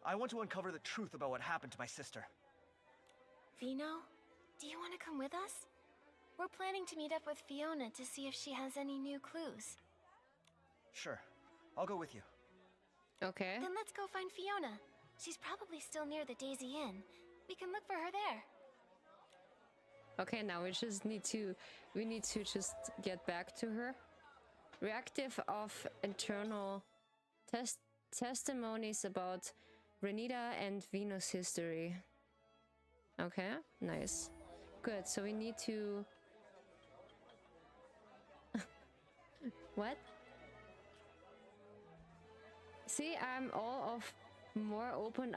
I want to uncover the truth about what happened to my sister. Vino, do you want to come with us? We're planning to meet up with Fiona to see if she has any new clues. Sure, I'll go with you. Okay. Then let's go find Fiona. She's probably still near the Daisy Inn. We can look for her there. Okay, now we need to just get back to her. Reactive of internal testimonies about Renita and Vino's history. Okay, nice. Good, so we need to... What? See, I'm all of more open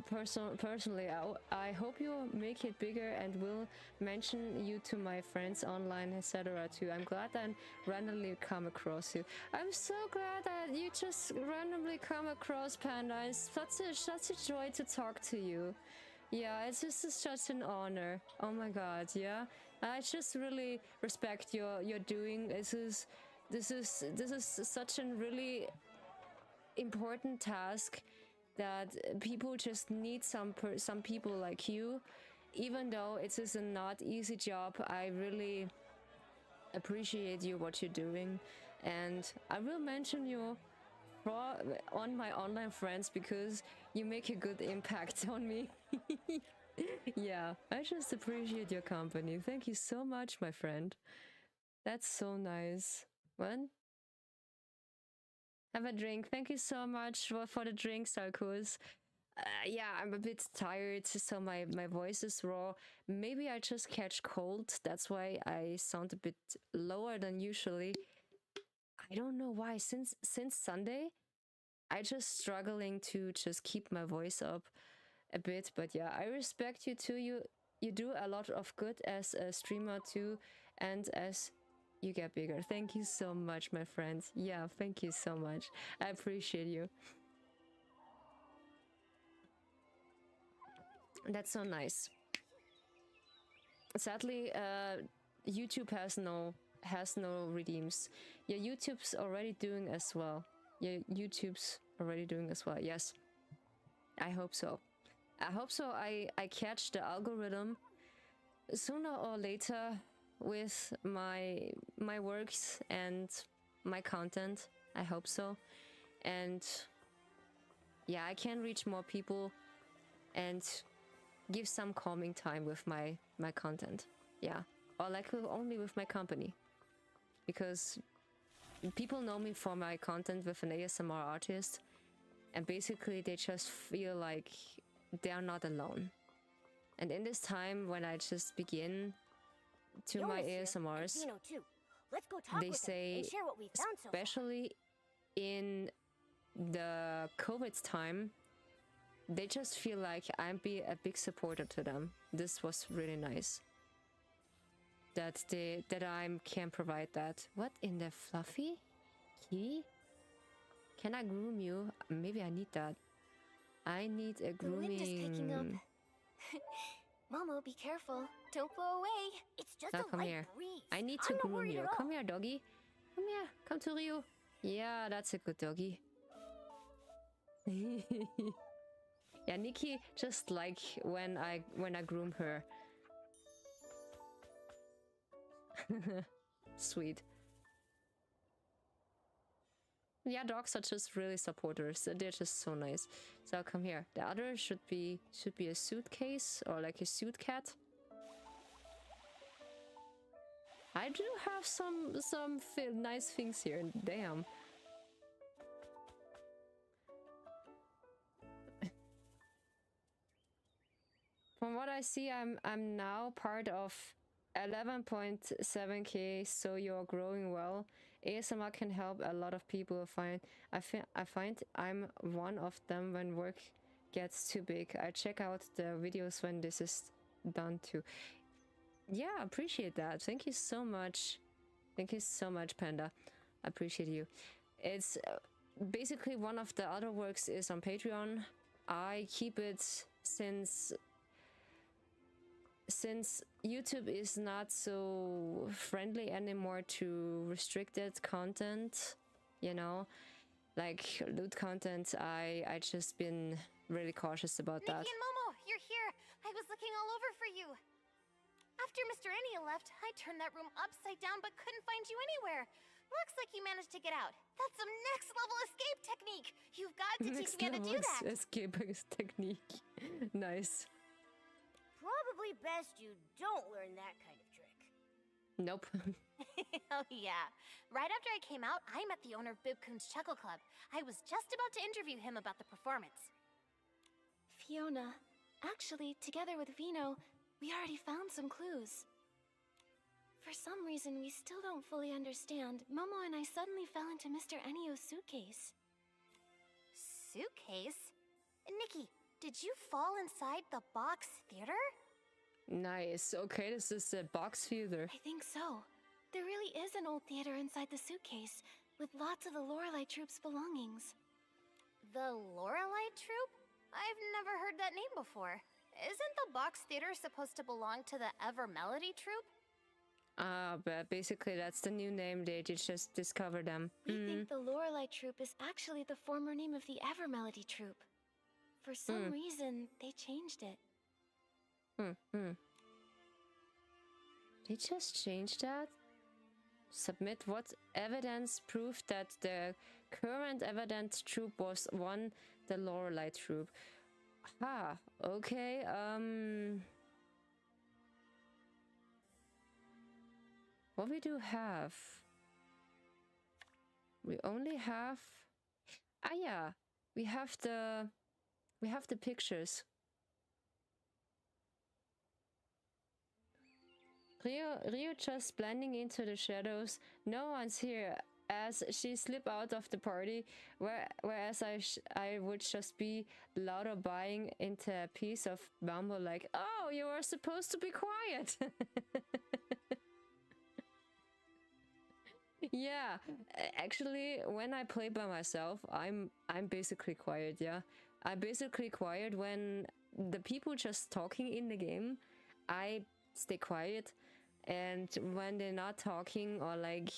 personally. I hope you make it bigger and will mention you to my friends online, etc. too. I'm glad I randomly come across you. I'm so glad that you just randomly come across Panda. It's such a joy to talk to you. Yeah, it's just such an honor. Oh my god, yeah. I just really respect your doing. This is such a really important task that people just need some people like you. Even though it is a not easy job, I really appreciate you what you're doing, and I will mention you on my online friends because you make a good impact on me. Yeah, I just appreciate your company. Thank you so much, my friend. That's so nice. What? Have a drink. Thank you so much for the drink, Sarkos. Yeah, I'm a bit tired, so my voice is raw. Maybe I just catch cold. That's why I sound a bit lower than usually. I don't know why. Since Sunday, I just struggling to just keep my voice up a bit. But yeah, I respect you too. You do a lot of good as a streamer too, and as you get bigger. Thank you so much, my friends. Yeah, thank you so much. I appreciate you. That's so nice. Sadly, YouTube has no redeems. Yeah, YouTube's already doing as well. Yeah, YouTube's already doing as well. Yes, I hope so. I hope so. I catch the algorithm sooner or later with my works and my content. I hope so. And yeah, I can reach more people and give some calming time with my content. Yeah, or like only with my company, because people know me for my content with an ASMR artist, and basically they just feel like they're not alone. And in this time when I just begin to my ASMRs, Let's go talk they with say, and share what we found so far. especially in the COVID time, they just feel like I'm a big supporter to them. This was really nice. That I can provide that. What in the fluffy? Kitty? Can I groom you? Maybe I need that. I need a The wind is picking up. grooming. Momo, be careful. Don't blow away. It's just Now a come light here. breeze. I need I'm to not groom worried you. at all. Come here, doggy. Come here. Come to Rio. Yeah, that's a good doggy. Yeah, Nikki just like when I groom her. Sweet. Yeah, dogs are just really supporters. They're just so nice. So come here. The other should be a suitcase or like a suit cat. I do have some nice things here. Damn. From what I see, I'm now part of 11.7k, so you're growing well. ASMR can help a lot of people I find I'm one of them when work gets too big. I check out the videos when this is done too. Yeah, appreciate that. Thank you so much. Thank you so much, Panda. I appreciate you. It's basically one of the other works is on Patreon. I keep it since YouTube is not so friendly anymore to restricted content, you know, like loot content, I just been really cautious about Nikki that. and Momo, you're here. I was looking all over for you. After Mr. Enya left, I turned that room upside down but couldn't find you anywhere. Looks like you managed to get out. That's some next level escape technique. You've got to teach me how to do that. Escape technique. Nice. Probably best you don't learn that kind of trick. Nope. Oh yeah. Right after I came out, I met the owner of Bibcoon's Chuckle Club. I was just about to interview him about the performance. Fiona, actually, together with Vino, we already found some clues. For some reason we still don't fully understand, Momo and I suddenly fell into Mr. Enio's suitcase. Suitcase? Nikki, did you fall inside the box theater? Nice. Okay, this is a box theater. I think so. There really is an old theater inside the suitcase, with lots of the Lorelei Troupe's belongings. The Lorelei Troupe? I've never heard that name before. Isn't the box theater supposed to belong to the Ever Melody Troupe? But basically that's the new name, they just discovered them. We think the Lorelei Troupe is actually the former name of the Ever Melody Troupe. For some reason, they changed it. They just changed that? Submit what evidence proved that the current evidence troupe was the Lorelei Troupe. Ah, okay, what we do have? We only have... Ah yeah, we have the pictures. Rio just blending into the shadows. No one's here as she slipped out of the party, whereas I would just be louder buying into a piece of bamboo like, oh, you are supposed to be quiet. Yeah, actually, when I play by myself, I'm basically quiet, yeah. I'm basically quiet when the people just talking in the game, I stay quiet. And when they're not talking, or like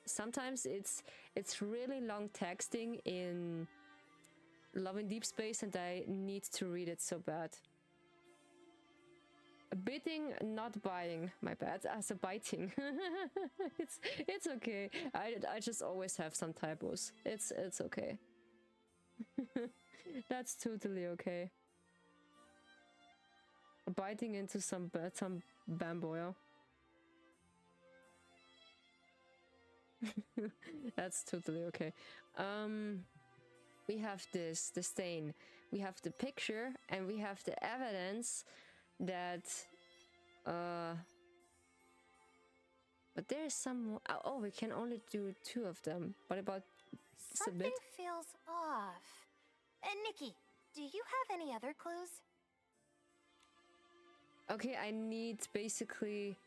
sometimes it's really long texting in Love in Deep Space and I need to read it so bad. Bidding, not buying. My bad. As a biting. it's okay. I just always have some typos. It's okay. That's totally okay. Biting into some bamboo. That's totally okay. We have the stain. We have the picture, and we have the evidence that but there is some oh, we can only do 2 of them. What about Something submit? feels off. Nikki, do you have any other clues? Okay, I need basically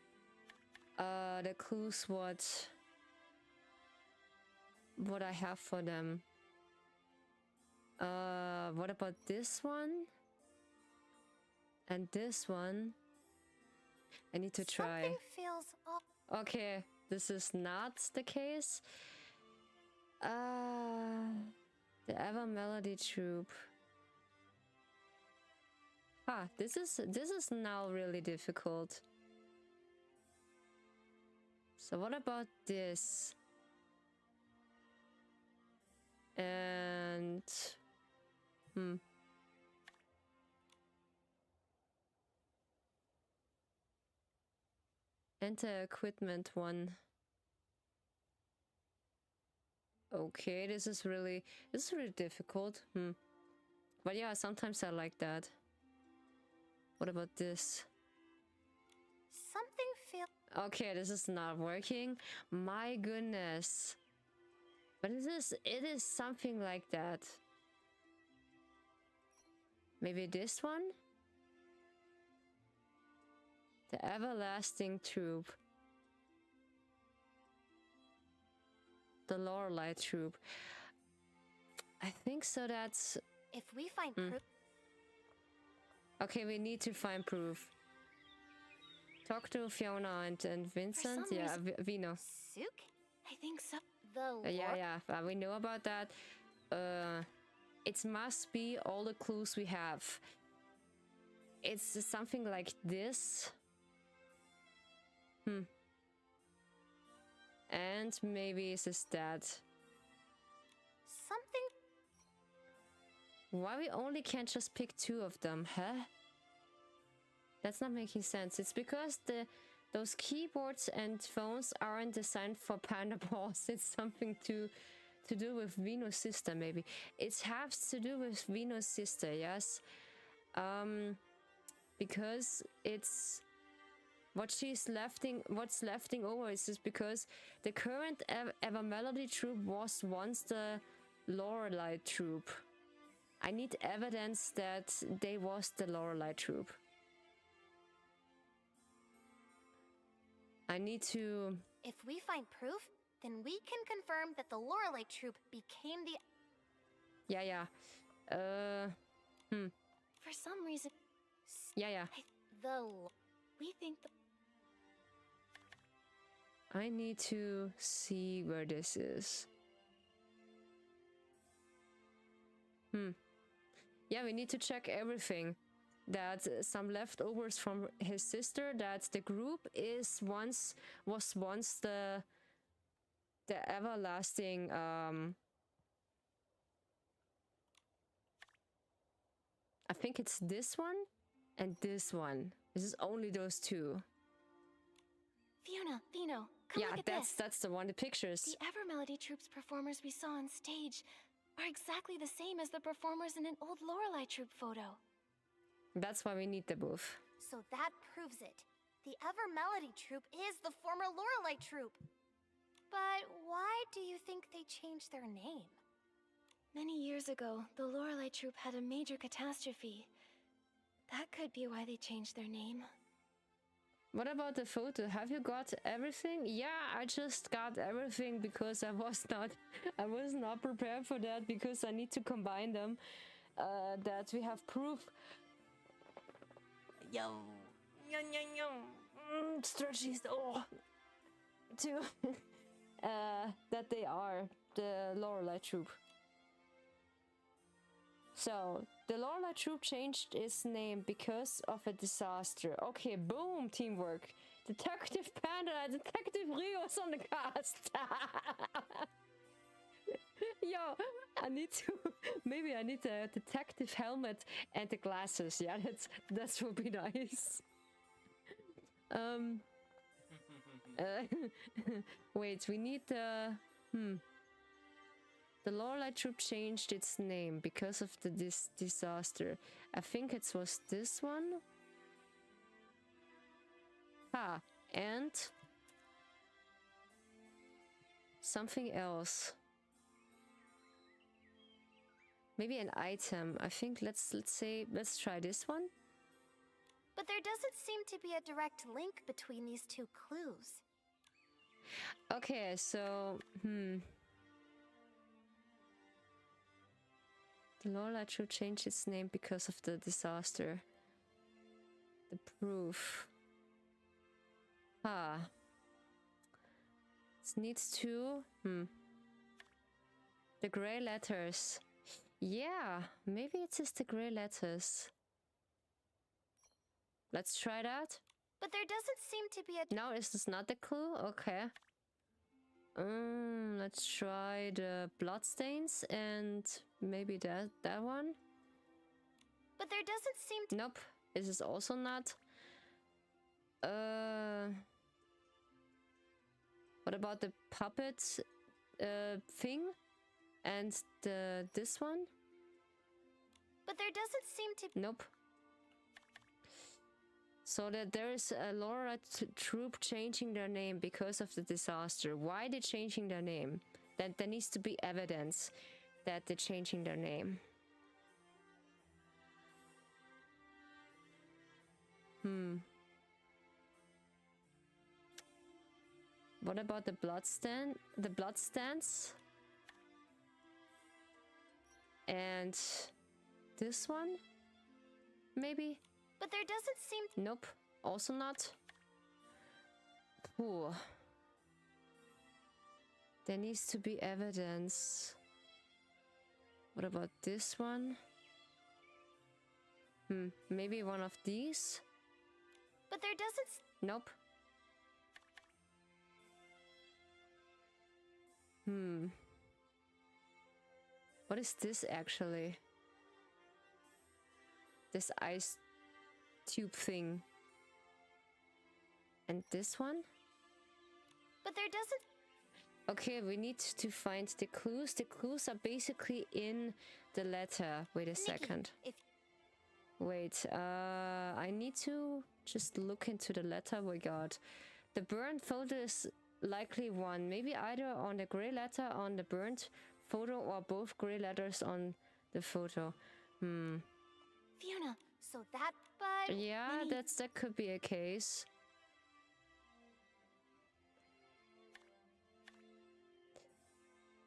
the clues what I have for them. What about this one? And this one? I need to try. Something feels off. Okay, this is not the case. The Ever Melody Troupe. Ah, this is now really difficult. So what about this? And Enter equipment one. Okay, this is really difficult. But yeah, sometimes I like that. What about this? Something feels... Okay, this is not working. My goodness. But it is something like that. Maybe this one? The Everlasting Troupe. The Lorelei Troupe. I think so. That's... If we find proof... Okay, we need to find proof. Talk to Fiona and Vincent. Yeah, Vino. Sook? I think so. Yeah, we know about that. It must be all the clues we have. It's something like this. And maybe it's just that. Something. Why we only can't just pick 2 of them, huh? That's not making sense. It's because those keyboards and phones aren't designed for panda paws. It's something to do with Vino's sister, maybe. It has to do with Vino's sister, yes. Because it's what's lefting over is just because the current Ever Melody troupe was once the Lorelei troupe. I need evidence that they was the Lorelei troupe. I need to... If we find proof, then we can confirm that the Lorelei troupe became the... Yeah. For some reason, Yeah. we think the... I need to see where this is. Yeah, we need to check everything. That some leftovers from his sister, that the group was once the everlasting I think it's this one and this one. This is only those 2. Fiona, Vino, come look at this. That's the one, the pictures. The Ever Melody Troupe's performers we saw on stage are exactly the same as the performers in an old Lorelei troupe photo. That's why we need the booth. So that proves it. The Ever Melody troupe is the former Lorelei troupe. But why do you think they changed their name? Many years ago, the Lorelei troupe had a major catastrophe. That could be why they changed their name. What about the photo? Have you got everything? Yeah, I just got everything because I was not prepared for that, because I need to combine them. That we have proof. Stretchies. Too. That they are the Lorelei troupe. So, the Lorelei troupe changed its name because of a disaster. Okay, boom, teamwork. Detective Panda, Detective Rio's on the cast. Yo, maybe I need a detective helmet and the glasses. Yeah, that would be nice. Wait, we need the... The Lorelei troupe changed its name because of this disaster. I think it was this one. And something else. Maybe an item. I think let's try this one. But there doesn't seem to be a direct link between these 2 clues. Okay, so the Lorelei troupe changed its name because of the disaster. The proof. It needs to... The gray letters. Yeah, maybe it's just the gray letters. Let's try that. But there doesn't seem to be a... No, is this not the clue? Okay. Let's try the bloodstains and maybe that one. But there doesn't seem to... Nope. This is also not. What about the puppet thing and this one? But there doesn't seem to... Nope. So that there is a Lorelei troupe changing their name because of the disaster. Why they changing their name? That there needs to be evidence that they're changing their name. What about the bloodstands? And this one? Maybe? But there doesn't seem to... Nope. Also not. Ooh. There needs to be evidence. What about this one? Maybe one of these? But there doesn't. Nope. What is this actually? This ice tube thing. And this one? But there doesn't. Okay, we need to find the clues. The clues are basically in the letter. Wait a second. If Wait, I need to just look into the letter we got. The burnt photo is likely one. Maybe either on the gray letter on the burnt photo or both gray letters on the photo. Fiona, so that, but Yeah, Minnie, that could be a case.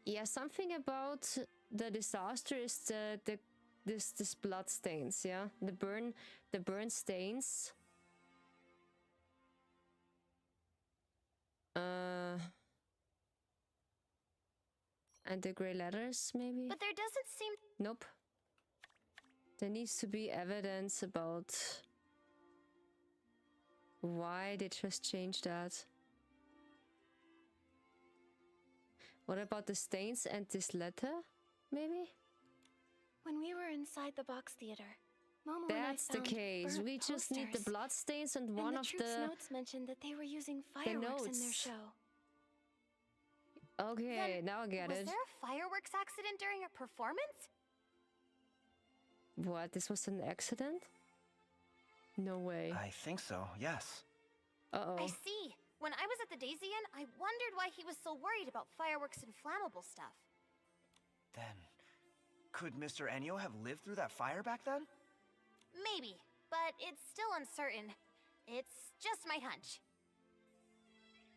Yeah, something about the disaster is this blood stains, yeah? The burn stains. And the gray letters, maybe? but there doesn't seem. Nope. There needs to be evidence about why they just changed that. What about the stains and this letter, maybe? When we were inside the box theater, Momo and I That's the found case. burnt We just need the posters, blood stains and and one the of troops' the... notes mentioned that they were using fireworks in their notes. show. Okay, Then now I get Was it. there a fireworks accident during a performance? What, this was an accident? No way. I think so, yes. Uh-oh. I see. When I was at the Daisy Inn, I wondered why he was so worried about fireworks and flammable stuff. Then, could Mr. Enyo have lived through that fire back then? Maybe, but it's still uncertain. It's just my hunch.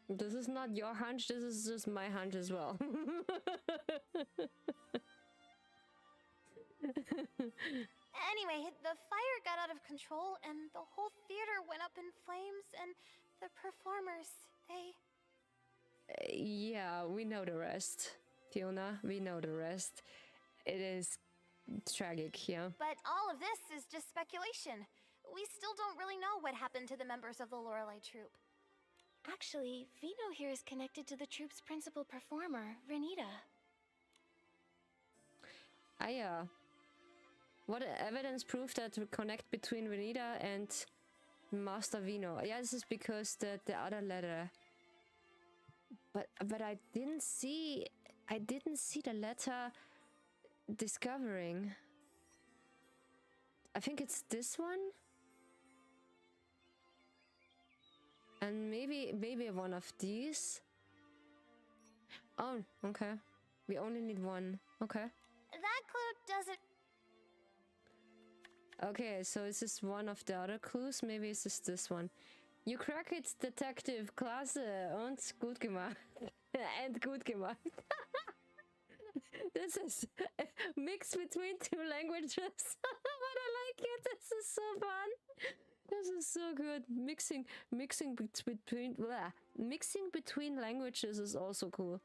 This is not your hunch, this is just my hunch as well. Anyway, the fire got out of control and the whole theater went up in flames and the performers, they... Yeah, we know the rest. Fiona, we know the rest. It is tragic, yeah. But all of this is just speculation. We still don't really know what happened to the members of the Lorelei troupe. Actually, Vino here is connected to the troupe's principal performer, Renita. What evidence proof that we connect between Renita and Master Vino? Yeah, this is because the other letter. But I didn't see the letter discovering. I think it's this one. And maybe one of these. Oh, okay. We only need one. Okay. That clue doesn't... Okay, so is this one of the other clues? Maybe it's just this one. You crack it, Detective. Klasse und gut gemacht. And gut gemacht. This is a mix between two languages. But I like it. This is so fun. This is so good. Mixing between languages is also cool.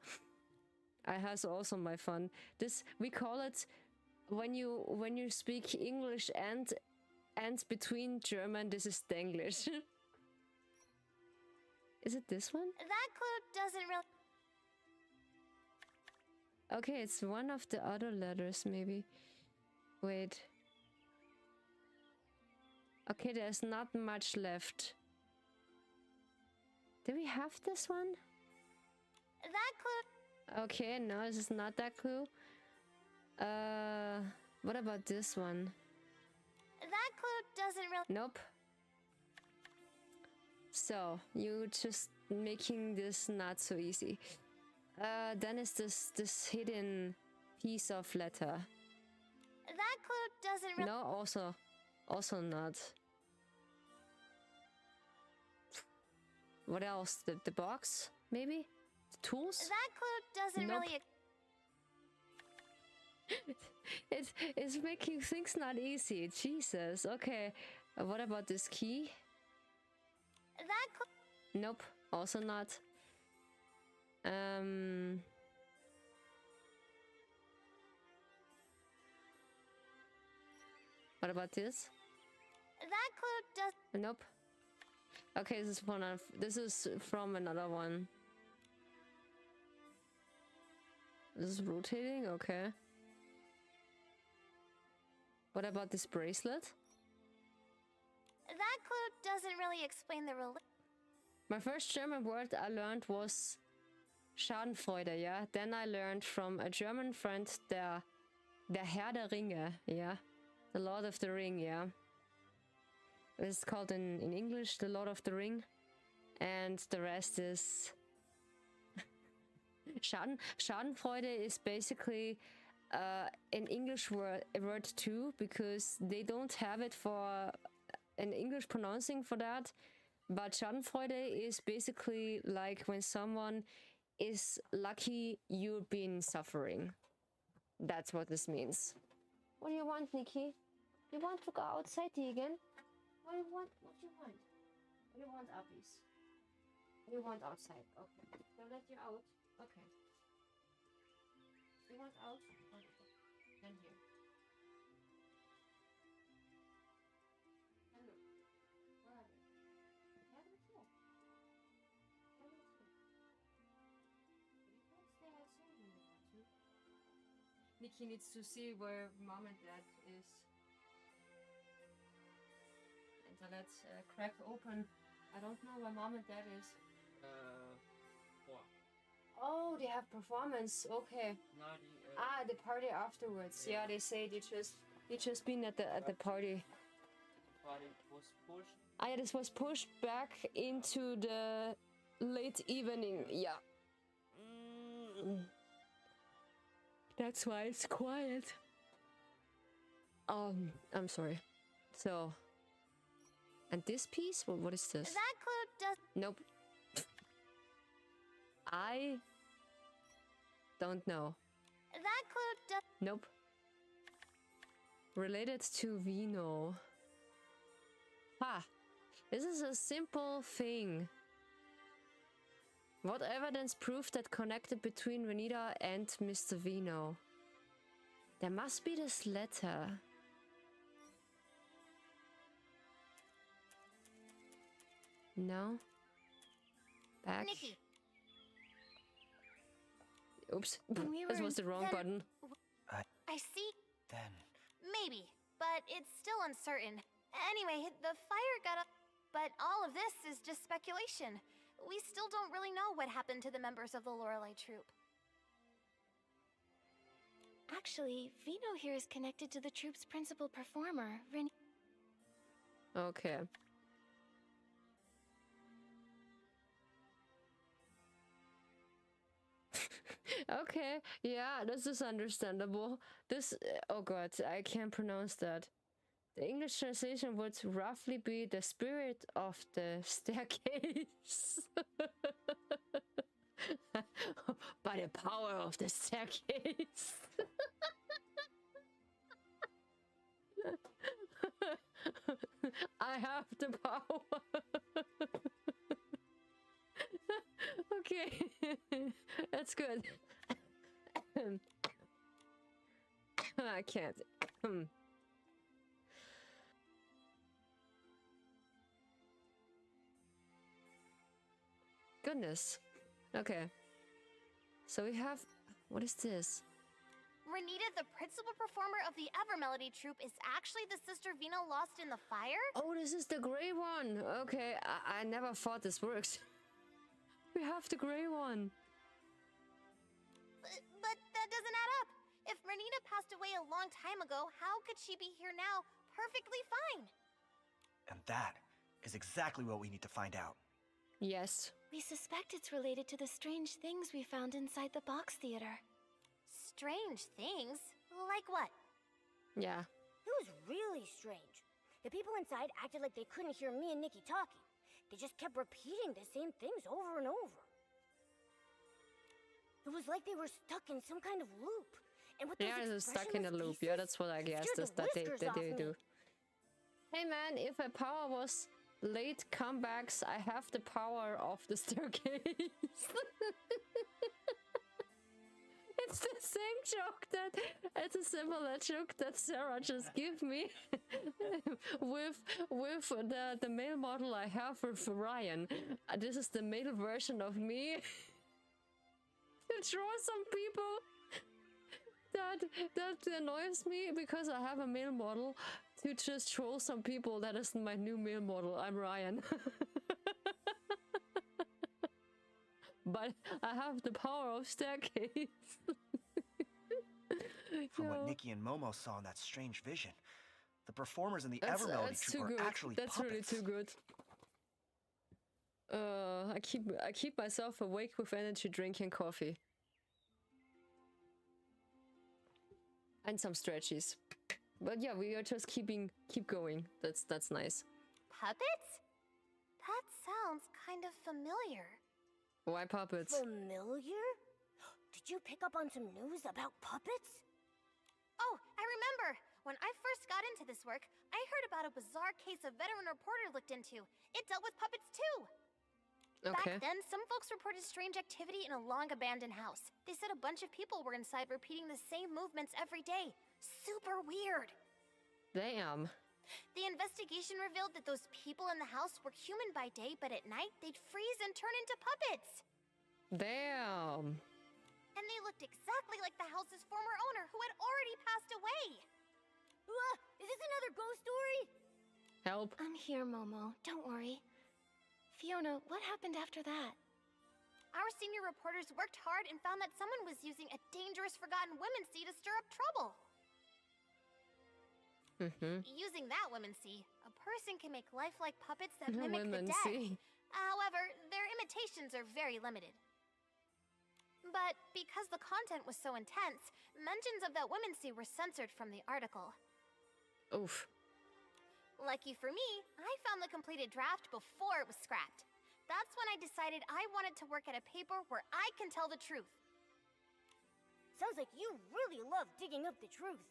I has also my fun. This we call it when you speak English and between German. This is Denglish. Is it this one? That clue doesn't really... Okay, it's one of the other letters, maybe. Wait. Okay, there's not much left. Do we have this one? That clue... Okay, no, this is not that clue. What about this one? That clue doesn't really... Nope. So, you just making this not so easy. Then is this hidden piece of letter. That clue doesn't really... No, also not. What else? The box, maybe? The tools? That clue doesn't Nope. really... It's making things not easy. Jesus. Okay. What about this key? That clue... Nope. Also not. What about this? That clue does. Nope. Okay, this is from another one. This is rotating, okay. What about this bracelet? That clue doesn't really explain the My first German word I learned was Schadenfreude, yeah. Then I learned from a German friend der Herr der Ringe, yeah. The Lord of the Ring, yeah. It's called in English the Lord of the Ring. And the rest is Schadenfreude is basically an English word too, because they don't have it for an English pronouncing for that. But Schadenfreude is basically like when someone is lucky you've been suffering. That's what this means. What do you want, Nikki? You want to go outside again? What do you want? What do you want? What do you want, Abis? You want outside? Okay. They'll let you out. Okay. You want out? Okay. Then here. Hello. Where are they? Yeah, they're here. Yeah, they're here. You can't stay outside when you want to. Nikki needs to see where mom and dad is. And so let's crack open. I don't know where mom and dad is. What? Oh, they have performance. Okay. No, the The party afterwards. Yeah, they say they just been at the party. party was pushed. Yeah, this was pushed back into the late evening. Yeah. That's why it's quiet. I'm sorry. So, and this piece? What is this? That clue does. Nope. I don't know. That clue does. Nope. Related to Vino. Ha! This is a simple thing. What evidence proved that connected between Renita and Mr. Vino? There must be this letter. No? Back? Nikki. Oops. When we This were was the wrong then- button. I see. Then, Maybe, but it's still uncertain. Anyway, the fire got up. But all of this is just speculation. We still don't really know what happened to the members of the Lorelei troupe. Actually, Vino here is connected to the troupe's principal performer, Okay. Okay, yeah, this is understandable. This, oh god, I can't pronounce that. The English translation would roughly be the spirit of the staircase. By the power of the staircase. I have the power. Okay, that's good. I can't. Goodness. Okay. So we have. What is this? Renita, the principal performer of the Evermelody troupe, is actually the sister Vino lost in the fire? Oh, this is the gray one. Okay, I never thought this works. We have the gray one. But that doesn't add up. If Renita passed away a long time ago, how could she be here now perfectly fine? and that is exactly what we need to find out. Yes. We suspect it's related to the strange things we found inside the box theater. Strange things? Like what? Yeah. It was really strange. The people inside acted like they couldn't hear me and Nikki talking. They just kept repeating the same things over and over. It was like they were stuck in some kind of loop. And with Yeah, those it's stuck in a loop. Yeah, that's what I guess scared is the that they whiskers off me. do. Hey man, if a power was late comebacks, I have the power of the staircase. It's the same joke that it's a similar joke that Sarah just gave me with the male model I have with Ryan. This is the male version of me to draw some people that annoys me because I have a male model to just troll some people. That is my new male model. I'm Ryan. But I have the power of staircase. From what Nikki and Momo saw in that strange vision, the performers in the Evermelody troupe are actually That's puppets. really too good. I keep myself awake with energy drink and coffee. And some stretches. But yeah, we are just keep going. That's nice. Puppets? That sounds kind of familiar. Why puppets? Familiar? Did you pick up on some news about puppets? Oh, I remember! When I first got into this work, I heard about a bizarre case a veteran reporter looked into. It dealt with puppets too! Okay. Back then, some folks reported strange activity in a long-abandoned house. They said a bunch of people were inside repeating the same movements every day. Super weird! Damn. The investigation revealed that those people in the house were human by day, but at night they'd freeze and turn into puppets! Damn. And they looked exactly like the house's former owner, who had already passed away! Is this another ghost story? Help. I'm here, Momo. Don't worry. Fiona, what happened after that? Our senior reporters worked hard and found that someone was using a dangerous forgotten women's sea to stir up trouble. Using that women's sea, a person can make lifelike puppets that mimic the dead. However, their imitations are very limited. But because the content was so intense, mentions of that women's sea were censored from the article. Oof. Lucky for me, I found the completed draft before it was scrapped. That's when I decided I wanted to work at a paper where I can tell the truth. Sounds like you really love digging up the truth.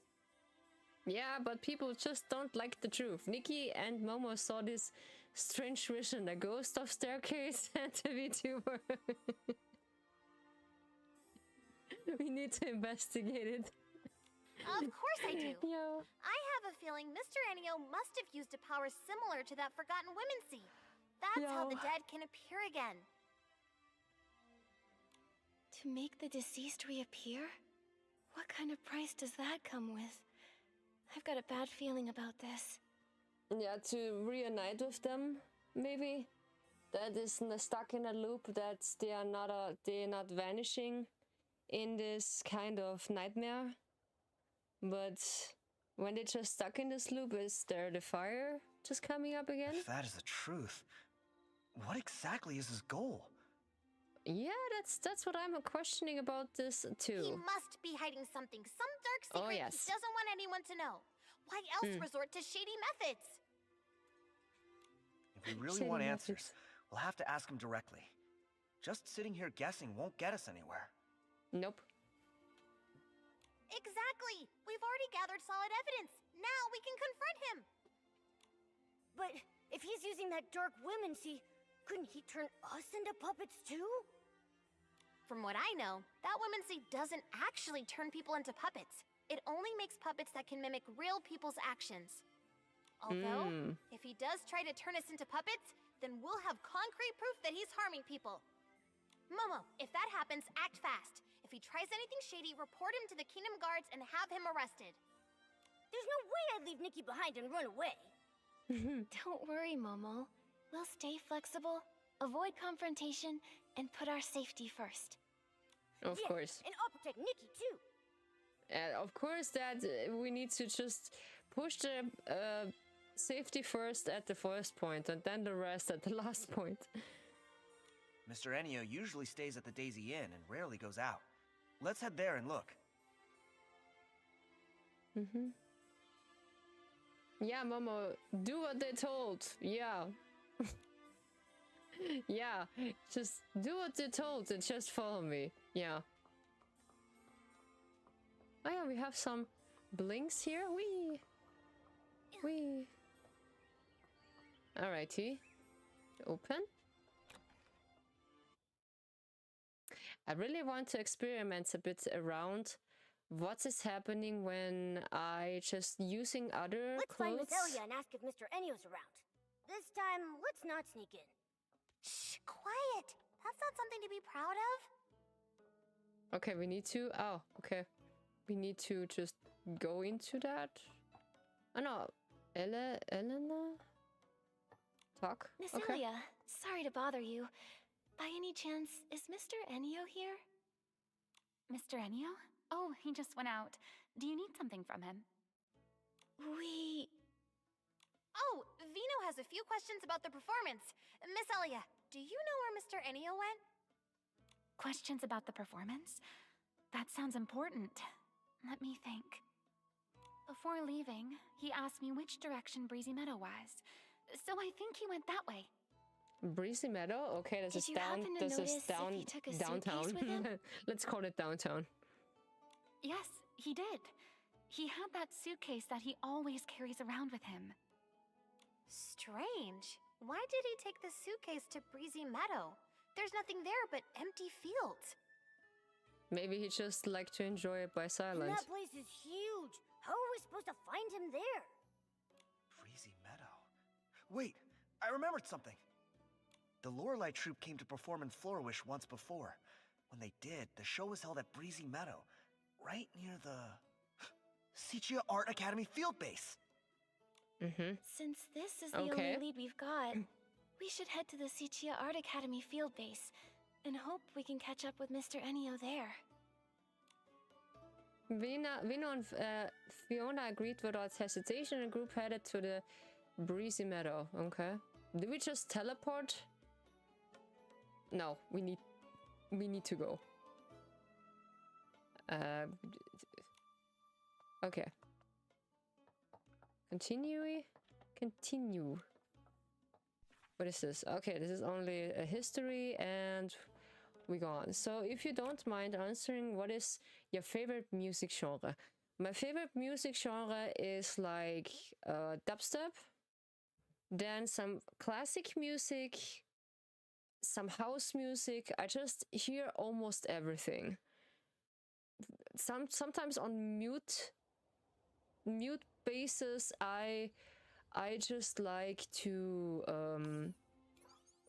Yeah, but people just don't like the truth. Nikki and Momo saw this strange vision, a ghost of staircase and a VTuber. We need to investigate it. Of course I do. Yeah. I have a feeling Mr. Enio must have used a power similar to that forgotten women's sea. That's how the dead can appear again. To make the deceased reappear? What kind of price does that come with? I've got a bad feeling about this. Yeah, to reunite with them, maybe. That is stuck in a loop, that they're not vanishing in this kind of nightmare. But when they're just stuck in this loop, is there the fire just coming up again? If that is the truth, what exactly is his goal? Yeah, that's what I'm questioning about this too. He must be hiding something, some dark secret he doesn't want anyone to know. Why else resort to shady methods? If we really want answers, we'll have to ask him directly. Just sitting here guessing won't get us anywhere. Nope. Exactly! We've already gathered solid evidence. Now we can confront him! But if he's using that dark women's sea, couldn't he turn us into puppets too? From what I know, that women's sea doesn't actually turn people into puppets. It only makes puppets that can mimic real people's actions. Although, if he does try to turn us into puppets, then we'll have concrete proof that he's harming people. Momo, if that happens, act fast. If he tries anything shady, report him to the Kingdom Guards and have him arrested. There's no way I'd leave Nikki behind and run away. Don't worry, Momo. We'll stay flexible, avoid confrontation, and put our safety first. Of course. And I'll protect Nikki too. Of course that we need to just push the safety first at the first point and then the rest at the last point. Mr. Enio usually stays at the Daisy Inn and rarely goes out. Let's head there and look. Yeah, Momo, do what they told. Yeah. Yeah, just do what they told and just follow me. Yeah. Oh yeah, we have some blinks here. Wee. Alrighty. Open. I really want to experiment a bit around what is happening when I just using other Let's find clothes? Miss Elia and ask if Mr. Enio's around. This time, let's not sneak in. Shh, quiet. That's not something to be proud of. Okay, we need to. Oh, okay. We need to just go into that. Oh no, Elena. Talk. Miss Okay. Elia, sorry to bother you. By any chance, is Mr. Enio here? Mr. Enio? Oh, he just went out. Do you need something from him? Oh, Vino has a few questions about the performance. Miss Elia, do you know where Mr. Enio went? Questions about the performance? That sounds important. Let me think. Before leaving, he asked me which direction Breezy Meadow was. So I think he went that way. Breezy Meadow. Okay, this Did is you down. happen to This notice is if down he took a downtown. suitcase with him? Let's call it downtown. Yes, he did. He had that suitcase that he always carries around with him. Strange. Why did he take the suitcase to Breezy Meadow? There's nothing there but empty fields. Maybe he just liked to enjoy it by And silence. that place is huge. How are we supposed to find him there? Breezy Meadow. Wait, I remembered something. The Lorelei troupe came to perform in Flourish once before. When they did, the show was held at Breezy Meadow, right near the Sichia Art Academy field base. Mm-hmm. Since this is the Okay. only lead we've got, we should head to the Sichia Art Academy field base and hope we can catch up with Mr. Enio there. Vino and Fiona agreed without hesitation and group headed to the Breezy Meadow. Okay. Did we just teleport? No, we need to go. Okay. Continue. What is this? Okay, this is only a history and we go on. So if you don't mind answering, what is your favorite music genre? My favorite music genre is like dubstep, then some classic music, some house music. I just hear almost everything. Sometimes on mute basis, I just like to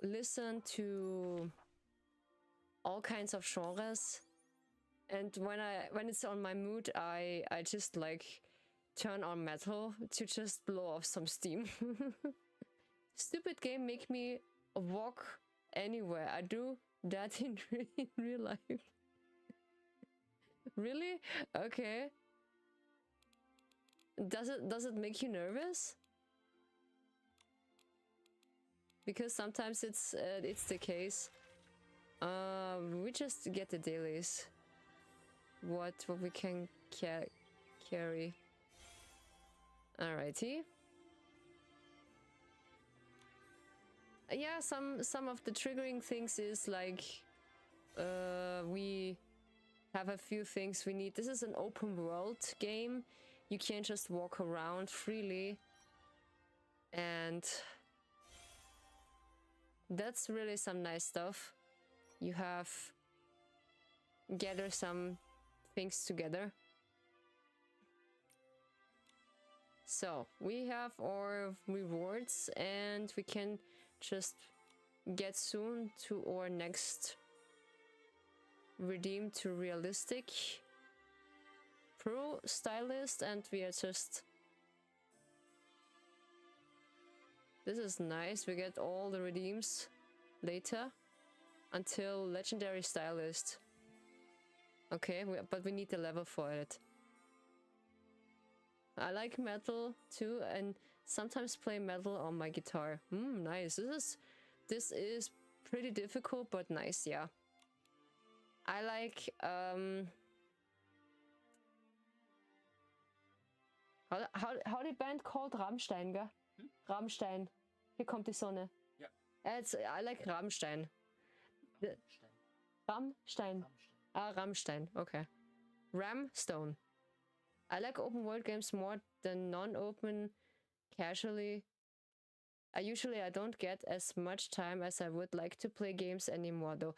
listen to all kinds of genres, and when it's on my mood, I just like turn on metal to just blow off some steam. Stupid game make me walk anywhere. I do that in real life. Really? Okay. Does it make you nervous? Because sometimes it's the case. We just get the dailies. What we can carry. Alrighty. Yeah, some of the triggering things is like we have a few things we need. This is an open world game. You can't just walk around freely, and that's really some nice stuff. You have gather some things together. So we have our rewards and we can just get soon to our next redeem to realistic pro stylist, and we are just, this is nice. We get all the redeems later until legendary stylist. Okay, but we need the level for it. I like metal too, and sometimes play metal on my guitar. Nice. This is pretty difficult, but nice, yeah. I like how die Band called? Rammstein, gell? Rammstein. Hier kommt die Sonne. Ja. I like Rammstein. Rammstein. Ah, Rammstein. Okay. Ramstone. I like open world games more than non-open casually. I don't get as much time as I would like to play games anymore, though.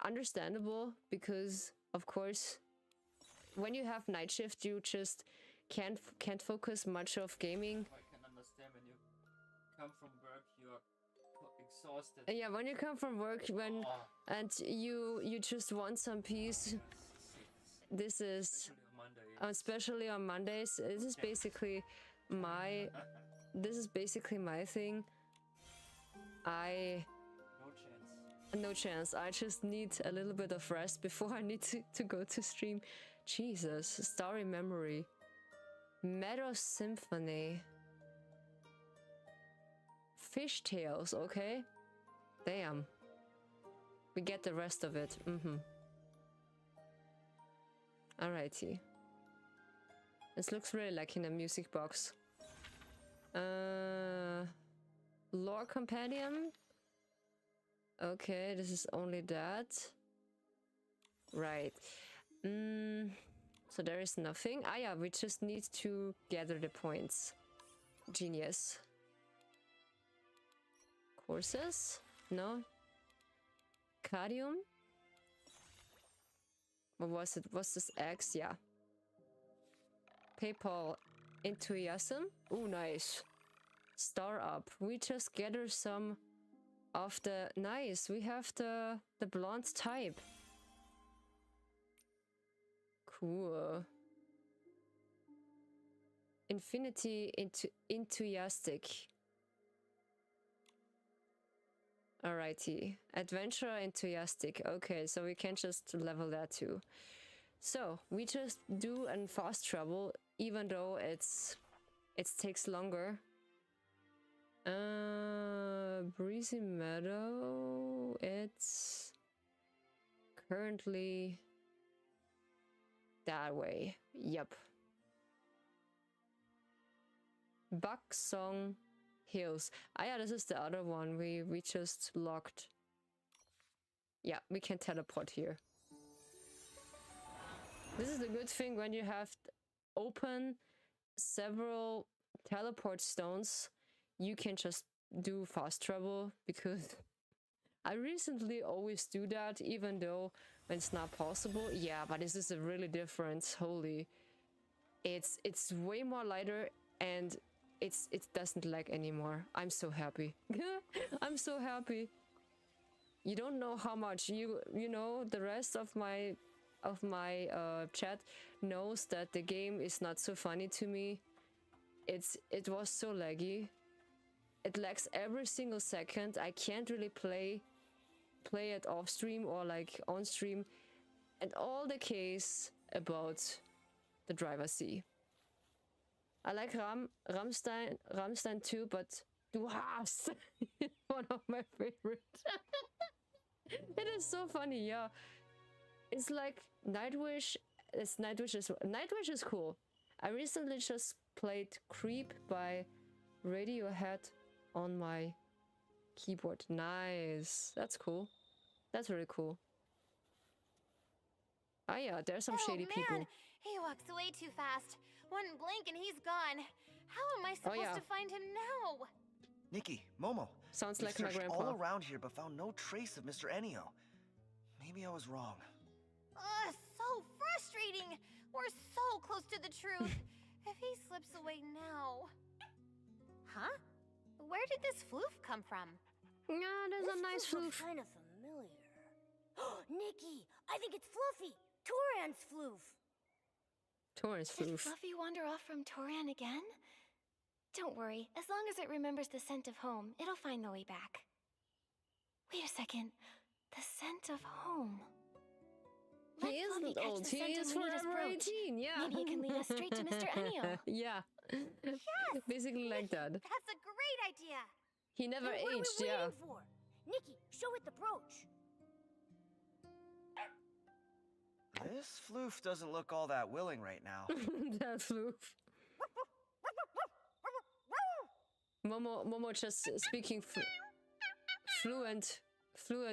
Understandable, because of course when you have night shift, you just can't focus much of gaming. I can understand when you come from work, you are exhausted. Yeah, when you come from work, and you just want some peace. This is especially on Mondays. This is basically my thing. No chance. I just need a little bit of rest before I need to go to stream. Jesus, Starry Memory. Meadow Symphony. Fishtails, okay? Damn. We get the rest of it. Alrighty. This looks really like in a music box. Lore Compendium. Okay, this is only that. Right. So there is nothing. Ah yeah, we just need to gather the points. Genius. Courses? No. Cadium? What was it? What's this X? Yeah. PayPal. Enthusiasm? Ooh, nice. Star up. We just gather some of the... Nice. We have the blonde type. Cool. Infinity into enthusiastic. Alrighty. Adventurer enthusiastic. Okay, so we can just level that too. So we just do a fast travel, even though it takes longer. Breezy Meadow. It's currently that way. Yep. Bucksong Hills. Ah yeah, this is the other one we just locked. Yeah, we can teleport here. This is the good thing when you have open several teleport stones. You can just do fast travel, because I recently always do that, even though when it's not possible. Yeah, but this is a really difference. Holy, it's way more lighter, and it doesn't lag anymore. I'm so happy. I'm so happy. You don't know how much you know. The rest of my chat knows that the game is not so funny to me. It was so laggy. It lags every single second. I can't really play it off stream or like on stream. And all the case about the driver C. I like Rammstein too, but Du hast one of my favorites. It is so funny, yeah. It's like Nightwish. Nightwish is cool. I recently just played Creep by Radiohead on my keyboard. Nice. That's cool. That's really cool. Ah yeah, there's some shady people. He walks away too fast. One blink and he's gone. How am I supposed to find him now? Nikki, Momo. Sounds we like my searched grandpa. all around here but found no trace of Mr. Ennio. Maybe I was wrong. So frustrating. We're so close to the truth. If he slips away now... Huh? Where did this floof come from? Yeah, there's a nice floof. Kind of familiar. Nikki, I think it's Fluffy. Toran's floof. Toran's Did floof. Fluffy wander off from Toran again? Don't worry, as long as it remembers the scent of home, it'll find the way back. Wait a second. The scent of home. Let He Fluffy isn't catch old. the He scent is of Juanita's forever brooch. 18. Yeah. Maybe it can lead us straight to Mr. Ennio. Yeah. Yes! Basically like that. That's a great idea. He never Then what are we aged. Yeah. waiting for? Nikki, show it the brooch. This floof doesn't look all that willing right now. That floof. Momo just speaking fluent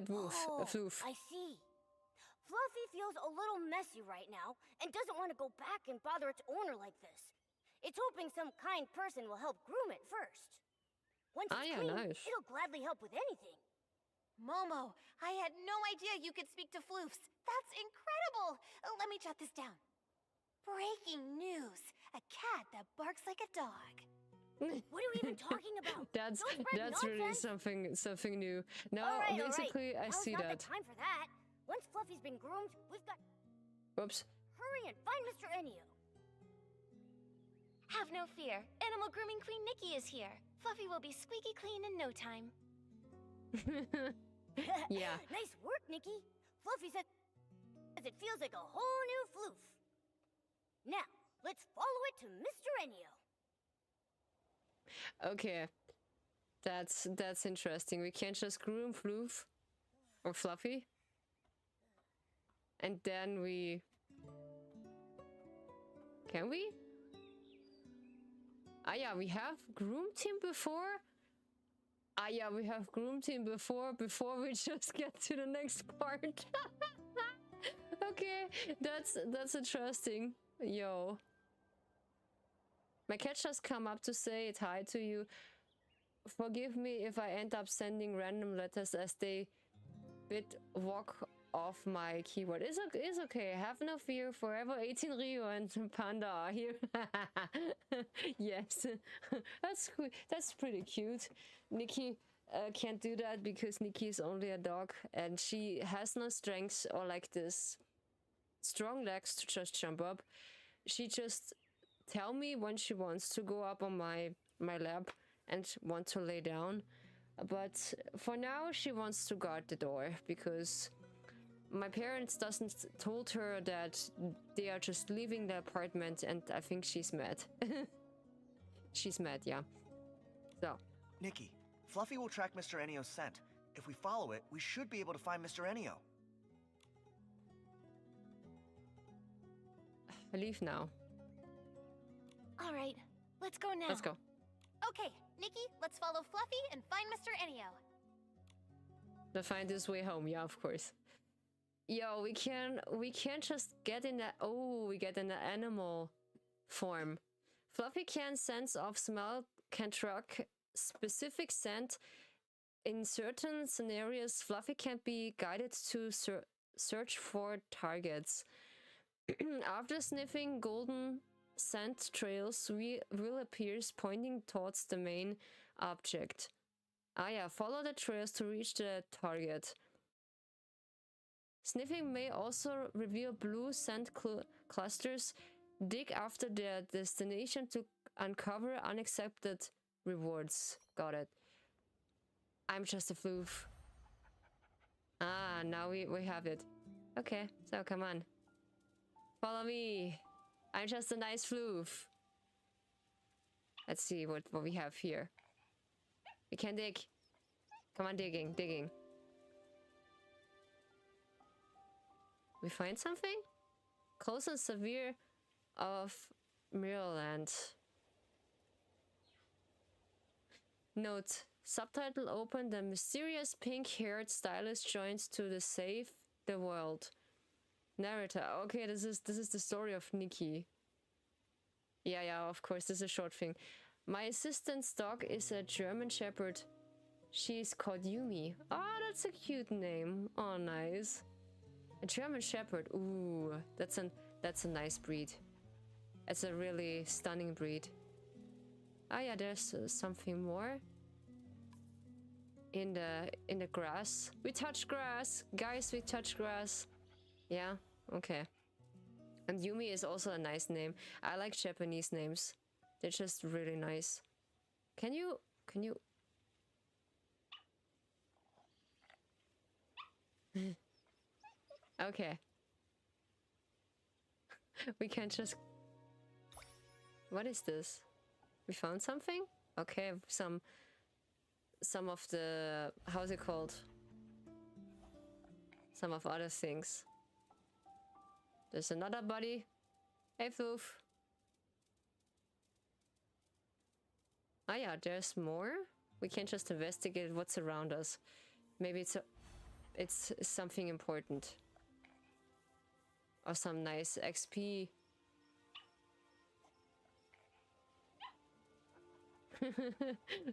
woof. Floof. I see. Fluffy feels a little messy right now and doesn't want to go back and bother its owner like this. It's hoping some kind person will help groom it first. Once it's clean, nice. it'll gladly help with anything. Momo, I had no idea you could speak to floofs. That's incredible. Let me jot this down. Breaking news! A cat that barks like a dog. What are we even talking about? That's Don't spread really nonsense. something new. No, All right, basically I Now's see not that. the time for that. Once Fluffy's been groomed, we've got... Whoops. Hurry and find Mr. Enio. Have no fear. Animal grooming queen Nikki is here. Fluffy will be squeaky clean in no time. Yeah. Nice work, Nikki. Fluffy says it feels like a whole new floof. Now, let's follow it to Mr. Enio. Okay. That's interesting. We can't just groom Floof or Fluffy. And then we... Can we? Ah yeah, we have groomed him before? Ah yeah, we have groomed him before we just get to the next part. Okay, that's interesting. Yo. My cat just come up to say hi to you. Forgive me if I end up sending random letters as they bit walk off my keyboard. It's okay. Have no fear. Forever 18 Rio and Panda are here. Yes. That's cool. That's pretty cute. Nikki can't do that because Nikki is only a dog and she has no strength or like this strong legs to just jump up. She just tell me when she wants to go up on my lap and want to lay down. But for now she wants to guard the door because my parents doesn't told her that they are just leaving the apartment, and I think she's mad. She's mad, yeah. So. Nikki, Fluffy will track Mr. Enio's scent. If we follow it, we should be able to find Mr. Enio. Leave now. All right, let's go now. Let's go. Okay, Nikki, let's follow Fluffy and find Mr. Enio. To find his way home, yeah, of course. Yo, we can't just get in that. Oh, we get in the animal form. Fluffy can sense of smell, can track specific scent. In certain scenarios, Fluffy can be guided to search for targets. After sniffing golden scent trails, will appears pointing towards the main object. Ah yeah, follow the trails to reach the target. Sniffing may also reveal blue scent clusters. Dig after their destination to uncover unaccepted rewards. Got it. I'm just a floof. Ah, now we have it. Okay, so come on. Follow me. I'm just a nice floof. Let's see what we have here. We can dig. Come on, digging. We find something? Close and severe of Maryland. Note, subtitle open, the mysterious pink-haired stylist joins to save the world. Narrator, okay, this is the story of Nikki. Yeah, of course, this is a short thing. My assistant's dog is a German Shepherd. She's called Yumi. Oh, that's a cute name. Oh, nice. A German Shepherd. Ooh, that's a nice breed. It's a really stunning breed. Ah yeah, there's something more. In the grass. We touch grass. Guys, we touch grass. Yeah, okay. And Yumi is also a nice name. I like Japanese names. They're just really nice. Can you Okay. We can't just... What is this? We found something? Okay, some of the... How's it called? Some of other things. There's another body. Hey, Floof. Ah yeah, there's more. We can't just investigate what's around us. Maybe it's something important. Or some nice XP.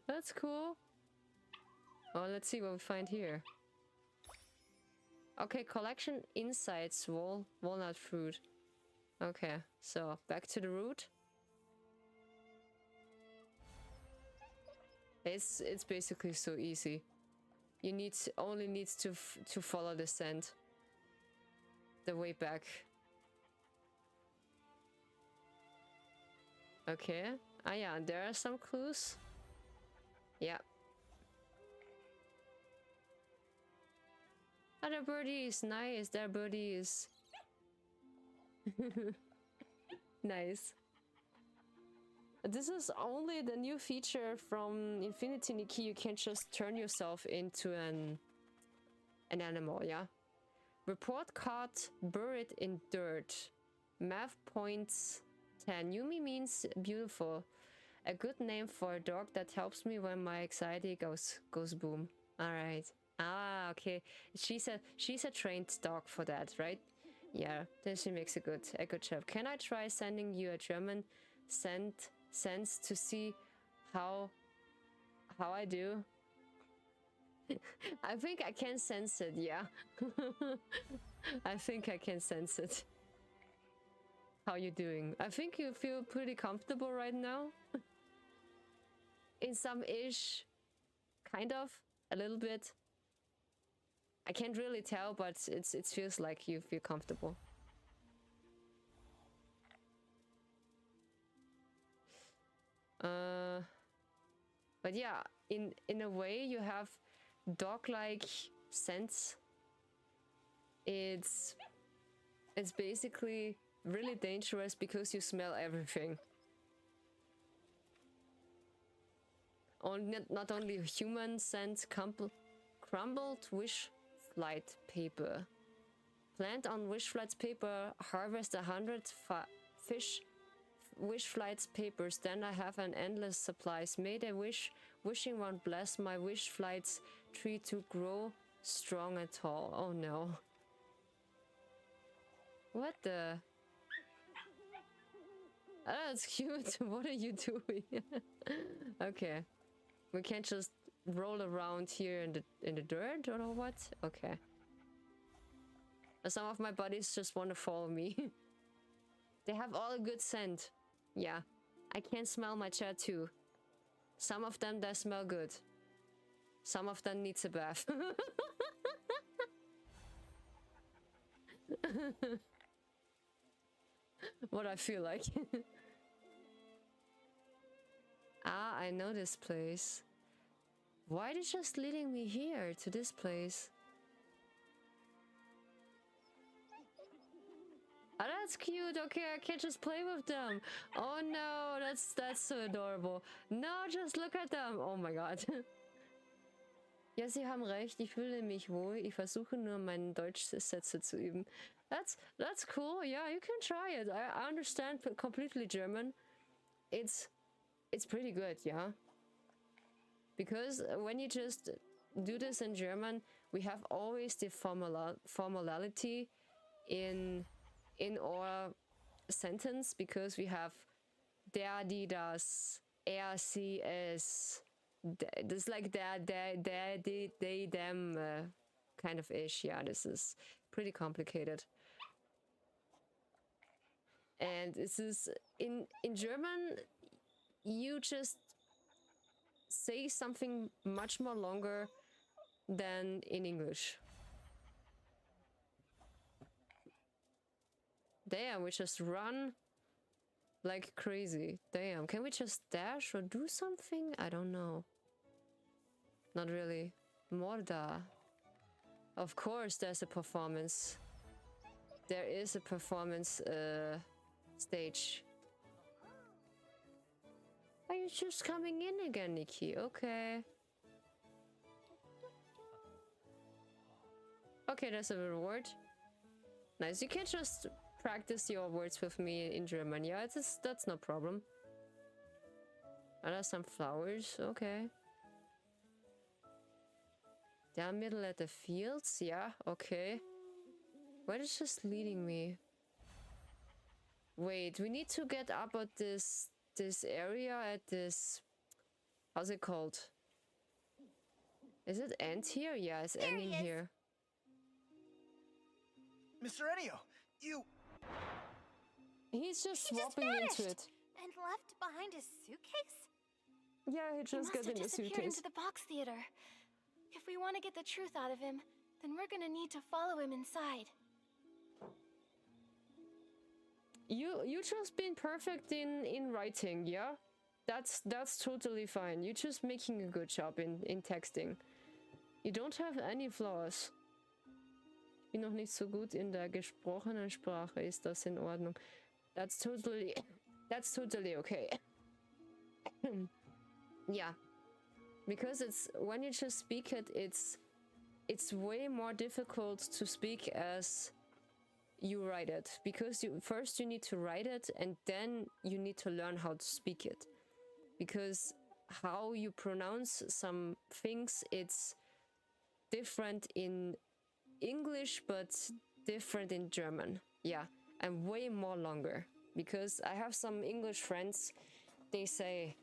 That's cool. Oh, let's see what we find here. Okay, collection insights, walnut fruit. Okay, so back to the route. It's basically so easy. You only needs to follow the scent the way back. Okay. Ah yeah, there are some clues. Yeah. Oh, the birdie is nice. Their birdie is nice. This is only the new feature from Infinity Nikki. You can just turn yourself into an animal, yeah? Report caught buried in dirt. Math points 10. Yumi means beautiful. A good name for a dog that helps me when my anxiety goes boom. Alright. Ah, okay. She's a trained dog for that, right? Yeah, then she makes a good job. Can I try sending you a German sense to see how I do? I think I can sense it, yeah. I think I can sense it. How you doing? I think you feel pretty comfortable right now. In some ish, kind of, a little bit. I can't really tell, but it feels like you feel comfortable. But yeah, in a way you have dog-like sense. It's basically really dangerous because you smell everything. Not only human scent, crumbled wish flight paper. Plant on wish flight paper, harvest 100 fish wish flights papers, then I have an endless supplies. Made a wish, wishing one bless my wish flights tree to grow strong and tall. Oh no. What the? Oh, that's cute. What are you doing? Okay. We can't just roll around here in the dirt or what? Okay. Some of my buddies just want to follow me. They have all a good scent. Yeah. I can smell my chair too. Some of them they smell good. Some of them needs a bath. What I feel like. Ah, I know this place. Why are they just leading me here to this place? Oh, that's cute. Okay, I can just play with them. Oh no, that's so adorable. No, just look at them. Oh my god. Ja, Sie haben recht. Ich fühle mich wohl. Ich versuche nur meine Deutschsätze zu üben. That's cool. Yeah, you can try it. I understand completely German. It's pretty good, yeah. Because when you just do this in German, we have always the formality in our sentence, because we have der, die, das, sie, es. This like der, die, they, them kind of ish. Yeah, this is pretty complicated. And this is in German, you just say something much more longer than in English. Damn, we just run like crazy. Damn, can we just dash or do something? I don't know. Not really. Morda. Of course there's a performance. There is a performance stage. Are you just coming in again, Nikki? Okay. Okay, there's a reward. Nice. You can just practice your words with me in German. Yeah, that's no problem. Are there some flowers? Okay. Down middle at the fields? Yeah, okay. Where is this leading me? Wait, we need to get up at this area at this... How's it called? Is it end here? Yeah, it's ending here. Mr. Ennio, you... He's just He just swapping into vanished! it. And left behind his suitcase? Yeah, he He just must got have in the disappeared suitcase. into the box theater. If we want to get the truth out of him, then we're gonna need to follow him inside. You just been perfect in writing, yeah? That's totally fine. You're just making a good job in texting. You don't have any flaws. Ich bin noch nicht so gut in der gesprochenen Sprache. Ist das in Ordnung? That's totally okay. Yeah. Because it's when you just speak it, it's way more difficult to speak as you write it, because first you need to write it and then you need to learn how to speak it, because how you pronounce some things, it's different in English but different in German. Yeah, and way more longer, because I have some English friends, they say,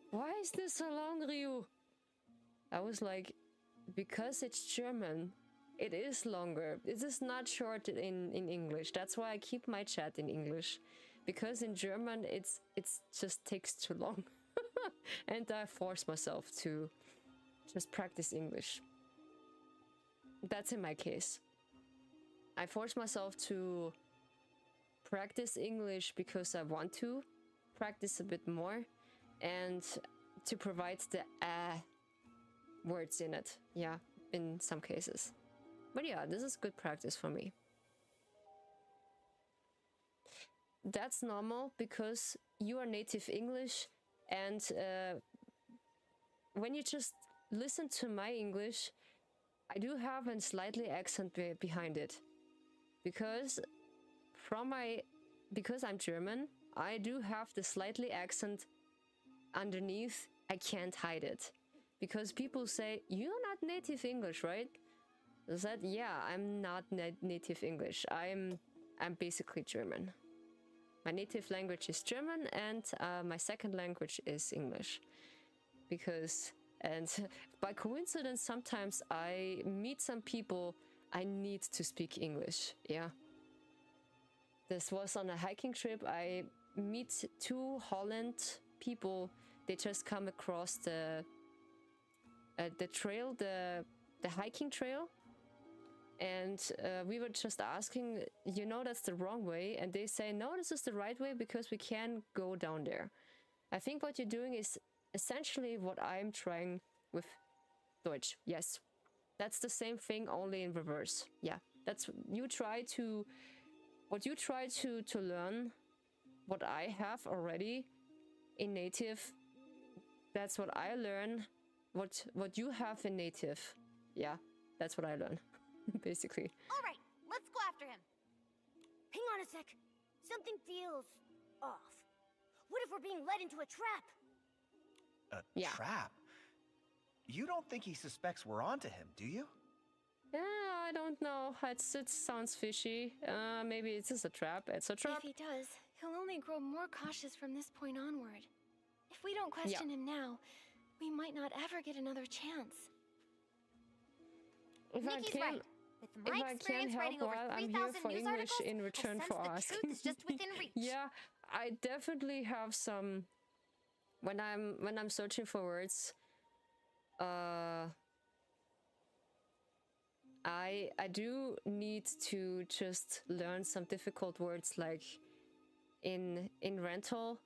why is this so long, Ryu? I was like, because it's German. It is longer. It is not short in English. That's why I keep my chat in English. Because in German, it's just takes too long. And I force myself to just practice English. That's in my case. I force myself to practice English because I want to practice a bit more and to provide the words in it. Yeah, in some cases. But yeah, this is good practice for me. That's normal because you are native English, and when you just listen to my English, I do have a slightly accent behind it. Because because I'm German, I do have the slightly accent underneath. I can't hide it. Because people say, you're not native English, right? I said, yeah, I'm not native English. I'm basically German. My native language is German, and my second language is English. Because, and by coincidence, sometimes I meet some people, I need to speak English. Yeah. This was on a hiking trip. I meet two Holland people. They just come across the trail, the hiking trail. And we were just asking, you know, that's the wrong way. And they say, no, this is the right way because we can go down there. I think what you're doing is essentially what I'm trying with Deutsch. Yes. That's the same thing, only in reverse. Yeah. That's, what you try to learn, what I have already in native. That's what I learn. What you have in native. Yeah. That's what I learn. Basically. All right, let's go after him. Hang on a sec. Something feels off. What if we're being led into a trap? A trap? You don't think he suspects we're onto him, do you? Yeah, I don't know. It sounds fishy. Maybe it's just a trap. It's a trap. If he does, he'll only grow more cautious from this point onward. If we don't question him now, we might not ever get another chance. Nikki's right. With my experience writing over 3,000 news articles, in return for the asking. truth is just within reach. Yeah, I definitely have some. When I'm searching for words, I do need to just learn some difficult words, like in rental.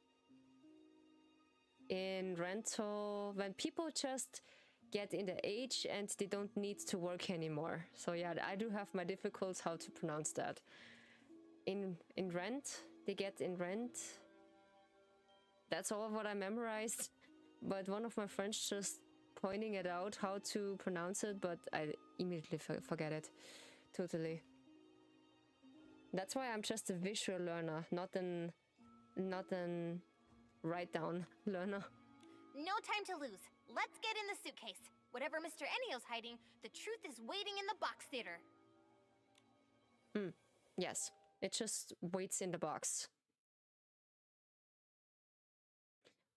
In rental, when people just get in the age and they don't need to work anymore. So yeah, I do have my difficulties how to pronounce that. In rent, they get in rent. That's all what I memorized. But one of my friends just pointing it out how to pronounce it, but I immediately forget it. Totally. That's why I'm just a visual learner, not an write down learner. No time to lose. Let's get in the suitcase. Whatever Mr. Enio's hiding, the truth is waiting in the box theater. Yes, it just waits in the box.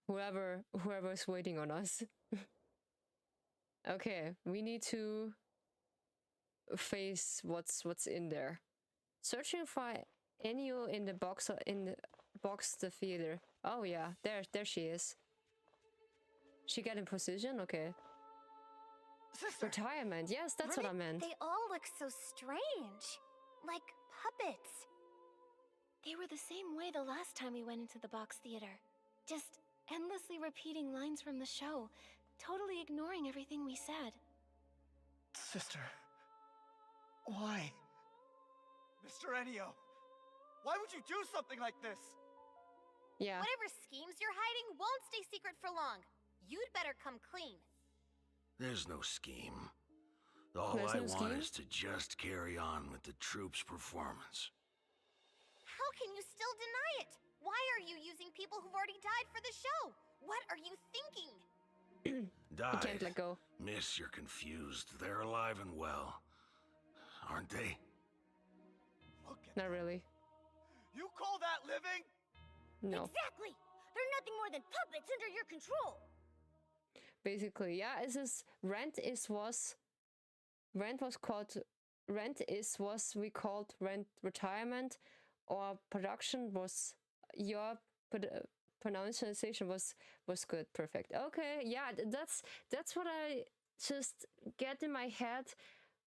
Whoever's waiting on us. Okay, we need to face what's in there. Searching for Enio in the box the theater. Oh yeah, there she is. She got in position. Okay. Sister! Retirement. Yes, that's what I meant. They all look so strange. Like puppets. They were the same way the last time we went into the box theater. Just endlessly repeating lines from the show, totally ignoring everything we said. Sister. Why? Mr. Enio, why would you do something like this? Yeah. Whatever schemes you're hiding won't stay secret for long. You'd better come clean. There's no scheme. All There's I no want scheme? is to just carry on with the troupe's performance. How can you still deny it? Why are you using people who've already died for the show? What are you thinking? Died. Can't let go. Miss, you're confused. They're alive and well. Aren't they? Look at Not really. You call that living? No. Exactly! They're nothing more than puppets under your control! Basically, yeah. It is rent was we called rent retirement, or production was your pronunciation was good, perfect. Okay, yeah, that's what I just get in my head.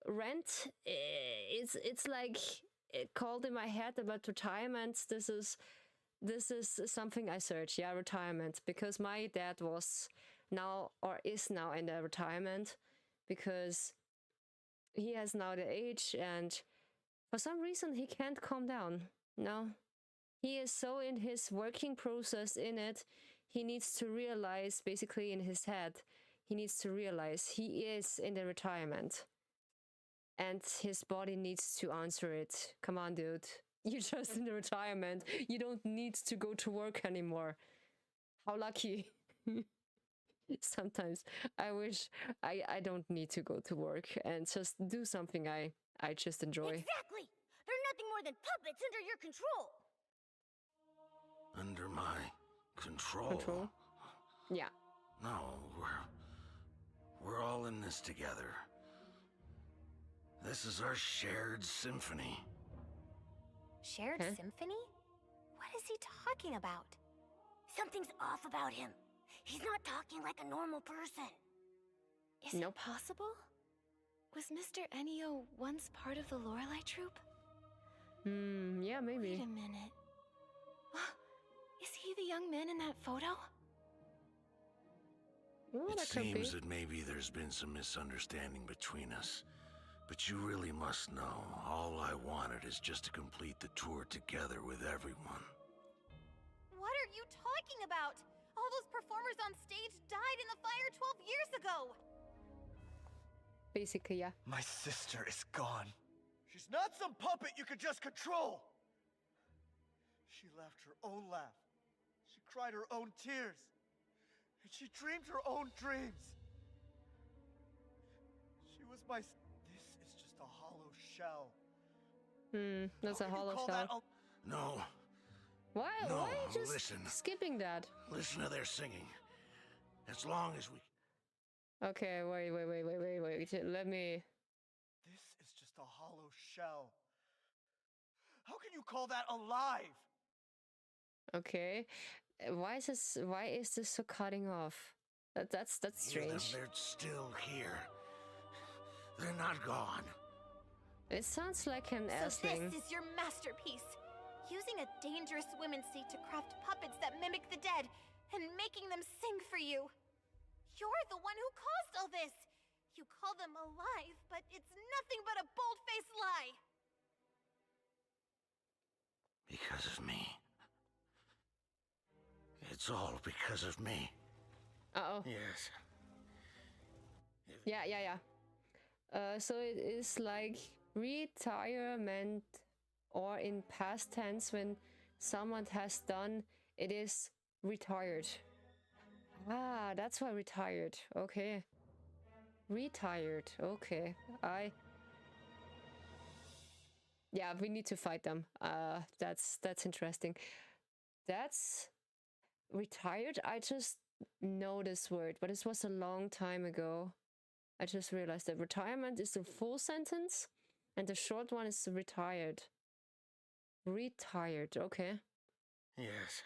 Rent, it's like called in my head about retirement. This is something I searched. Yeah, retirement, because my dad was now or is now in the retirement because he has now the age, and for some reason he can't calm down. No, he is so in his working process in it. He needs to realize, basically in his head, he needs to realize he is in the retirement, and his body needs to answer it. Come on, dude. You're just in the retirement. You don't need to go to work anymore. How lucky. Sometimes I wish I don't need to go to work and just do something I just enjoy. Exactly! They're nothing more than puppets under your control! Under my control? Control? Yeah. No, we're all in this together. This is our shared symphony. Shared Huh? symphony? What is he talking about? Something's off about him. He's not talking like a normal person. Is Nope. it possible? Was Mr. Enio once part of the Lorelei troupe? Yeah, maybe. Wait a minute. Is he the young man in that photo? Oh, It that could be. seems that maybe there's been some misunderstanding between us. But you really must know, all I wanted is just to complete the tour together with everyone. What are you talking about? All those performers on stage died in the fire 12 years ago. Basically, yeah. My sister is gone. She's not some puppet you could just control. She laughed her own laugh. She cried her own tears. And she dreamed her own dreams. She was my... This is just a hollow shell. That's How a can you hollow call shell. that No, Why No, are you just listen. skipping that? listen to their singing. As long as we... Okay, wait. Let me. This is just a hollow shell. How can you call that alive? Okay. Why is this so cutting off? That's Hear them, strange. they're still here. They're not gone. It sounds like an So S-ling. this is your masterpiece. Using a dangerous women's state to craft puppets that mimic the dead and making them sing for you. You're the one who caused all this. You call them alive, but it's nothing but a bold-faced lie. Because of me. It's all because of me. Uh-oh. Yes. Yeah. So it is like retirement, or in past tense when someone has done, it is retired. Ah, that's why retired. Okay. Retired. Okay. Yeah, we need to fight them. That's interesting. That's retired. I just know this word, but this was a long time ago. I just realized that retirement is the full sentence and the short one is retired. Retired, okay. Yes.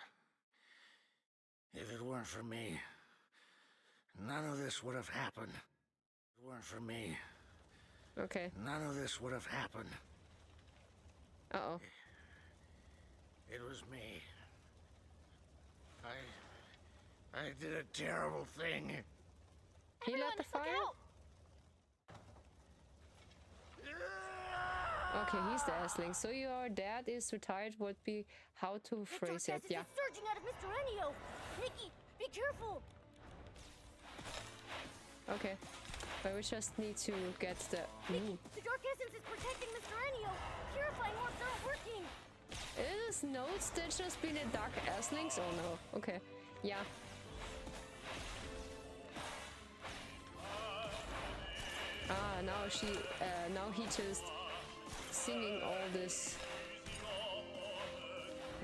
If it weren't for me, none of this would have happened. If it weren't for me, Okay. none of this would have happened. Uh-oh. It was me. I did a terrible thing. He lit the fire? Okay, he's the assling. So your dad is retired would be how to phrase it, yeah. It's surging out of Mr. Enio! Nikki, be careful! Okay. But we just need to get the... Nikki, the dark essence is protecting Mr. Enio! Purifying orbs aren't working! Is notes that just been a dark asslings? Oh no. Okay. Yeah. Ah, now he just singing all this.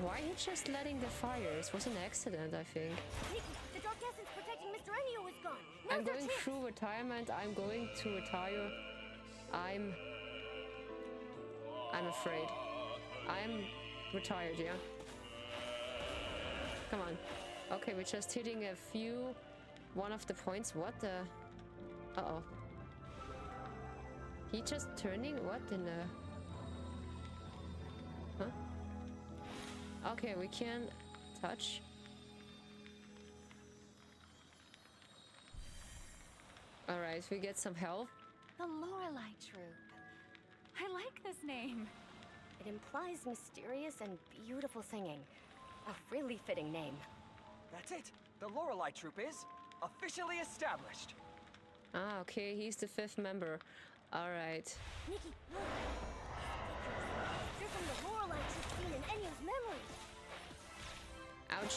Why he just letting the fires? Was an accident, I think. Nikki, the dark essence protecting Mr. Enio is gone. Now's I'm our going chance. through retirement. I'm going to retire. I'm afraid. I'm retired, yeah. Come on. Okay, we're just hitting one of the points. What the? Uh-oh. He just turning? What in the... Huh? Okay, we can touch. Alright, we get some help. The Lorelei Troop. I like this name. It implies mysterious and beautiful singing. A really fitting name. That's it. The Lorelei Troop is officially established. Ah, okay, he's the 5th member. Alright. Nikki, look! They're from the Lorelei Troop seen in Enio's memory! Ouch.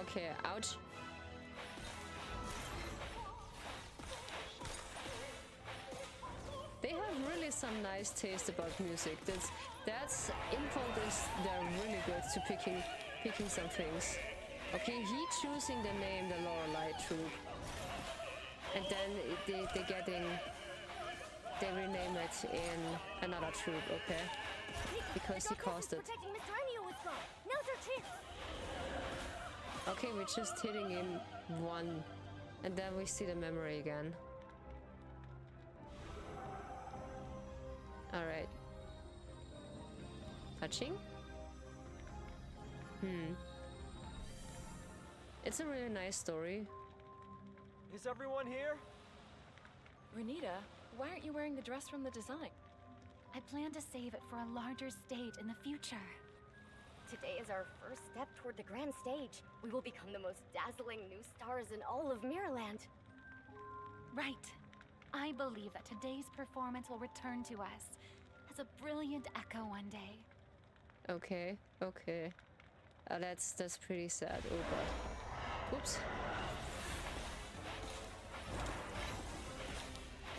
Okay, ouch. They have really some nice taste about music. That's info is they're really good to picking some things. Okay, he choosing the name the Lorelei Troop. And then they rename it in another troop, okay? Because he caused it. Protecting Mr. Enio is gone. Now's our chance. Okay, we're just hitting him one, and then we see the memory again. Alright. Touching? It's a really nice story. Is everyone here? Renita, why aren't you wearing the dress from the design? I plan to save it for a larger stage in the future. Today is our first step toward the grand stage. We will become the most dazzling new stars in all of Mirrorland. Right. I believe that today's performance will return to us as a brilliant echo one day. Okay, okay. That's pretty sad. Oh god. Oops.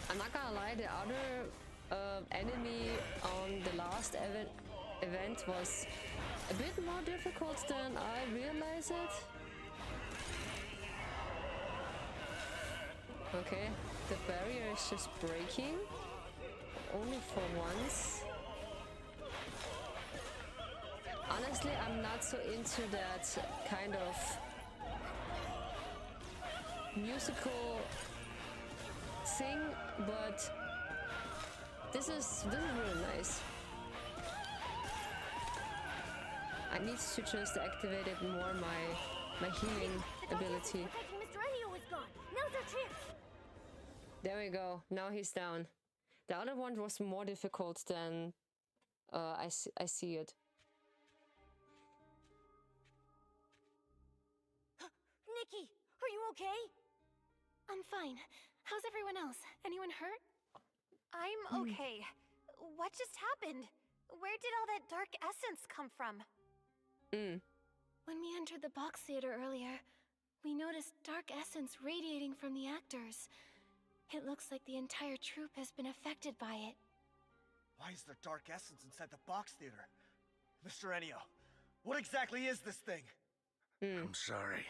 I'm not gonna lie, the other enemy on the last event was a bit more difficult than I realized it. Okay, the barrier is just breaking. Only for once. Honestly, I'm not so into that kind of musical thing, but this is really nice. I need to just activate it more my healing ability. Protecting Mr. Enio is gone. Now's our chance. There we go. Now he's down. The other one was more difficult than I see it. Nikki, are you okay? I'm fine. How's everyone else? Anyone hurt? I'm okay. What just happened? Where did all that dark essence come from? When we entered the box theater earlier, we noticed dark essence radiating from the actors. It looks like the entire troupe has been affected by it. Why is there dark essence inside the box theater? Mr. Enio, what exactly is this thing? I'm sorry.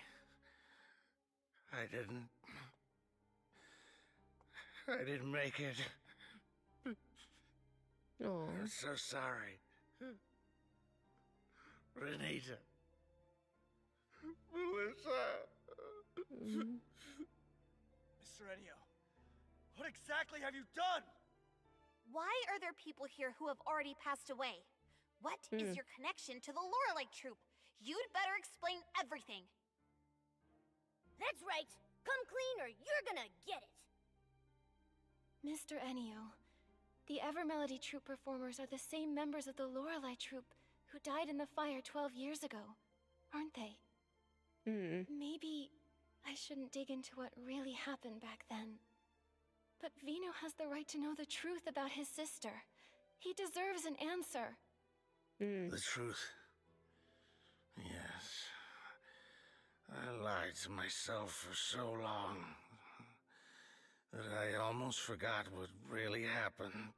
I didn't make it. Oh. I'm so sorry. Renita. Melissa. Mr. Enio, what exactly have you done? Why are there people here who have already passed away? What is your connection to the Lorelei troupe? You'd better explain everything. That's right. Come clean or you're gonna get it. Mr. Enio, the Evermelody troupe performers are the same members of the Lorelei troupe who died in the fire 12 years ago, aren't they? Maybe I shouldn't dig into what really happened back then. But Vino has the right to know the truth about his sister. He deserves an answer. The truth? Yes. I lied to myself for so long that I almost forgot what really happened.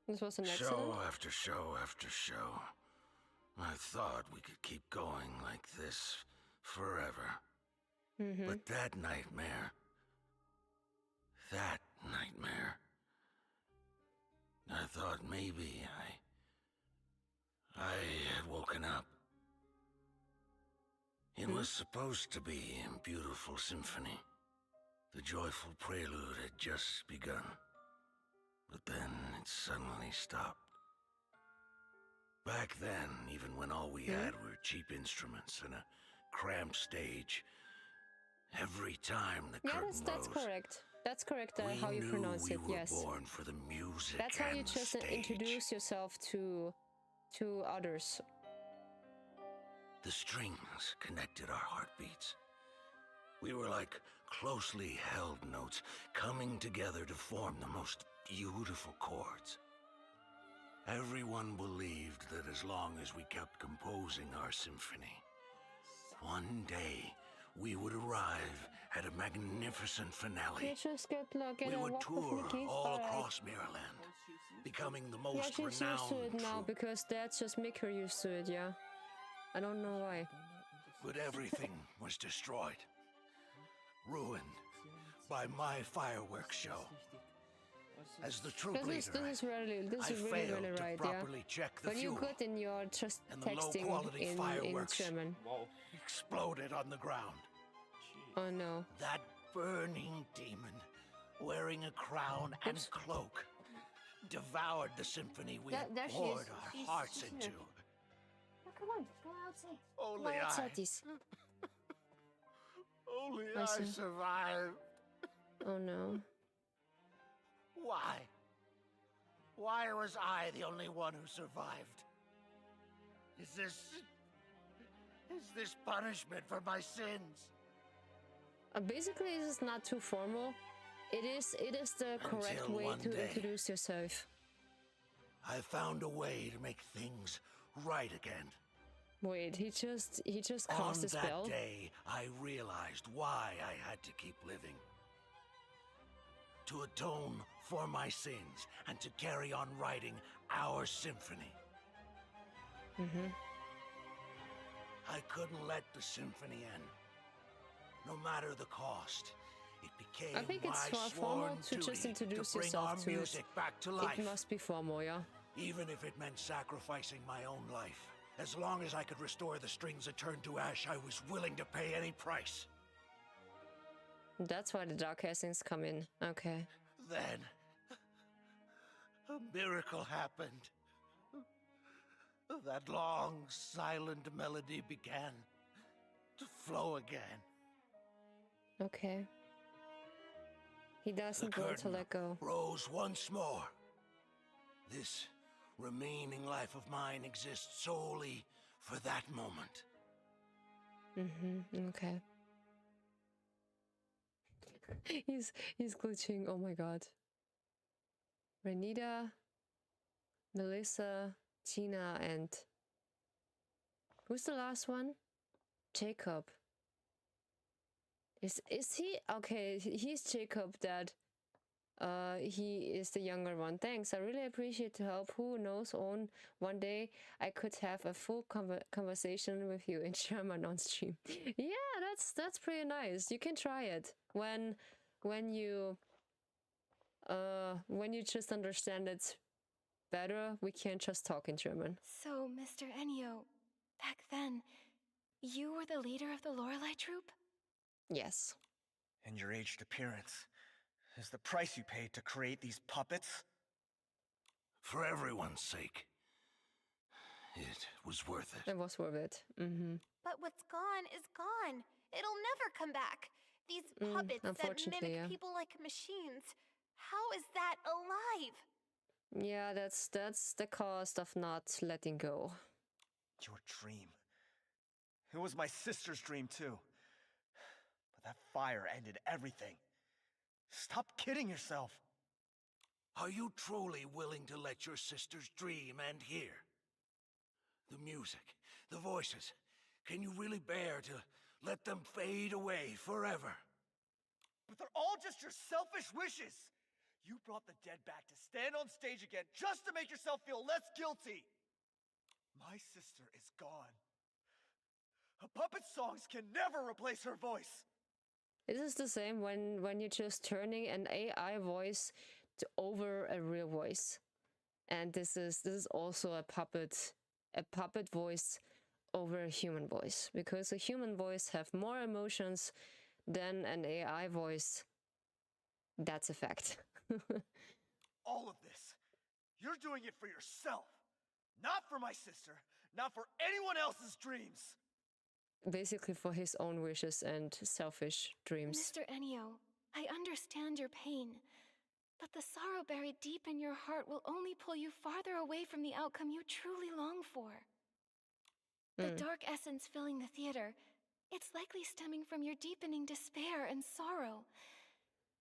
This was an accident? Show after show after show. I thought we could keep going like this forever. But that nightmare, I thought maybe I had woken up. It was supposed to be a beautiful symphony. The joyful prelude had just begun. But then it suddenly stopped. Back then, even when all we had were cheap instruments and a cramped stage, every time the curtain rose, that's correct. That's correct how you pronounce it, yes. We were born for the music. That's how you and just stage. introduce yourself to others. The strings connected our heartbeats. We were like closely held notes coming together to form the most beautiful chords. Everyone believed that as long as we kept composing our symphony, one day we would arrive at a magnificent finale. We would tour all across Mirrorland, becoming the most she's renowned used to it now troupe. because that's just make her used to it, yeah. I don't know why. But everything was destroyed, ruined by my fireworks show. As the troop leader, this is really to right, properly yeah. check the But fuel, you're good in your just and the texting low-quality in fireworks German. exploded on the ground. Oh no. That burning demon, wearing a crown and cloak, devoured the symphony we had There she poured is. our hearts into. Oh, come on, go outside. Only Go outside, I. this. Only I I see. survived. Oh no. Why? Why was I the only one who survived? Is this punishment for my sins? Basically, this is not too formal. It is the correct Until way one to day, introduce yourself. I found a way to make things right again. Wait, he just On cast a spell. that day, I realized why I had to keep living. To atone for my sins and to carry on writing our symphony. I couldn't let the symphony end, no matter the cost. It became I think it's my formal sworn to just duty introduce to bring our yourself to music it. back to life. It must be formal, yeah. Even if it meant sacrificing my own life. As long as I could restore the strings that turned to ash, I was willing to pay any price. That's why the dark castings come in. Okay. Then, a miracle happened. That long, silent melody began to flow again. Okay. He doesn't want to let go. Rose once more. This remaining life of mine exists solely for that moment. Okay. He's glitching. Oh my god. Renita, Melissa, Tina, and who's the last one? Jacob. Is he okay? He's Jacob. That he is the younger one. Thanks. I really appreciate the help. Who knows? One day I could have a full conversation with you in German on stream. Yeah, that's pretty nice. You can try it when you just understand it better, we can't just talk in German. So, Mr. Enio, back then, you were the leader of the Lorelei troupe? Yes. And your aged appearance is the price you paid to create these puppets? For everyone's sake, it was worth it. It was worth it. But what's gone is gone. It'll never come back. These puppets that unfortunately, mimic yeah. people like machines. How is that alive? Yeah, that's the cost of not letting go. Your dream. It was my sister's dream, too. But that fire ended everything. Stop kidding yourself. Are you truly willing to let your sister's dream end here? The music, the voices, can you really bear to let them fade away forever? But they're all just your selfish wishes. You brought the dead back to stand on stage again just to make yourself feel less guilty. My sister is gone. A puppet's songs can never replace her voice. This is the same when you're just turning an AI voice over a real voice, and this is also a puppet voice over a human voice, because a human voice have more emotions than an AI voice. That's a fact. All of this, you're doing it for yourself, not for my sister, not for anyone else's dreams. Basically for his own wishes and selfish dreams. Mr. Enio, I understand your pain, but the sorrow buried deep in your heart will only pull you farther away from the outcome you truly long for. The dark essence filling the theater, it's likely stemming from your deepening despair and sorrow,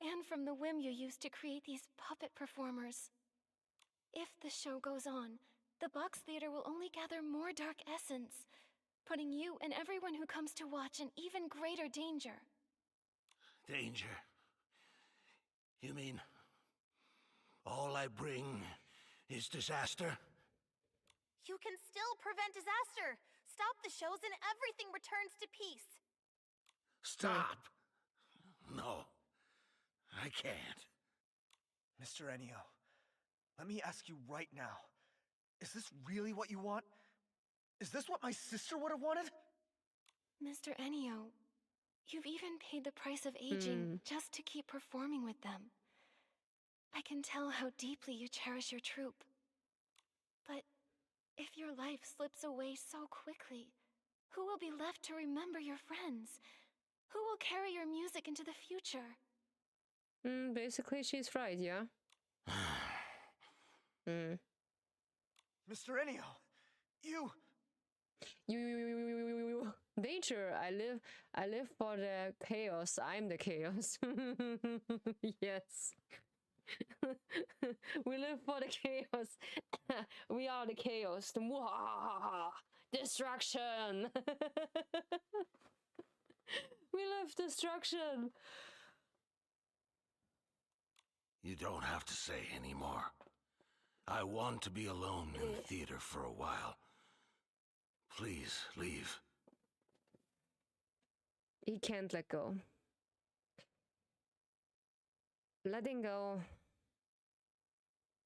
and from the whim you used to create these puppet performers. If the show goes on, the box theater will only gather more dark essence, putting you and everyone who comes to watch in even greater danger. Danger? You mean all I bring is disaster? You can still prevent disaster. Stop the shows and everything returns to peace. Stop! No, I can't. Mr. Enio, let me ask you right now. Is this really what you want? Is this what my sister would have wanted? Mr. Enio, you've even paid the price of aging just to keep performing with them. I can tell how deeply you cherish your troupe. But if your life slips away so quickly, who will be left to remember your friends? Who will carry your music into the future? Basically, she's right, yeah. Mr. Enio, you... Danger, I live for the chaos. I'm the chaos. Yes. We live for the chaos. We are the chaos. The destruction. We love destruction. You don't have to say anymore. I want to be alone in the theater for a while. Please, leave. He can't let go. Letting go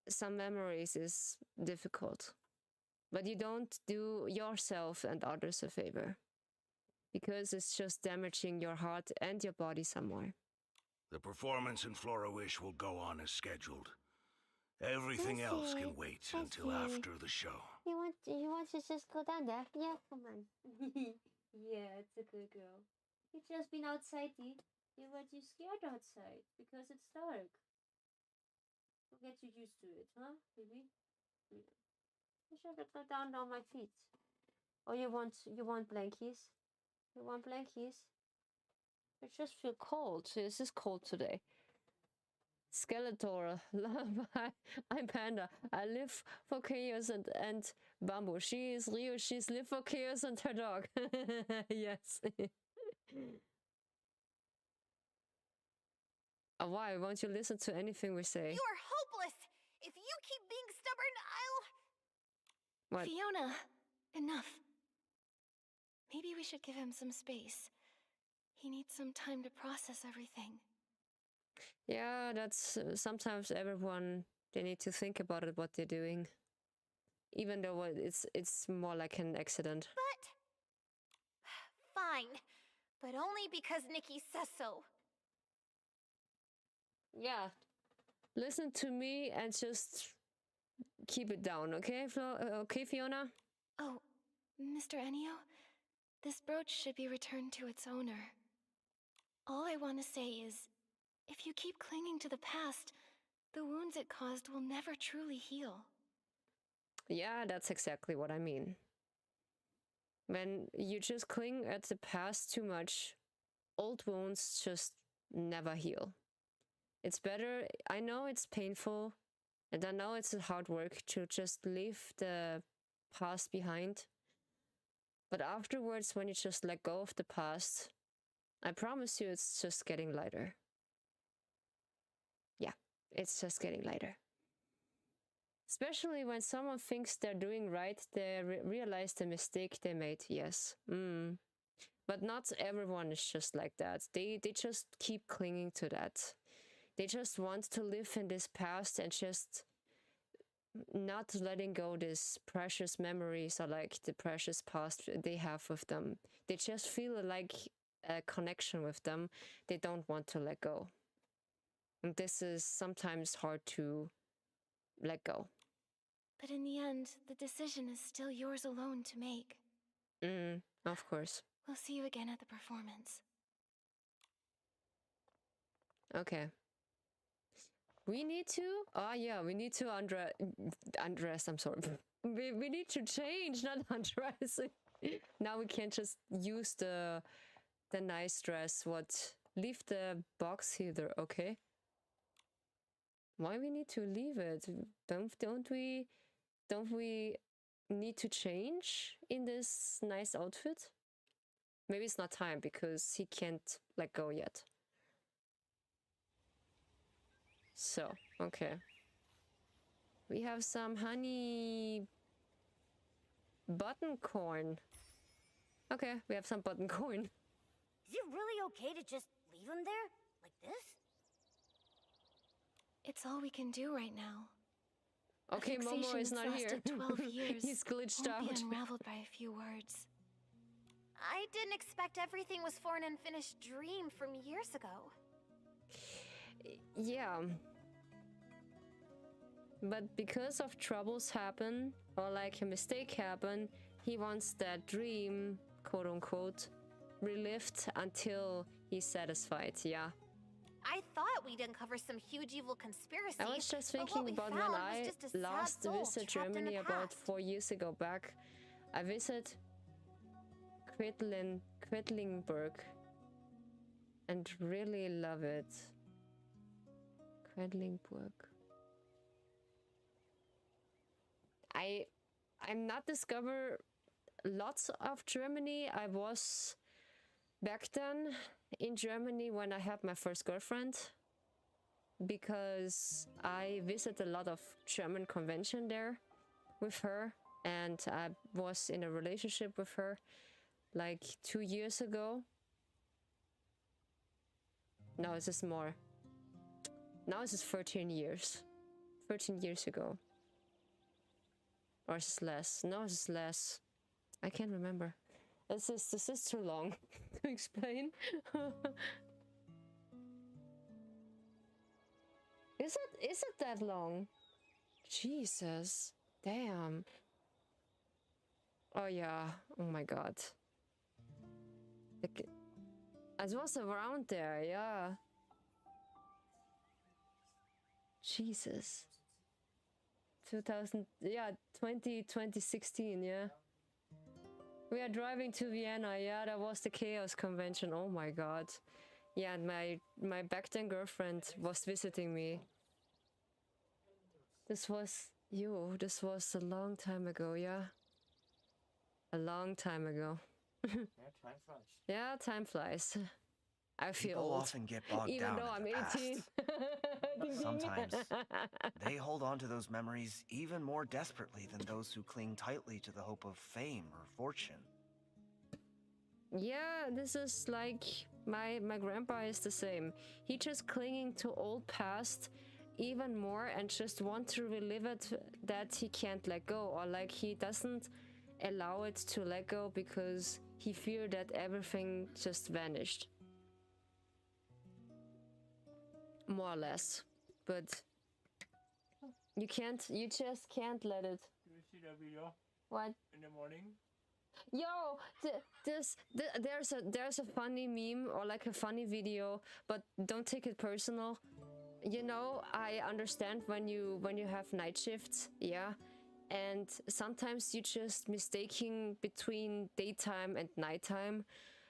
some memories is difficult, but you don't do yourself and others a favor, because it's just damaging your heart and your body some more. The performance in Flora Wish will go on as scheduled. Everything else can wait until after the show. You want to just go down there? Yeah, come on. Yeah, it's a good girl. You've just been outside, you were too scared outside because it's dark. We'll get you used to it, huh, baby? Yeah. You should go down on my feet. Or you want blankies? You want blankies? I just feel cold. This is cold today. Skeletor, I'm Panda. I live for chaos and Bamboo. She is Rio. She's live for chaos and her dog. Yes. Why won't you listen to anything we say? You are hopeless! If you keep being stubborn, I'll... What? Fiona, enough. Maybe we should give him some space. He needs some time to process everything. Yeah, that's sometimes everyone They need to think about it, what they're doing. Even though it's more like an accident. But... Fine. But only because Nikki says so. Yeah. Listen to me and just keep it down, okay, okay, Fiona? Oh, Mr. Ennio? This brooch should be returned to its owner. All I want to say is, if you keep clinging to the past, the wounds it caused will never truly heal. Yeah, that's exactly what I mean. When you just cling at the past too much, old wounds just never heal. It's better, I know it's painful, and I know it's hard work to just leave the past behind. But afterwards, when you just let go of the past, I promise you it's just getting lighter. Yeah, it's just getting lighter. Especially when someone thinks they're doing right, they realize the mistake they made, yes. But not everyone is just like that. They just keep clinging to that. They just want to live in this past and just not letting go these precious memories or like the precious past they have with them. They just feel like a connection with them. They don't want to let go. And this is sometimes hard to let go. But in the end, the decision is still yours alone to make. Of course. We'll see you again at the performance. Okay. We need to... we need to undress, I'm sorry. We need to change, not undress. Now we can't just use the nice dress. What? Leave the box here, okay? Why we need to leave it? Don't we need to change in this nice outfit? Maybe it's not time because he can't let go yet. So, okay. We have some honey button corn. Okay, we have some button corn. Is it really okay to just leave him there? Like this? It's all we can do right now. Okay, Momo is not here. 12 years. He's glitched won't out. Be unraveled by a few words. I didn't expect everything was for an unfinished dream from years ago. Yeah. But because of troubles happen, or like a mistake happen, he wants that dream, quote unquote, relived until he's satisfied, yeah. I thought we'd uncover some huge evil conspiracy. I was just thinking about when I last visited Germany about 4 years ago back. I visited Quedlinburg and really love it. Quedlinburg. I'm not discover lots of Germany. I was back then in Germany when I had my first girlfriend, because I visited a lot of German convention there with her, and I was in a relationship with her like 2 years ago. No, this is more. Now this is 13 years. 13 years ago. Or is this less? No, this is less. I can't remember. This is too long to explain. Is it that long? Jesus. Damn. Oh yeah. Oh my god. Like, I was around there, yeah. Jesus. 2016, yeah. We are driving to Vienna, yeah, that was the Chaos Convention, oh my god. Yeah, and my back then girlfriend was visiting me. This was a long time ago, yeah. A long time ago. Yeah, time flies. Yeah, time flies. I feel People old. often get bogged Even down though in I'm the 18. Sometimes they hold on to those memories even more desperately than those who cling tightly to the hope of fame or fortune. Yeah, this is like my grandpa is the same. He just clinging to old past even more and just want to relive it, that he can't let go, or like he doesn't allow it to let go because he feared that everything just vanished. More or less. But you just can't let it. Do you see that video? What? In the morning? Yo, there's a funny meme or like a funny video, but don't take it personal. You know, I understand when you have night shifts, yeah, and sometimes you just mistaking between daytime and nighttime,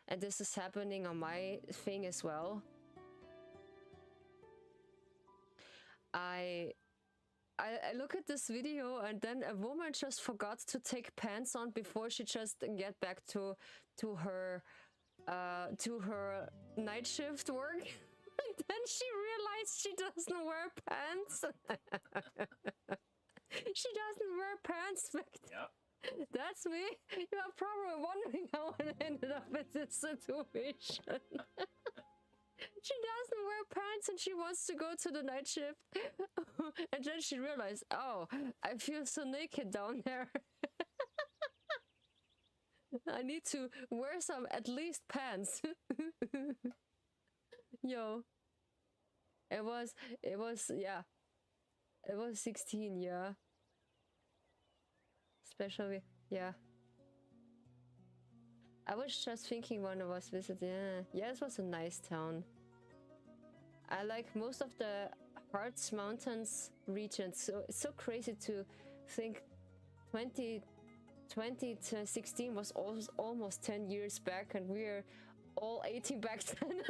and this is happening on my thing as well. I look at this video, and then a woman just forgot to take pants on before she just get back to her night shift work. And then she realized she doesn't wear pants. She doesn't wear pants. Yeah. That's me. You are probably wondering how I ended up in this situation. She doesn't wear pants and she wants to go to the night shift. And then she realized, oh, I feel so naked down there. I need to wear some, at least pants. Yo. It was, yeah. It was 16, yeah. Especially, yeah. I was just thinking when I was visiting, yeah, it was a nice town. I like most of the Harz Mountains region, so it's so crazy to think 2020 to 16 was almost 10 years back, and we're all 18 back then.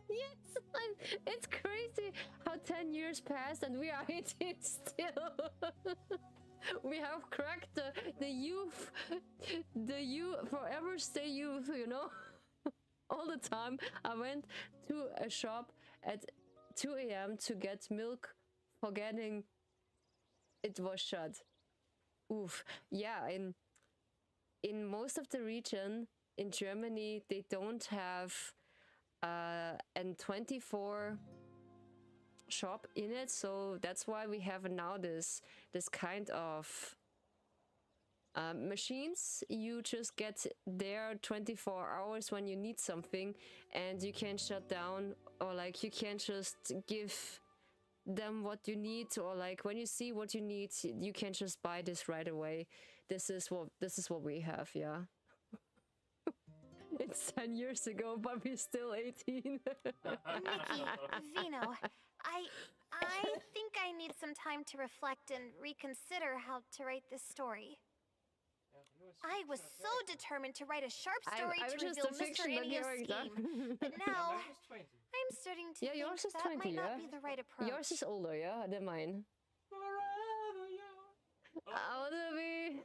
Yes, it's crazy how 10 years passed and we are 18 still. We have cracked the youth, forever stay youth, you know? All the time. I went to a shop at 2 a.m. to get milk, forgetting it was shut. Oof. Yeah, in most of the region in Germany, they don't have an 24 shop in it, so that's why we have now this kind of machines. You just get there 24 hours when you need something, and you can shut down, or like you can just give them what you need, or like when you see what you need, you can just buy this right away. This is what we have, yeah. It's 10 years ago, but we're still 18. Nikki, Vino, I think I need some time to reflect and reconsider how to write this story. I was so determined to write a sharp story to reveal Mr. Inio's scheme, but now I'm starting to think yours is that 20, might yeah? not be the right approach. Yours is older, yeah, than mine. How to be?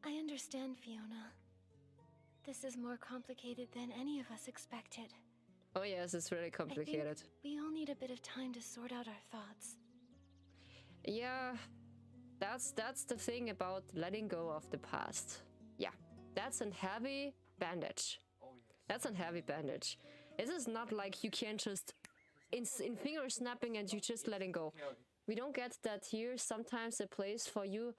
I understand, Fiona. This is more complicated than any of us expected. Oh yes, it's really complicated. I think we all need a bit of time to sort out our thoughts. Yeah, that's the thing about letting go of the past. Yeah, that's a heavy bandage. That's a heavy bandage. This is not like you can just in finger snapping and you just letting go. We don't get that here. Sometimes a place for you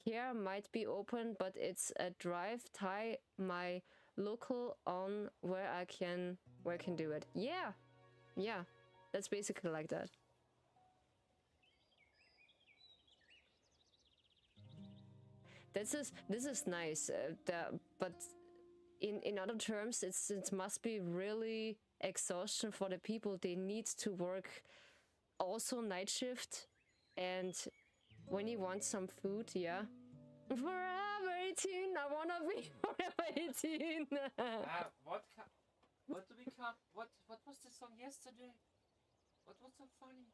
care might be open, but it's a drive tie my local on where I can do it. Yeah, that's basically like that. This is nice, but in other terms, it must be really exhaustion for the people. They need to work also night shift, and when you want some food, yeah. Forever 18, I wanna be forever 18. What was the song yesterday? What was so funny?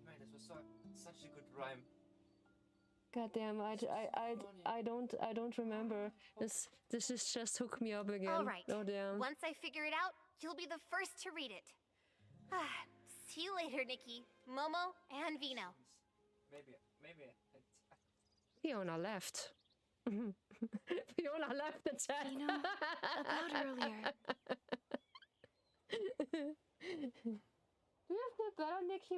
Man, this was such a good rhyme. God damn, I don't remember. This is just hook me up again. All right. Oh damn. Once I figure it out, you'll be the first to read it. See you later, Nikki, Momo, and Vino. Maybe. Fiona left. Fiona left the chat. You know, about earlier. Do you feel better, Nikki,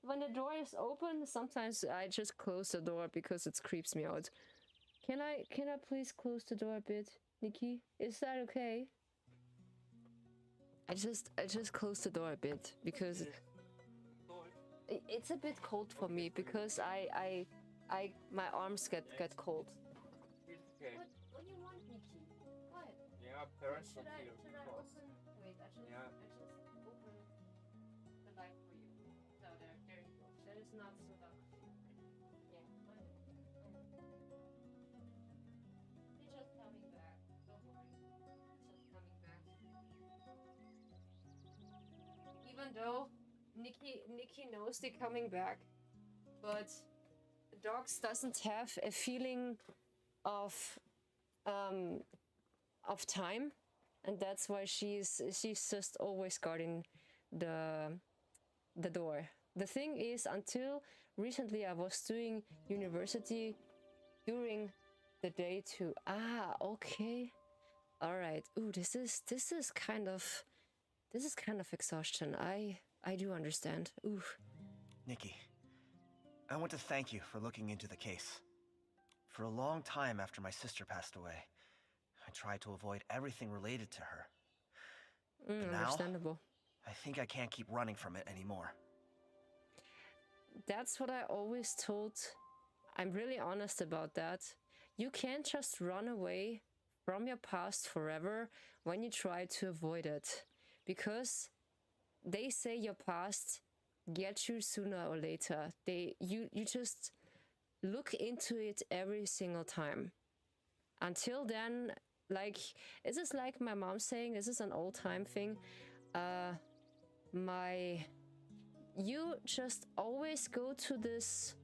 when the door is open? Sometimes I just close the door because it creeps me out. Can I please close the door a bit, Nikki? Is that okay? I just close the door a bit because it's a bit cold for me because my arms get cold. Okay. What do you want, Nikki? What? Yeah, parents Should don't I feel open? Wait, I just Yeah. open the light for you. So there you go. That is not so dark. Yeah, I know. He's just coming back. Don't worry. He's just coming back. Even though Nikki knows they're coming back, but dogs doesn't have a feeling of time, and that's why she's just always guarding the door. The thing is, until recently I was doing university during the day too. Okay, all right. Ooh, this is kind of exhaustion. I do understand. Ooh. Nikki, I want to thank you for looking into the case. For a long time after my sister passed away, I tried to avoid everything related to her. But now, Understandable. I think I can't keep running from it anymore. That's what I always told. I'm really honest about that. You can't just run away from your past forever when you try to avoid it. Because they say your past gets you sooner or later. You just look into it every single time. Until then, like, this is like my mom saying, this is an old time thing. You just always go to this,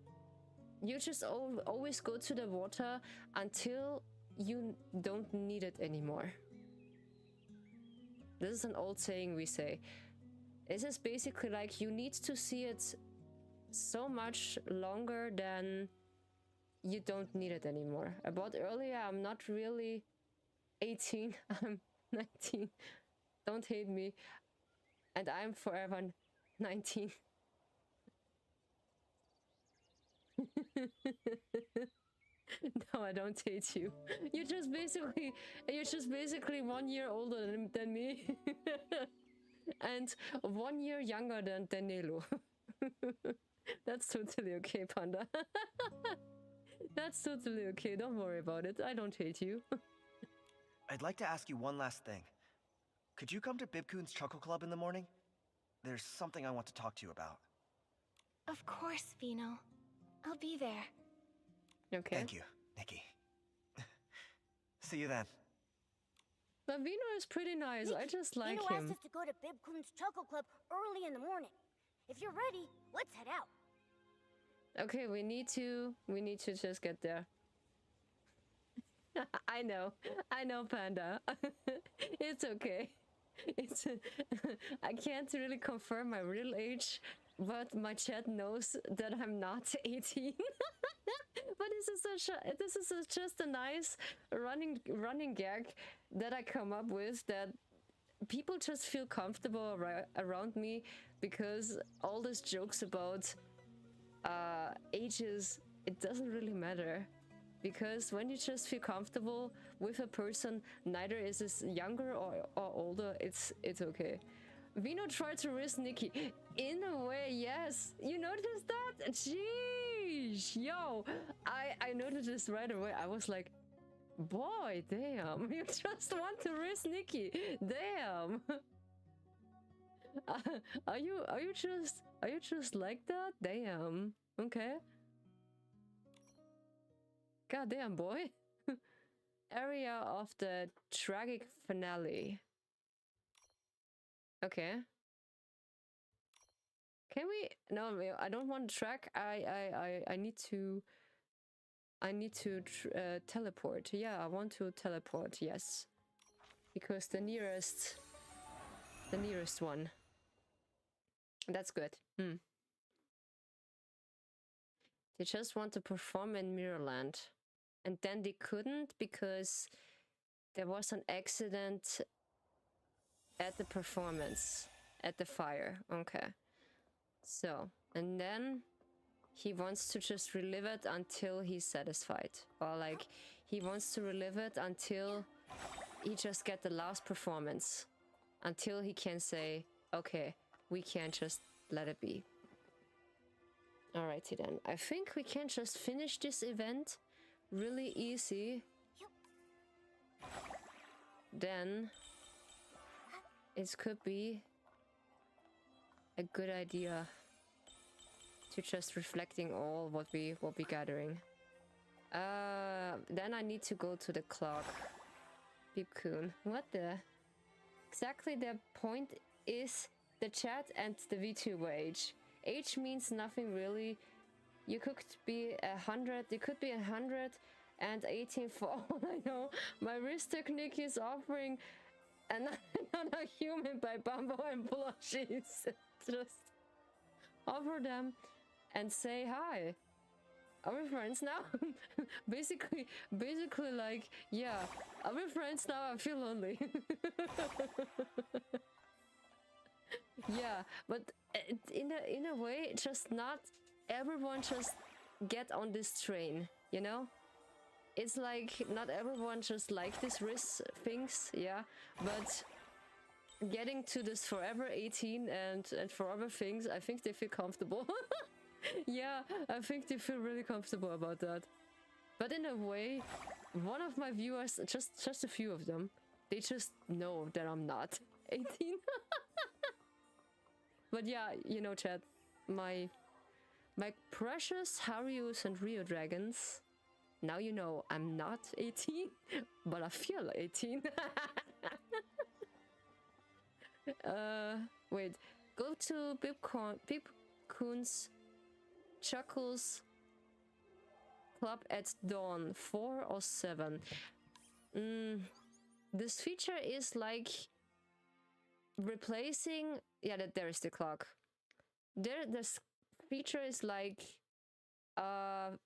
you just always go to the water until you don't need it anymore. This is an old saying we say. This is basically like you need to see it so much longer than you don't need it anymore. About earlier, I'm not really 18, I'm 19. Don't hate me. And I'm forever 19. No, I don't hate you. You're just basically 1 year older than me. And 1 year younger than Nelo. That's totally okay, Panda. That's totally okay. Don't worry about it. I don't hate you. I'd like to ask you one last thing. Could you come to Bibcoon's Chuckle Club in the morning? There's something I want to talk to you about. Of course, Vino. I'll be there. Okay. Thank you, Nikki. See you then. But Vino is pretty nice. I just like Vino him. asked us to go to Bibcoon's Chuckle Club early in the morning. If you're ready, let's head out. Okay, we need to just get there. I know, Panda. It's okay. I can't really confirm my real age, but my chat knows that I'm not 18. But this is just a nice running gag that I come up with, that people just feel comfortable around me, because all these jokes about ages, it doesn't really matter. Because when you just feel comfortable with a person, neither is this younger or older, it's okay. Vino tried to risk Nikki. In a way, yes. You noticed that? Jeez, yo. I noticed this right away. I was like, boy, damn. You just want to risk Nikki. Damn. Are you just like that? Damn. Okay. Goddamn, boy. Area of the tragic finale. Okay. Can we? No, I don't want to track. I need to teleport. Yeah, I want to teleport. Yes, because the nearest one. That's good. They just want to perform in Mirrorland. and then they couldn't because there was an accident at the performance, at the fire. Okay. So, and then he wants to just relive it until he's satisfied. Or like, he wants to relive it until he just get the last performance. Until he can say, okay, we can't just let it be. Alrighty then. I think we can just finish this event really easy. Then it could be a good idea to just reflecting all what we gathering. Then I need to go to the clock. Beep-kun. What the? Exactly, the point is the chat and the VTuber age. Age means nothing really. You could be 100, you could be 118 for all I know. My wrist technique is offering another human by Bumbo and plushies. Just offer them and say hi. Are we friends now? basically like, yeah, are we friends now? I feel lonely. Yeah, but in a way, just not everyone just get on this train, you know? It's like not everyone just like this wrist things, yeah, but getting to this forever 18 and forever things, I think they feel comfortable. Yeah, I think they feel really comfortable about that. But in a way, one of my viewers, just a few of them, they just know that I'm not 18. But yeah, you know, chat, my precious Haryus and Rio dragons, now you know I'm not 18, but I feel 18. Wait, go to Bibkun's Chuckles Club at dawn, 4 or 7. This feature is like replacing, yeah, there is the clock. This feature is like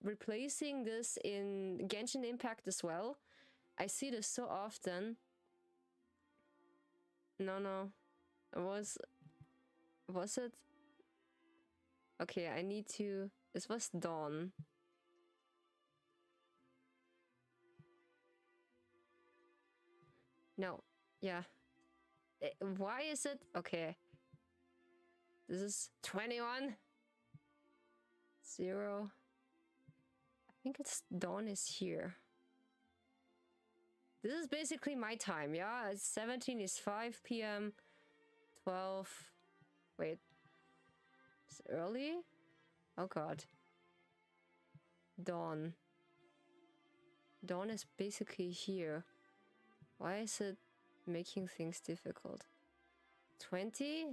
replacing this in Genshin Impact as well. I see this so often. No. Was it? Okay, I need to. This was dawn. No, yeah. Why is it? Okay. This is 21. 0. I think it's dawn is here. This is basically my time, yeah? It's 17 is 5 p.m. 12. Wait. It's early? Oh god. Dawn. Dawn is basically here. Why is it making things difficult? 20?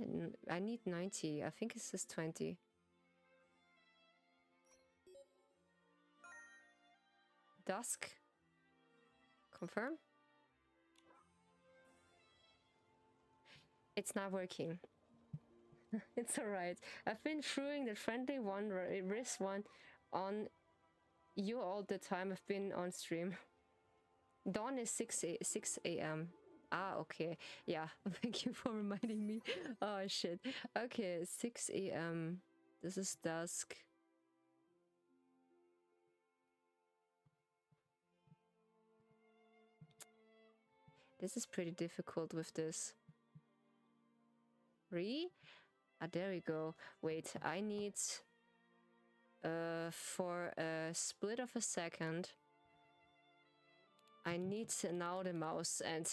I need 90. I think it says 20. Dusk. Confirm? It's not working. It's alright. I've been throwing the friendly one, wrist one, on you all the time I've been on stream. Dawn is 6 a.m. Ah, okay. Yeah, thank you for reminding me. Oh, shit. Okay, 6 a.m. This is dusk. This is pretty difficult with this. 3? Ah, there we go. Wait, I need... for a split of a second, I need now the mouse and...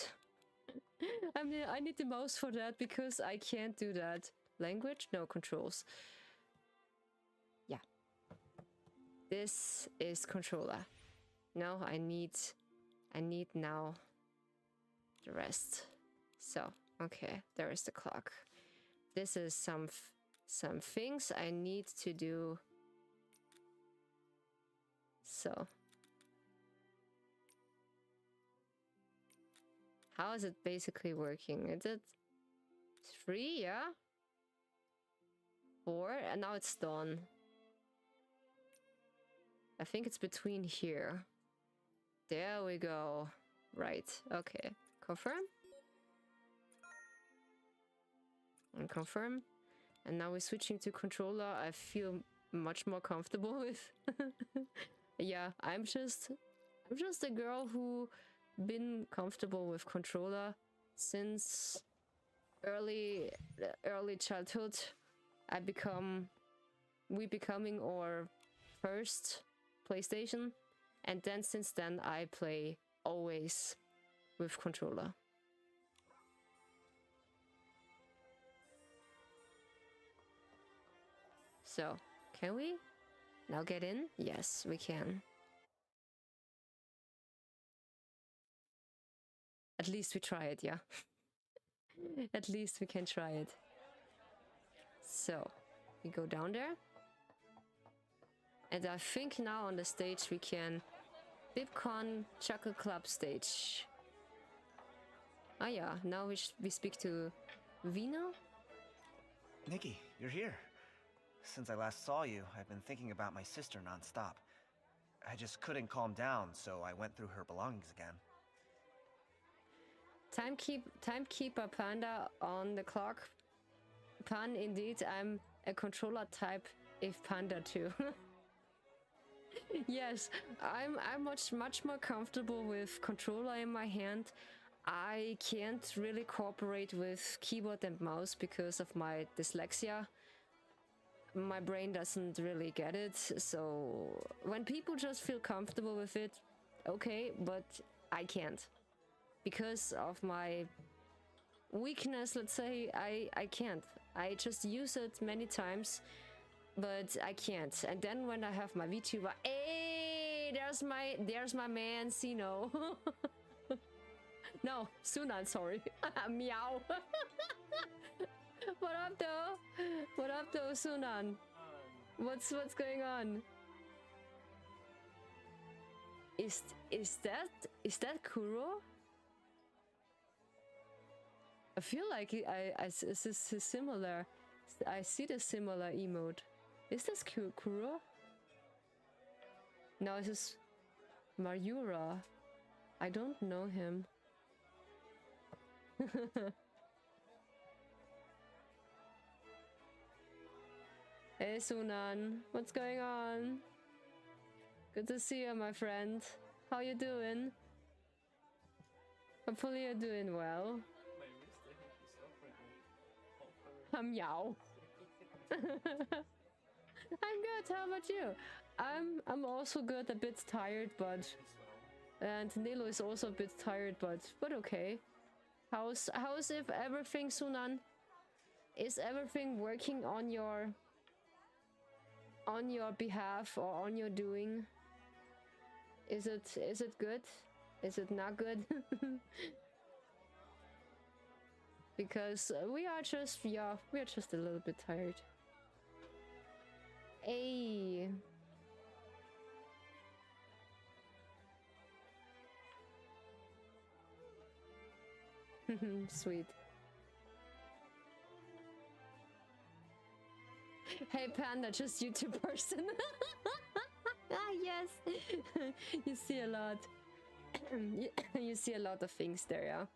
I mean, I need the mouse for that because I can't do that. Language? No, controls. Yeah. This is controller. No, I need now the rest. So, okay, there is the clock. This is some things I need to do. So, how is it basically working? Is it 3? Yeah. 4, and now it's dawn. I think it's between here. There we go. Right. Okay. Confirm. And confirm. And now we're switching to controller. I feel much more comfortable with. Yeah, I'm just a girl who been comfortable with controller since early childhood. We becoming our first PlayStation, and then since then I play always with controller. So, can we now get in? Yes, we can. At least we try it, yeah. At least we can try it. So, we go down there. And I think now on the stage we can... BibCon Chuckle Club stage. Ah yeah, now we speak to Vino? Nikki, you're here. Since I last saw you, I've been thinking about my sister nonstop. I just couldn't calm down, so I went through her belongings again. Timekeeper Panda on the clock. Pan, indeed, I'm a controller type if Panda too. Yes, I'm much more comfortable with controller in my hand. I can't really cooperate with keyboard and mouse because of my dyslexia. My brain doesn't really get it, so when people just feel comfortable with it, okay, but I can't. Because of my weakness, let's say, I can't. I just use it many times, but I can't. And then when I have my VTuber, hey, there's my man, Sino. No, Sunan, sorry. Meow. What up, though? What up, though, Sunan? What's going on? Is that Kuro? I feel like this is similar. I see the similar emote. Is this Kuro? No, this is Mayura. I don't know him. Hey Sunan, what's going on? Good to see you, my friend. How you doing? Hopefully you're doing well. Meow. I'm good. How about you? I'm also good. A bit tired, but and Nilo is also a bit tired, but okay. How's if everything, Sunan? Is everything working on your behalf or on your doing? Is it good? Is it not good? Because we are just a little bit tired. Hey. Sweet. Hey Panda, just YouTube person. Ah yes. You see a lot. You see a lot of things there, yeah.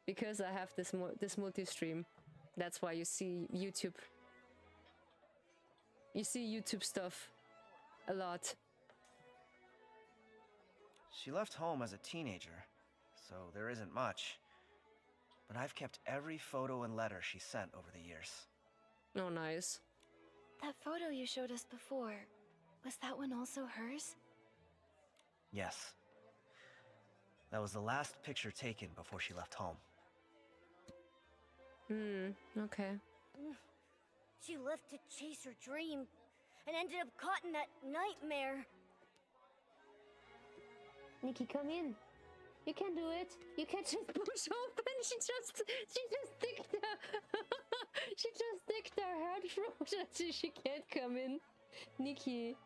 Because I have this multi-stream. That's why you see YouTube. You see YouTube stuff a lot. She left home as a teenager, so there isn't much. But I've kept every photo and letter she sent over the years. Oh, nice. That photo you showed us before, was that one also hers? Yes. That was the last picture taken before she left home. Okay. She left to chase her dream and ended up caught in that nightmare. Nikki, come in. You can do it. You can just push open. She just sticked she just sticked her head through. She can't come in. Nikki,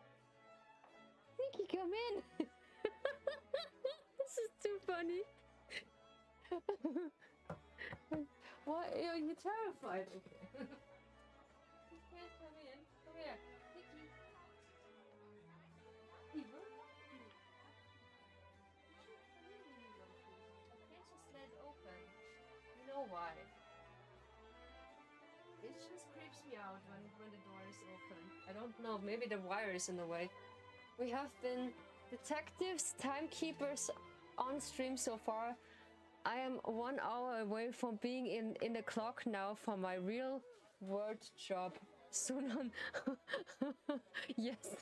come in. This is too funny. What? You're terrified. Okay. You can't come in. Come here, Nikki. me out when the door is open. I don't know, maybe the wire is in the way. We have been detectives, timekeepers on stream so far. I am 1 hour away from being in the clock now for my real world job. Soon on. Yes.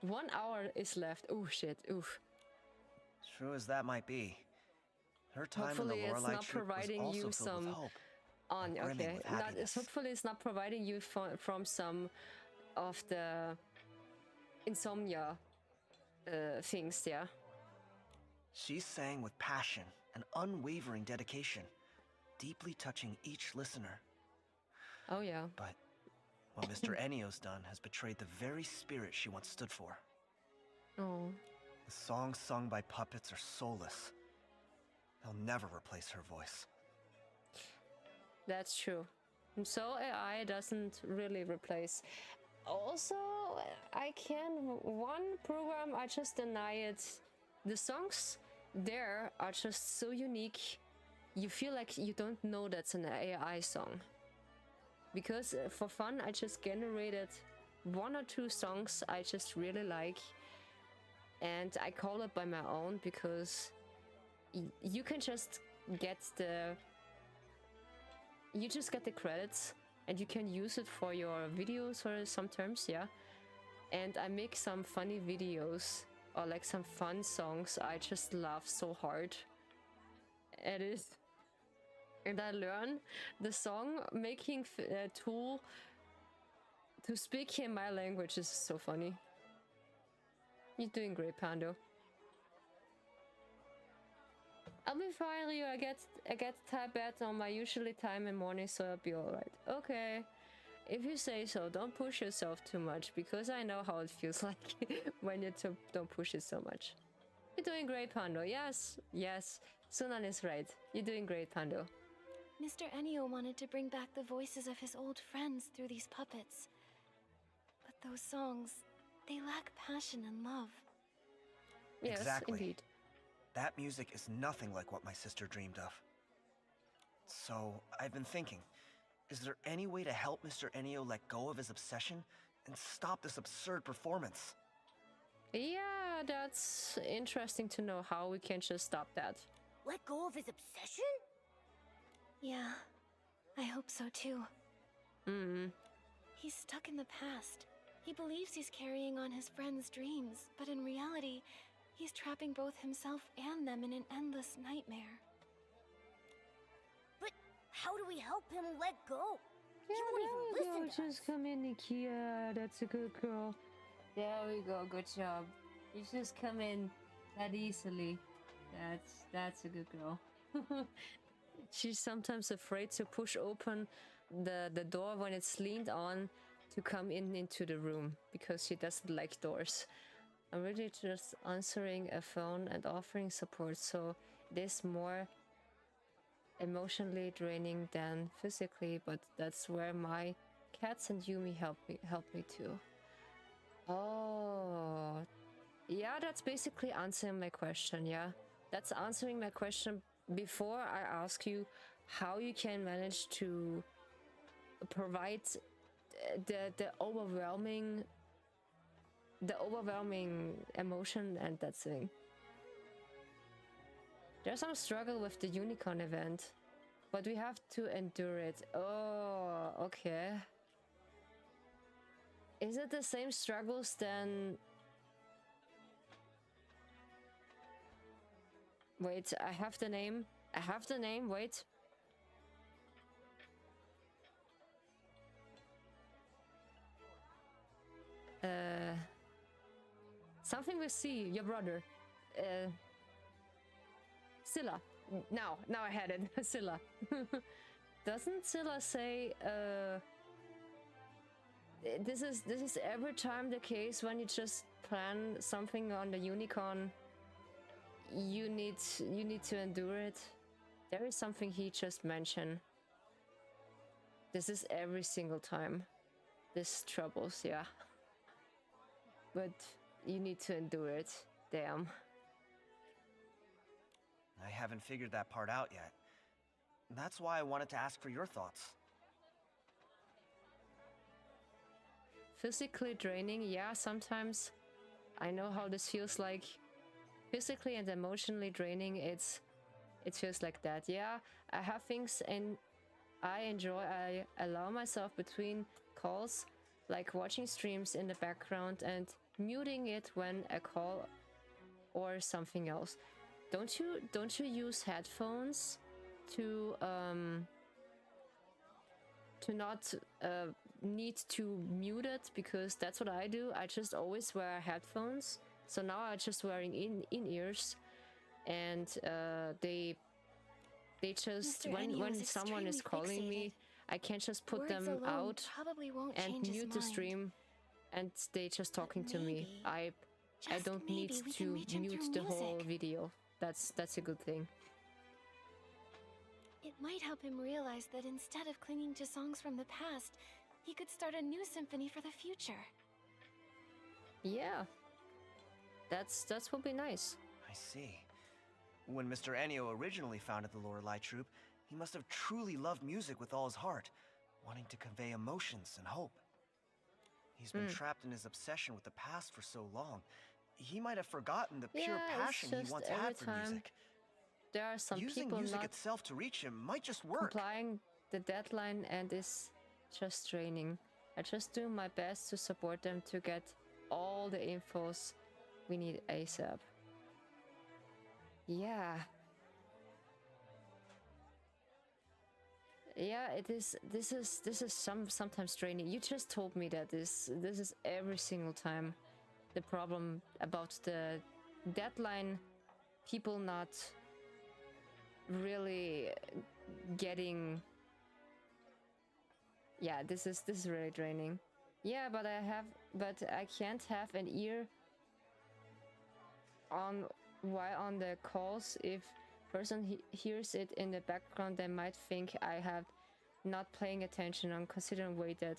1 hour is left. Oh shit. Oof. True as that might be, her time Hopefully in the it's Lorelei not troop was providing also you filled some with hope. on and brimming okay. with Not, happiness. hopefully it's not providing you from some of the insomnia things, yeah. She sang with passion and unwavering dedication, deeply touching each listener. Oh yeah. But what Mr. Ennio's done has betrayed the very spirit she once stood for. Oh. The songs sung by puppets are soulless. They'll never replace her voice. That's true. So AI doesn't really replace. Also, I can one program I just deny it. The songs there are just so unique. You feel like you don't know that's an AI song. Because for fun, I just generated 1 or 2 songs I just really like, and I call it by my own because you can just get the credits and you can use it for your videos or sometimes, yeah. And I make some funny videos or like some fun songs I just love so hard. It is. And I learn the song making tool to speak in my language is so funny. You're doing great, Pando. I'll be fine, Rio. I get to bed on my usually time in morning, so I'll be alright. Okay. If you say so, don't push yourself too much, because I know how it feels like when you don't push it so much. You're doing great, Pando. Yes, yes. Sunan is right. You're doing great, Pando. Mr. Ennio wanted to bring back the voices of his old friends through these puppets. But those songs, they lack passion and love. Yes, exactly. Indeed. That music is nothing like what my sister dreamed of. So, I've been thinking, is there any way to help Mr. Ennio let go of his obsession and stop this absurd performance? Yeah, that's interesting to know how we can just stop that. Let go of his obsession? Yeah, I hope so too. Hmm. He's stuck in the past. He believes he's carrying on his friends' dreams, but in reality, he's trapping both himself and them in an endless nightmare. But how do we help him let go? Yeah, he won't even listen to just come in, Nikki. Yeah, that's a good girl. There we go. Good job. You just come in that easily. That's a good girl. She's sometimes afraid to push open the door when it's leaned on to come into the room because she doesn't like doors. I'm really just answering a phone and offering support, so it is more emotionally draining than physically, but that's where my cats and Yumi help me too. Oh, yeah, that's basically answering my question. Yeah, that's answering my question before I ask you how you can manage to provide the overwhelming emotion and that thing. There's some struggle with the unicorn event, but we have to endure it. Oh, okay. Is it the same struggles then? Wait, I have the name. Wait. Something with C, your brother. Scylla. Now I had it. Scylla. Doesn't Scylla say this is every time the case when you just plan something on the unicorn, you need to endure it? There is something he just mentioned. This is every single time. This troubles, yeah. But you need to endure it. Damn. I haven't figured that part out yet. That's why I wanted to ask for your thoughts. physically draining. Yeah, sometimes I know how this feels like. Physically and emotionally draining, it feels like that. Yeah, I have things and I enjoy, I allow myself between calls, like watching streams in the background and muting it when a call or something else. Don't you use headphones to not need to mute it? Because that's what I do. I just always wear headphones. So now I'm just wearing in-ears, and they just when someone is calling me, I can't just put them out and mute the stream, and they just talking to me. I don't need to mute the whole video. That's a good thing. It might help him realize that instead of clinging to songs from the past, he could start a new symphony for the future. Yeah. That would be nice. I see. When Mr. Ennio originally founded the Lorelei Troupe, he must have truly loved music with all his heart, wanting to convey emotions and hope. He's been trapped in his obsession with the past for so long, he might have forgotten the pure passion he once had for music. There are some Using people music not itself to reach him might just work. complying the deadline, and is just draining. I just do my best to support them to get all the infos we need ASAP. Yeah. Yeah, it is. This is sometimes draining. You just told me that this is every single time the problem about the deadline, people not really getting. Yeah, this is really draining. Yeah, but I can't have an ear on while on the calls. If person hears it in the background, they might think I have not paying attention and considering way that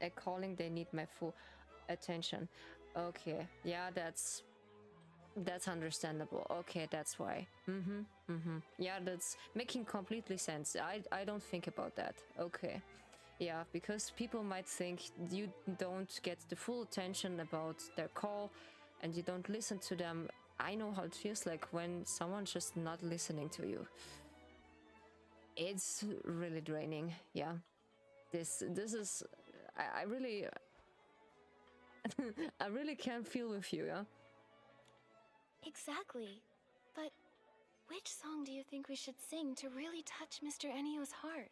a calling they need my full attention. Okay, yeah, that's understandable. Okay, that's why. Yeah, that's making completely sense. I don't think about that. Okay. Yeah, because people might think you don't get the full attention about their call and you don't listen to them. I know how it feels like when someone's just not listening to you. It's really draining. Yeah. This is I really I really can't feel with you, yeah? Exactly. But which song do you think we should sing to really touch Mr. Ennio's heart?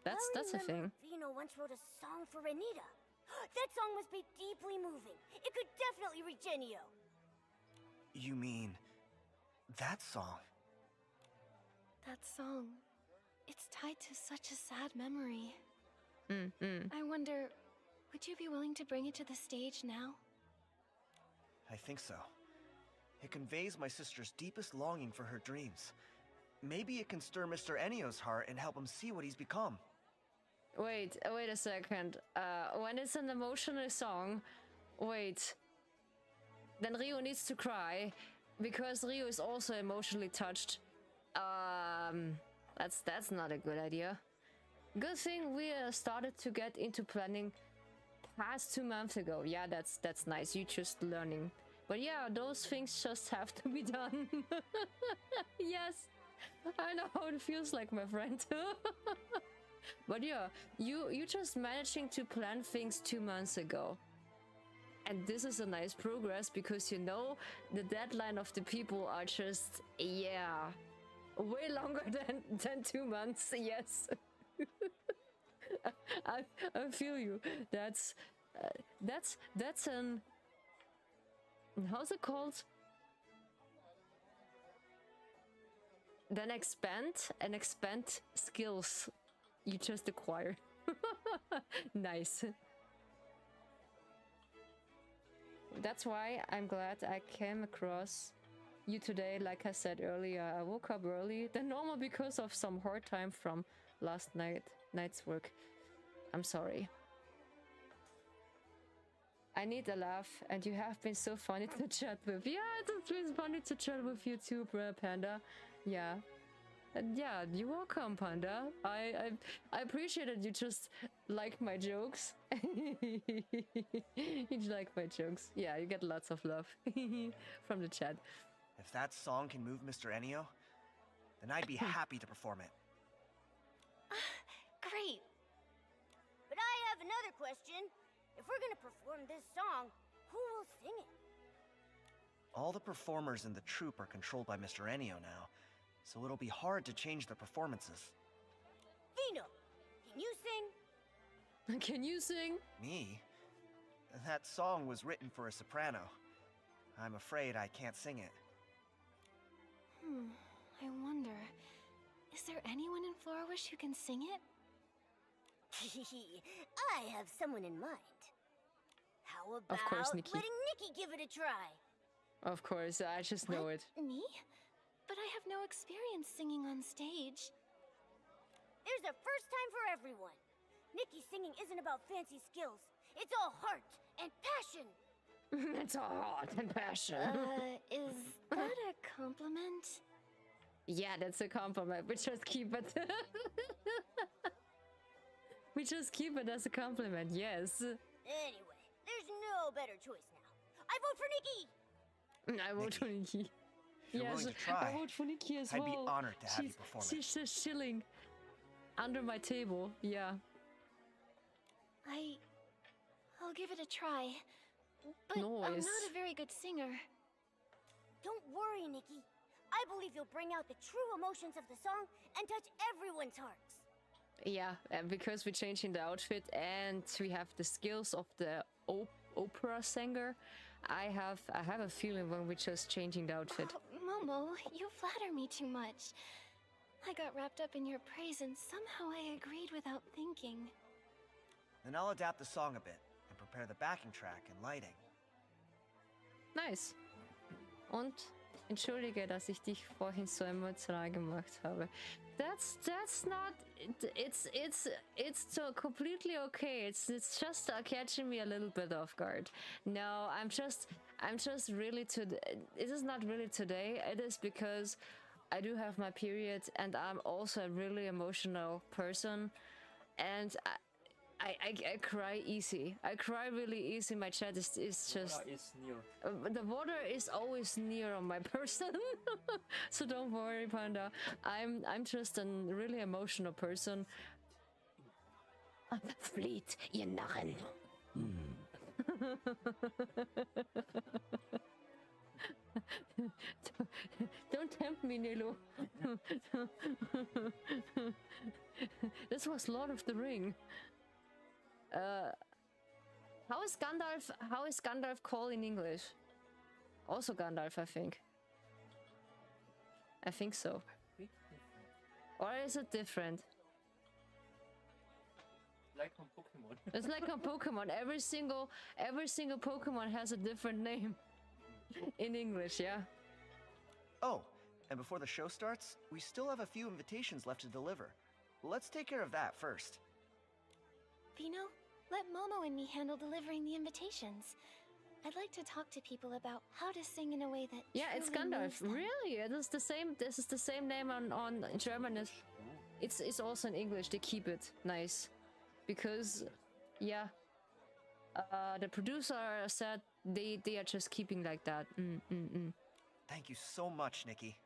That's a thing. Vino once wrote a song for Anita. That song must be deeply moving. It could definitely reach Ennio. You mean that song? That song. It's tied to such a sad memory. I wonder, would you be willing to bring it to the stage now? I think so. It conveys my sister's deepest longing for her dreams. Maybe it can stir Mr. Ennio's heart and help him see what he's become. Wait a second. When it's an emotional song, then Rio needs to cry because Rio is also emotionally touched. That's not a good idea. Good thing we started to get into planning past 2 months ago. Yeah, that's nice. You just learning. But yeah, those things just have to be done. Yes, I know how it feels like, my friend. But yeah, you just managing to plan things 2 months ago. And this is a nice progress because you know the deadline of the people are just, yeah, way longer than 2 months. Yes. I feel you. That's an, how's it called? Then expand skills you just acquired. Nice. That's why I'm glad I came across you today. Like I said earlier, I woke up early than normal because of some hard time from last night's work. I'm sorry. I need a laugh, and you have been so funny to chat with. Yeah, it's been funny to chat with you too, Panda. Yeah. And yeah, you're welcome, Panda. I appreciate it. You just like my jokes? You like my jokes? Yeah, you get lots of love from the chat. If that song can move Mr. Ennio, then I'd be happy to perform it. Great. But I have another question. If we're gonna perform this song, who will sing it? All the performers in the troupe are controlled by Mr. Ennio now, so it'll be hard to change their performances. Vino, can you sing? Can you sing? Me? That song was written for a soprano. I'm afraid I can't sing it. I wonder, is there anyone in Florawish who can sing it? I have someone in mind. How about Of course, Nikki. letting Nikki give it a try? Of course, I just know it. Me? But I have no experience singing on stage. There's a first time for everyone. Nikki's singing isn't about fancy skills. It's all heart and passion. It's all heart and passion. Is that a compliment? Yeah, that's a compliment. We just keep it. We just keep it as a compliment, yes. Anyway, there's no better choice now. I vote for Nikki! I vote for Nikki. If you're willing to try, I vote for Nikki as I'd well. be honored to have you perform it. She's just chilling under my table, yeah. I'll give it a try. But I'm Nice. not a very good singer. Don't worry, Nikki. I believe you'll bring out the true emotions of the song and touch everyone's hearts. Yeah, and because we're changing the outfit and we have the skills of the opera singer, I have a feeling when we're just changing the outfit. Oh, Momo, you flatter me too much. I got wrapped up in your praise and somehow I agreed without thinking. Then I'll adapt the song a bit and prepare the backing track and lighting. Nice. Und entschuldige, dass ich dich vorhin so emotional gemacht habe. That's not. It's so completely okay. It's just catching me a little bit off guard. No, I'm just really it is not really today. It is because I do have my period and I'm also a really emotional person, and I cry easy. I cry really easy. My chat is just. Water is near. The water is always near on my person, so don't worry, Panda. I'm just a really emotional person. Fleet, ihr Narren. Don't tempt me, Nilo. This was Lord of the Ring. How is Gandalf called in English? Also Gandalf, I think. I think so. Or is it different? Like on Pokemon. It's like on Pokemon. Every single Pokemon has a different name in English, yeah. Oh, and before the show starts, we still have a few invitations left to deliver. Let's take care of that first. Vino, let Momo and me handle delivering the invitations. I'd like to talk to people about how to sing in a way that Yeah, it's truly Gandalf. moves them. Really? It is the same. This is the same name on German. It's also in English. They keep it nice, because yeah, the producer said they are just keeping like that. Thank you so much, Nikki.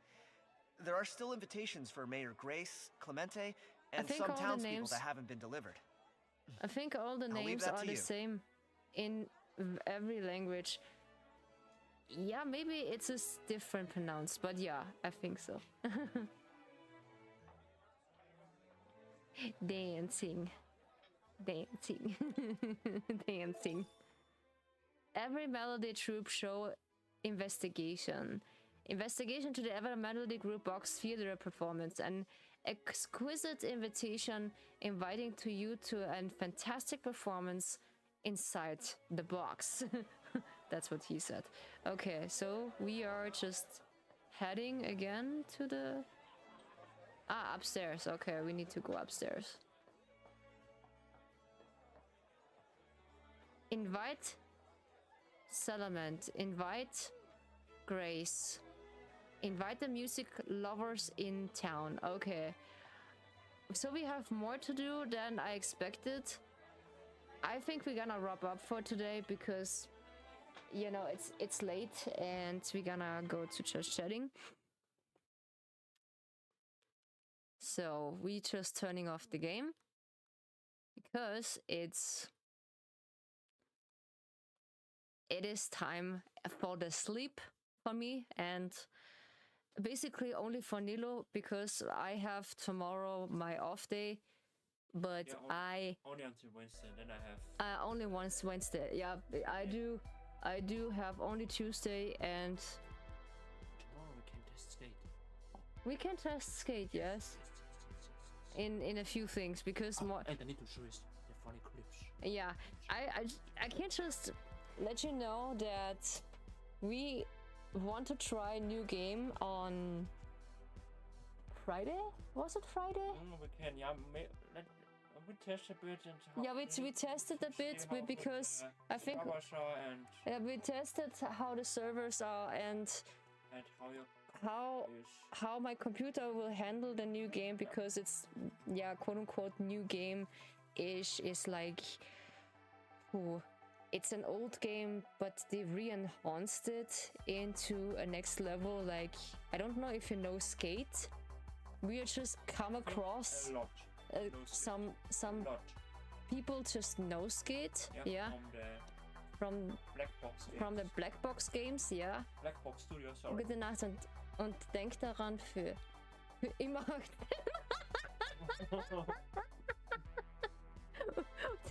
There are still invitations for Mayor Grace, Clemente, and think some all the townspeople names- that haven't been delivered. I think all the I'll leave names that are to the you. same in every language. Yeah, maybe it's just different pronounced, but yeah, I think so. Dancing. Dancing. Every melody troupe show investigation. Investigation to the Ever Melody Group Box Theater performance. An exquisite invitation inviting to you to a fantastic performance inside the box. That's what he said. Okay, so we are just heading again to the... upstairs. Okay, we need to go upstairs. Invite Salament. Invite Grace. Invite the music lovers in town. Okay. So we have more to do than I expected. I think we're gonna wrap up for today because, you know, it's late and we're gonna go to just chatting. So we just turning off the game because it is time for the sleep for me, and basically only for Nilo because I have tomorrow my off day, but yeah, only until Wednesday. Then I have only once Wednesday. Yeah, I do have only Tuesday, and tomorrow we can test skate. we can test skate. Yes, in a few things because more. And I need to show you the funny clips. Yeah, I can't just let you know that we want to try a new game on Friday. Was it Friday? We can. Yeah, we test a bit and Yeah, we tested a bit because I think we tested how the servers are and how your how my computer will handle the new game, because it's, yeah, quote unquote new game ish, is like, it's an old game but they re-enhanced it into a next level. Like, I don't know if you know Skate. We just come across a lot. some people just know Skate, yeah. From the Black Box Games, yeah. Black Box Studio, sorry. Gute Nacht und denk daran für immer.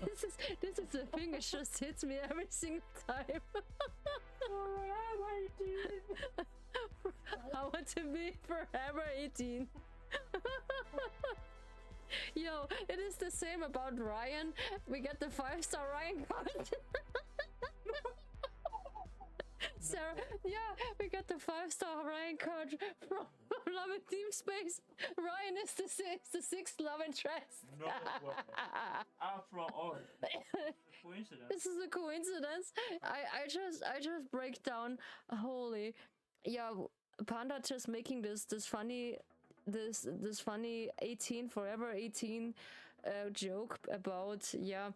This is the thing, it just hits me every single time. I want to be forever 18. Yo, it is the same about Ryan. We get the 5-star Ryan card. Sarah, yeah, we got the 5-star Ryan card from Love and Team Space. Ryan is the sixth love interest. No way. After all, coincidence. This is a coincidence. I just break down. Holy, yeah, Panda just making this funny 18 forever 18 joke about, yeah,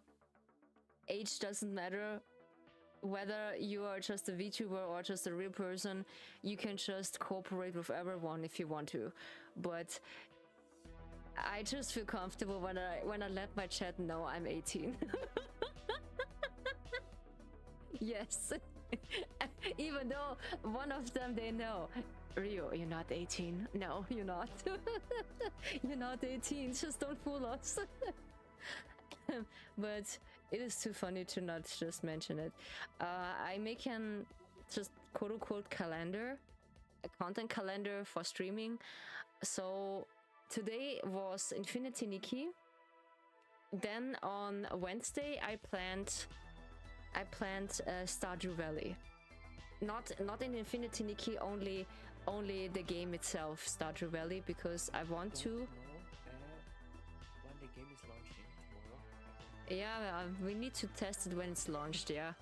age doesn't matter. Whether you are just a VTuber or just a real person, you can just cooperate with everyone if you want to. But I just feel comfortable when I let my chat know I'm 18. Yes. Even though one of them, they know, Rio, you're not 18. No, you're not. You're not 18. Just don't fool us. But it is too funny to not just mention it. I make an just quote unquote calendar, a content calendar for streaming. So today was Infinity Nikki. Then on Wednesday I planned Stardew Valley. Not in Infinity Nikki, only the game itself, Stardew Valley, because I want to. When the game is launching tomorrow. Yeah, we need to test it when it's launched, yeah.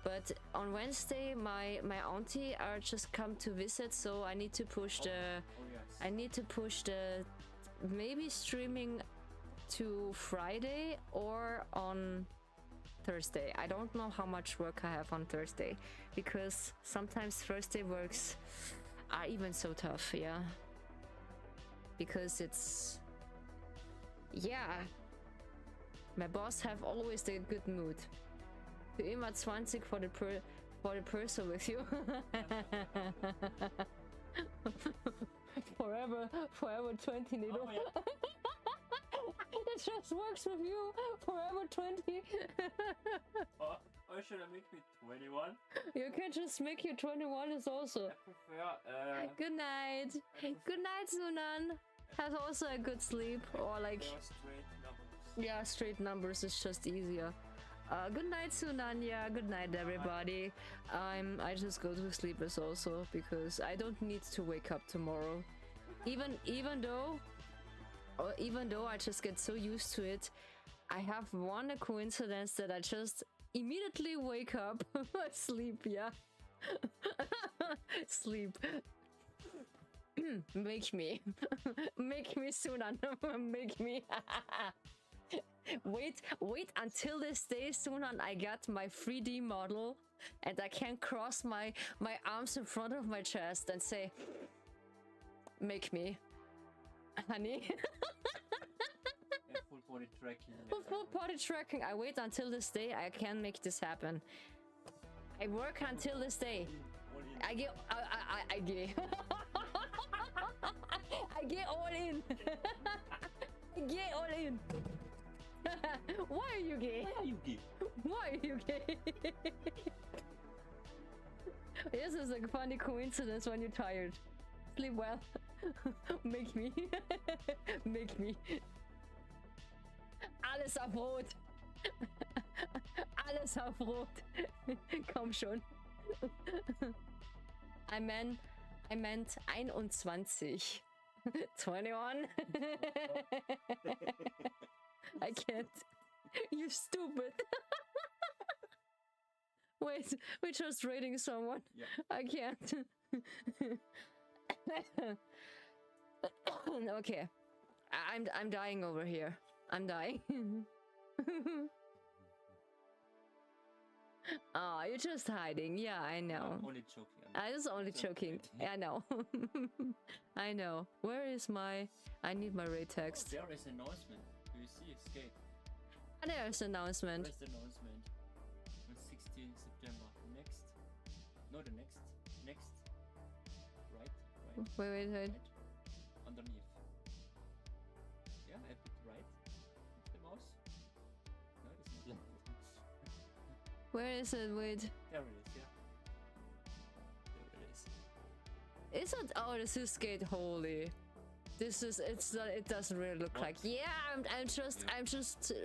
But on Wednesday, my auntie are just come to visit, so I need to push the. Yes. I need to push the maybe streaming to Friday or on Thursday. I don't know how much work I have on Thursday, because sometimes Thursday works are even so tough, yeah. Because it's, yeah. My boss have always the good mood. Für immer 20 for the person with you. forever 20, Nido. Oh, yeah. It just works with you. Forever 20. Or should I make me 21? You can just make you 21 is also. I prefer, Good night. Good night, Sunan. Have also a good sleep, or like, straight numbers. yeah, straight numbers is just easier. Good night, Sunan. Yeah, good night, everybody. I just go to sleep as also, because I don't need to wake up tomorrow. Even though I just get so used to it, I have one coincidence that I just immediately wake up. Sleep, yeah. Sleep. Make me Sunan. Make me. Wait until this day, soon on I got my 3D model and I can cross my arms in front of my chest and say, make me, honey. Full body tracking. Full body tracking. I wait until this day. I can make this happen. I work until this day. I get I get I get all in. I get all in. Why are you gay? Why are you gay? Why are you gay? This is a funny coincidence when you're tired. Sleep well. Make me. Make me. Alles auf Rot. Alles auf Rot. Komm schon. I meant 21. 21. I can't. You stupid. Wait, we're just rating someone. Yeah. I can't. Okay. I'm dying over here. I'm dying. Oh, you're just hiding. Yeah, I know. I'm only joking. I was only joking. I know. I know. Where is my... I need my raid text. There is announcement. Do you see escape? There's announcement. There's the announcement. On 16 September. Next. No, the next. Next. Right. Wait. Right. Underneath. Yeah, I put right. The mouse. No, it's not like that. Where is it? Wait. There it is, yeah. There it is. Is it? Oh, this is Gate Holy. This is. It's. It doesn't really look like. Yeah, I'm just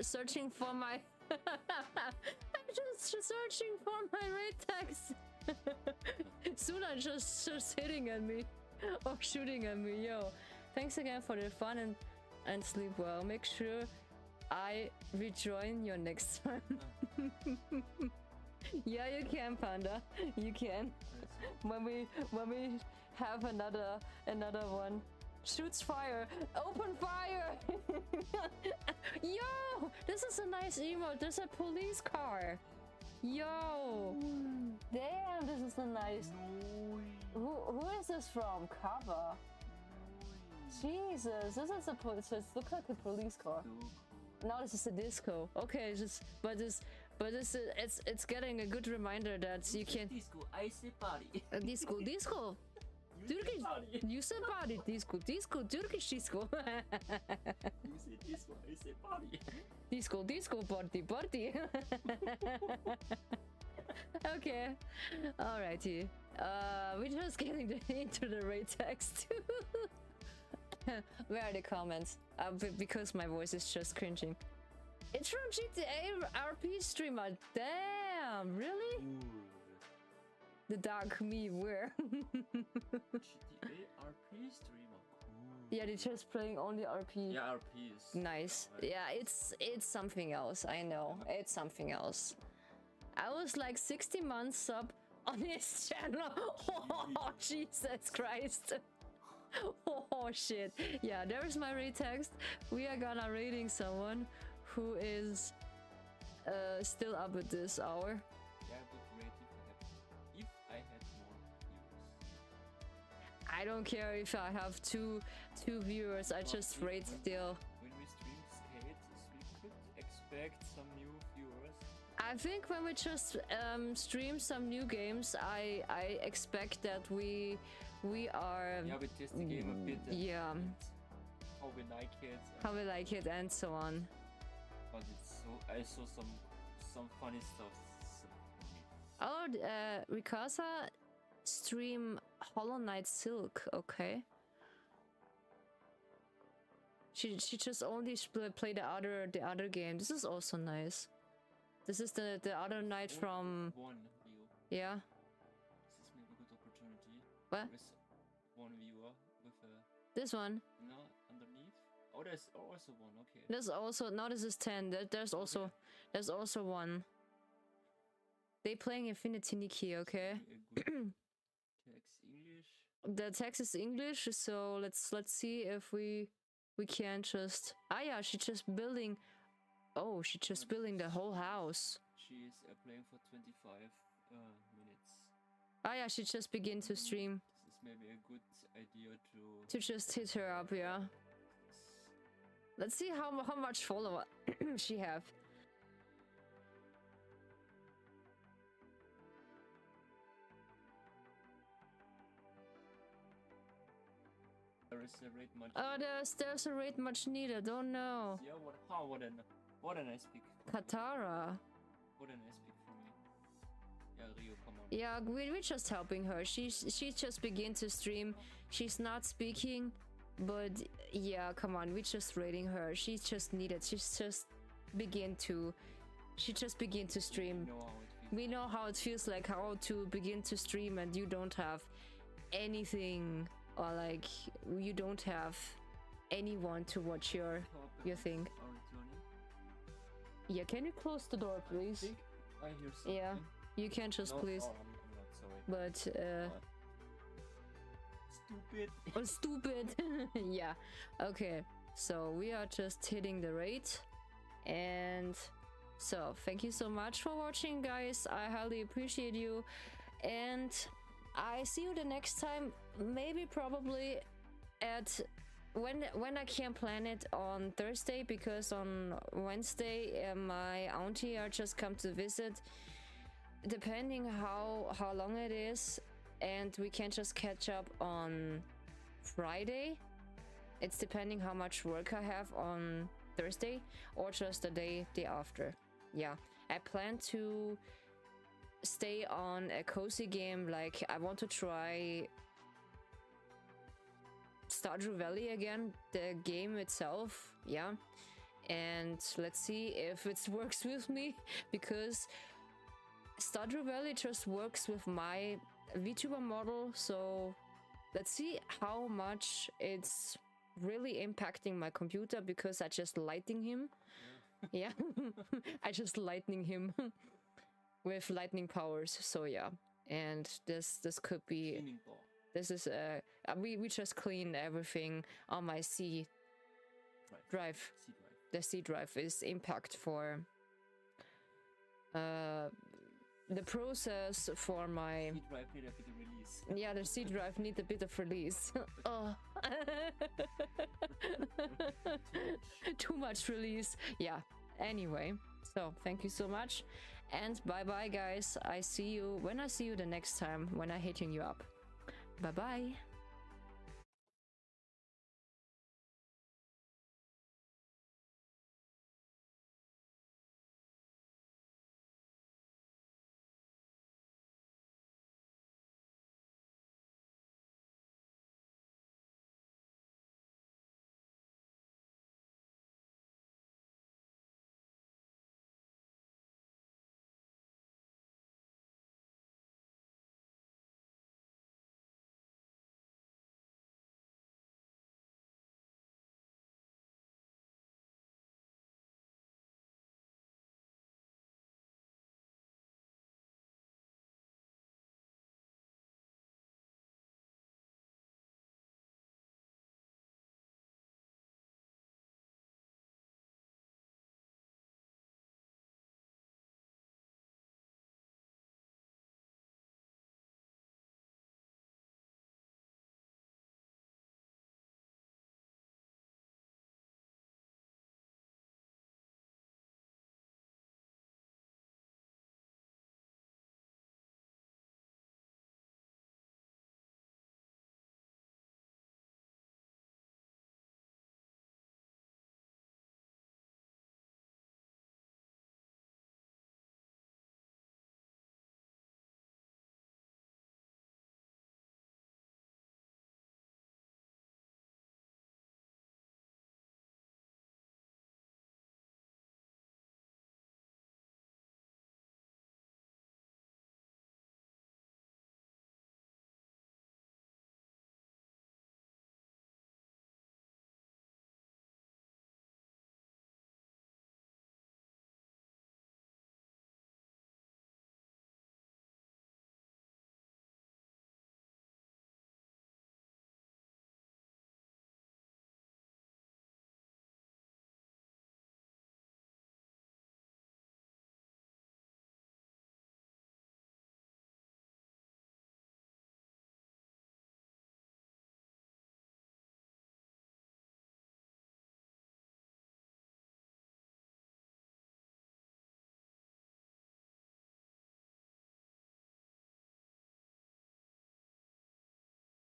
searching for my. I'm just searching for my raid text. Suna just hitting at me, or shooting at me. Yo, thanks again for the fun and sleep well. Make sure I rejoin your next one. Yeah, you can, Panda. You can. When we have another one. Shoots fire. Open fire. Yo, this is a nice emote. There's a police car. Yo. Damn, this is a nice. Who is this from? Cover. Jesus, this is a police. It looks like a police car. Now this is a disco. Okay, it's getting a good reminder that you can. Disco, I say party. Disco. Turkish. You say party. Disco. Turkish disco. You say disco, I say party. Disco, party. Okay. Alrighty. We're just getting into the raid text. Where are the comments? Because my voice is just cringing. It's from GTA RP streamer. Damn, really? Ooh. The dark me, where? GTA RP streamer. Cool. Yeah, they're just playing only RP. Yeah, RP is nice. Yeah, it's something else. I know. It's something else. I was like 60 months sub on his channel. Oh, Jesus Christ. Oh shit. Yeah, there's my raid text. We are gonna raiding someone who is still up at this hour. Yeah, I would rate if I had more viewers. I don't care if I have two viewers. I just rate still. When we stream Skate, we could expect some new viewers. I think when we just stream some new games, I expect that we are. Yeah, we test the game a bit. Yeah. How we like it. How we like it and so on. But it's so I saw some funny stuff. Oh, Rikasa stream Hollow Knight Silk. Okay. She just only play the other game. This is also nice. This is the other night from. One view. Yeah. This is maybe a good opportunity. What? With one viewer with a. This one. No, underneath. Oh, there's also one. Okay. There's also no. This is 10. There's also one. They playing Infinity Nikki. Okay. Text English. The text is English, so let's see if we can just. Ah yeah, she's just building Oh, she's just building the whole house. She is playing for 25 minutes. Ah, yeah, she just began to stream. This is maybe a good idea To just hit her up, yeah. Let's see how much follower she have. There is a rate much. Oh, there's a raid much needed. Oh no. Yeah, what a nice pick. Katara. What a nice pick from you. Yeah, Rio, come on. Yeah, we're just helping her. She just began to stream. She's not speaking, but yeah, come on, we're just rating her. She just began to stream. We know how it feels like how to begin to stream and you don't have anything, or like you don't have anyone to watch your thing. Yeah, can you close the door, please? I hear something. Yeah, you can just please. I'm not sorry. But stupid. Oh, stupid. Yeah. Okay. So we are just hitting the rate, and so thank you so much for watching, guys. I highly appreciate you, and I see you the next time. Maybe probably at when I can plan it on Thursday, because on Wednesday my auntie are just come to visit. Depending how long it is, and we can just catch up on Friday. It's depending how much work I have on Thursday, or just the day after. Yeah, I plan to stay on a cozy game. Like, I want to try Stardew Valley again, the game itself. Yeah, and let's see if it works with me, because Stardew Valley just works with my VTuber model. So let's see how much it's really impacting my computer, because I just lighting him. Yeah, I just lightning him with lightning powers. So yeah, and this could be, this is we just cleaned everything on my C drive. The C drive is impact for the process for my C drive need a bit of release. Yeah, the C drive need a bit of release. Oh. Too much release. Yeah. Anyway, so thank you so much, and bye bye, guys. I see you when I see you the next time when I'm hitting you up. Bye bye.